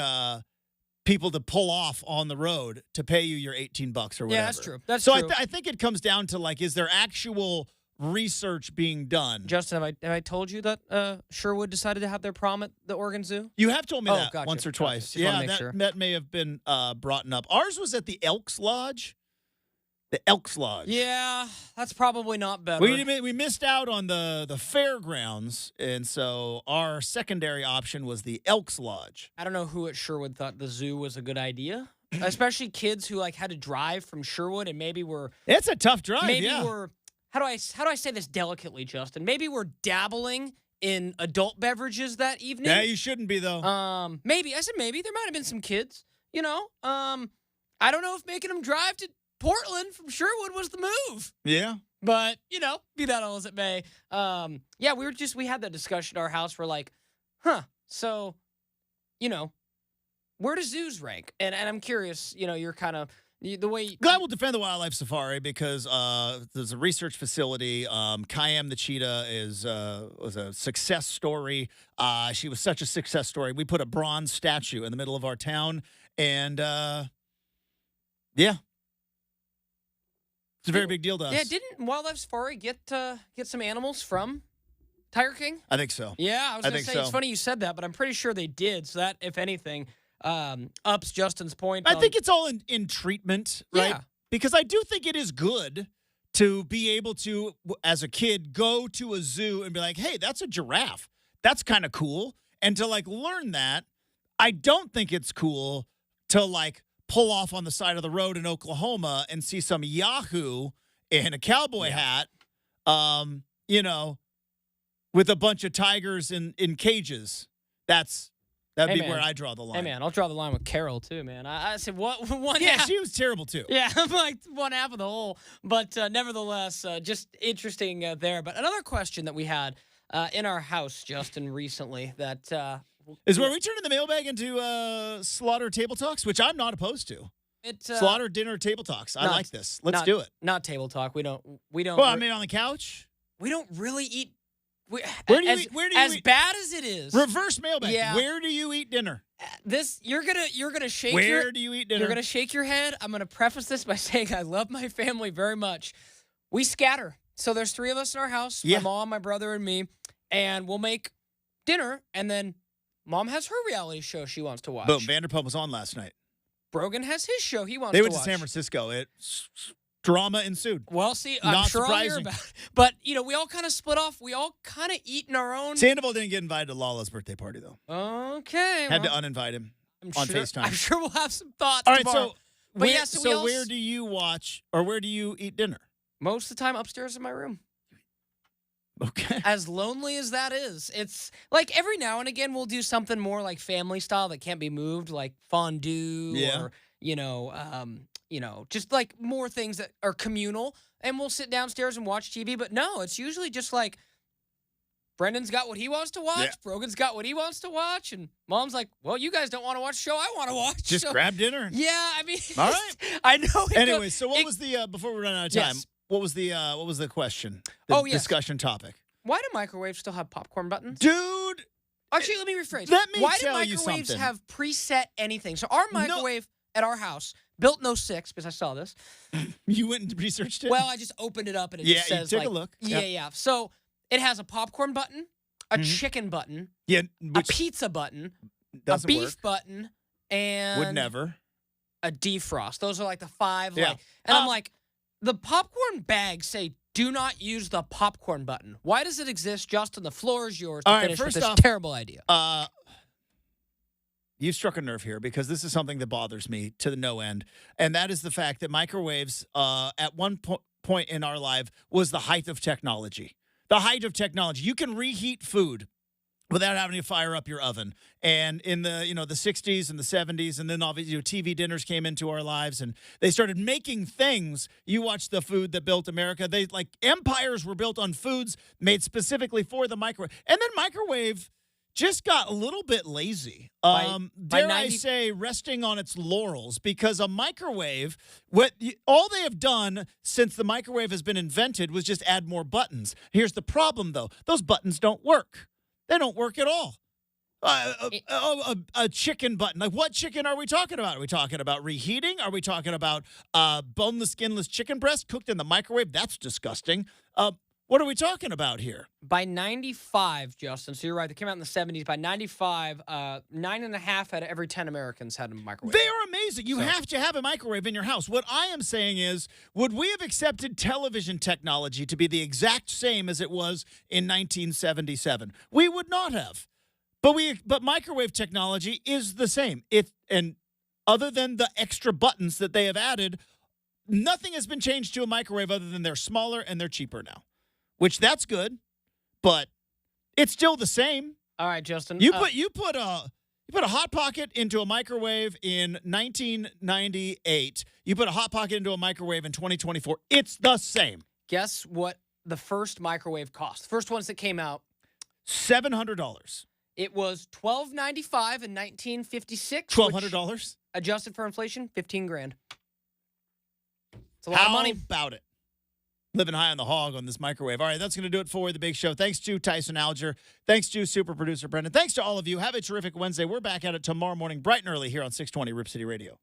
people to pull off on the road to pay you your $18 or whatever. Yeah, that's true. That's so true. I think it comes down to like, is there actual research being done? Justin, have I told you that Sherwood decided to have their prom at the Oregon Zoo? You have told me Oh, that gotcha, once or gotcha. twice. Just wanna Yeah, make that, sure. that may have been brought up. Ours was at the Elks Lodge. The Elks Lodge. Yeah, that's probably not better. We missed out on the fairgrounds, and so our secondary option was the Elks Lodge. I don't know who at Sherwood thought the zoo was a good idea, especially kids who had to drive from Sherwood and maybe were It's a tough drive, yeah. were how do I say this delicately, Justin? Maybe we're dabbling in adult beverages that evening. Yeah, you shouldn't be, though. Maybe I said maybe there might have been some kids. I don't know if making them drive to Portland from Sherwood was the move. Yeah. But, be that all as it may. Yeah, we had that discussion at our house. We're like, so, where do zoos rank? And I'm curious, you're kind of, the way. I will defend the wildlife safari because there's a research facility. Kayam the cheetah was a success story. She was such a success story. We put a bronze statue in the middle of our town, and yeah. It's a very big deal to us. Yeah, didn't Wildlife Safari get some animals from Tiger King? I think so. Yeah, I was going to think say, so. it's funny you said that, but I'm pretty sure they did. So that, if anything, ups Justin's point. I think it's all in treatment, right? Yeah. Because I do think it is good to be able to, as a kid, go to a zoo and be like, hey, that's a giraffe. That's kind of cool. And to, learn that. I don't think it's cool to, pull off on the side of the road in Oklahoma and see some Yahoo in a cowboy hat, with a bunch of tigers in cages. That'd be where I draw the line. Hey, man, I'll draw the line with Carol, too, man. I said, what? One Yeah, half. she was terrible, too. Yeah, I'm like one half of the whole. But nevertheless, just interesting there. But another question that we had in our house, Justin, recently that is where we turn in the mailbag into Slaughter Table Talks, which I'm not opposed to. Slaughter Dinner Table Talks. I like this. Let's do it. Not table talk. We don't. Well, I mean, on the couch. We don't really eat. Where do you eat? As bad as it is. Reverse mailbag. Yeah. Where do you eat dinner? You're gonna shake. Where do you eat dinner? You're gonna shake your head. I'm gonna preface this by saying I love my family very much. We scatter. So there's 3 of us in our house. Yeah. My mom, my brother, and me, and we'll make dinner. And then Mom has her reality show she wants to watch. Boom. Vanderpump was on last night. Brogan has his show he wants They to went watch. to San Francisco. Drama ensued. Well, see, I'm Not sure I'll hear surprising. about it. But, we all kind of split off. We all kind of eat in our own. Sandoval didn't get invited to Lala's birthday party, though. Okay. Had to uninvite him on FaceTime. I'm sure we'll have some thoughts All right, tomorrow. so where do you watch or where do you eat dinner? Most of the time upstairs in my room. Okay. As lonely as that is, it's like every now and again we'll do something more like family style that can't be moved, like fondue or just like more things that are communal, and we'll sit downstairs and watch TV. But no, it's usually just like Brendan's got what he wants to watch, Yeah. Brogan's got what he wants to watch, and Mom's like, well, you guys don't want to watch the show I want to watch. Just so, grab dinner. Yeah, I mean, All right. I know. Anyway, so what was the before we run out of time? Yes. What was the question? The Yes. discussion topic. Why do microwaves still have popcorn buttons? Dude, Actually, let me rephrase. Let me Why tell do you microwaves something. have preset anything? So our microwave at our house, built in 06, because I saw this. you went and researched it? Well, I just opened it up and it just you says took like, a look. Yeah, Yep. yeah. So it has a popcorn button, a Mhm. chicken button, Yeah, a which pizza button, a doesn't beef work. button, and Would never. a defrost. Those are like the 5. Yeah. And I'm like, the popcorn bags say, do not use the popcorn button. Why does it exist? Justin, the floor is yours to All right, finish with first this off, terrible idea. You struck a nerve here because this is something that bothers me to the no end, and that is the fact that microwaves at one point in our life was the height of technology. The height of technology. You can reheat food without having to fire up your oven. And in the the 60s and the 70s, and then obviously TV dinners came into our lives, and they started making things. You watch the food that built America. They empires were built on foods made specifically for the microwave, and then microwave just got a little bit lazy. Dare I say, resting on its laurels, because a microwave, all they have done since the microwave has been invented was just add more buttons. Here's the problem, though. Those buttons don't work. They don't work at all. A chicken button. Like, what chicken are we talking about? Are we talking about reheating? Are we talking about boneless, skinless chicken breast cooked in the microwave? That's disgusting. What are we talking about here? By 95, Justin, so you're right, they came out in the 70s. By 95, 9.5 out of every 10 Americans had a microwave. They are amazing. You have to have a microwave in your house. What I am saying is, would we have accepted television technology to be the exact same as it was in 1977? We would not have. But microwave technology is the same. And other than the extra buttons that they have added, nothing has been changed to a microwave other than they're smaller and they're cheaper now. Which that's good, but it's still the same. All right, Justin. You put a Hot Pocket into a microwave in 1998. You put a Hot Pocket into a microwave in 2024. It's the same. Guess what the first microwave cost? The first ones that came out. $700. It was $12.95 in 1956. $1,200. Adjusted for inflation, $15,000. It's a lot of money. How about it? Living high on the hog on this microwave. All right, that's going to do it for the big show. Thanks to Tyson, Alger. Thanks to super producer Brenden. Thanks to all of you. Have a terrific Wednesday. We're back at it tomorrow morning, bright and early here on 620 Rip City Radio.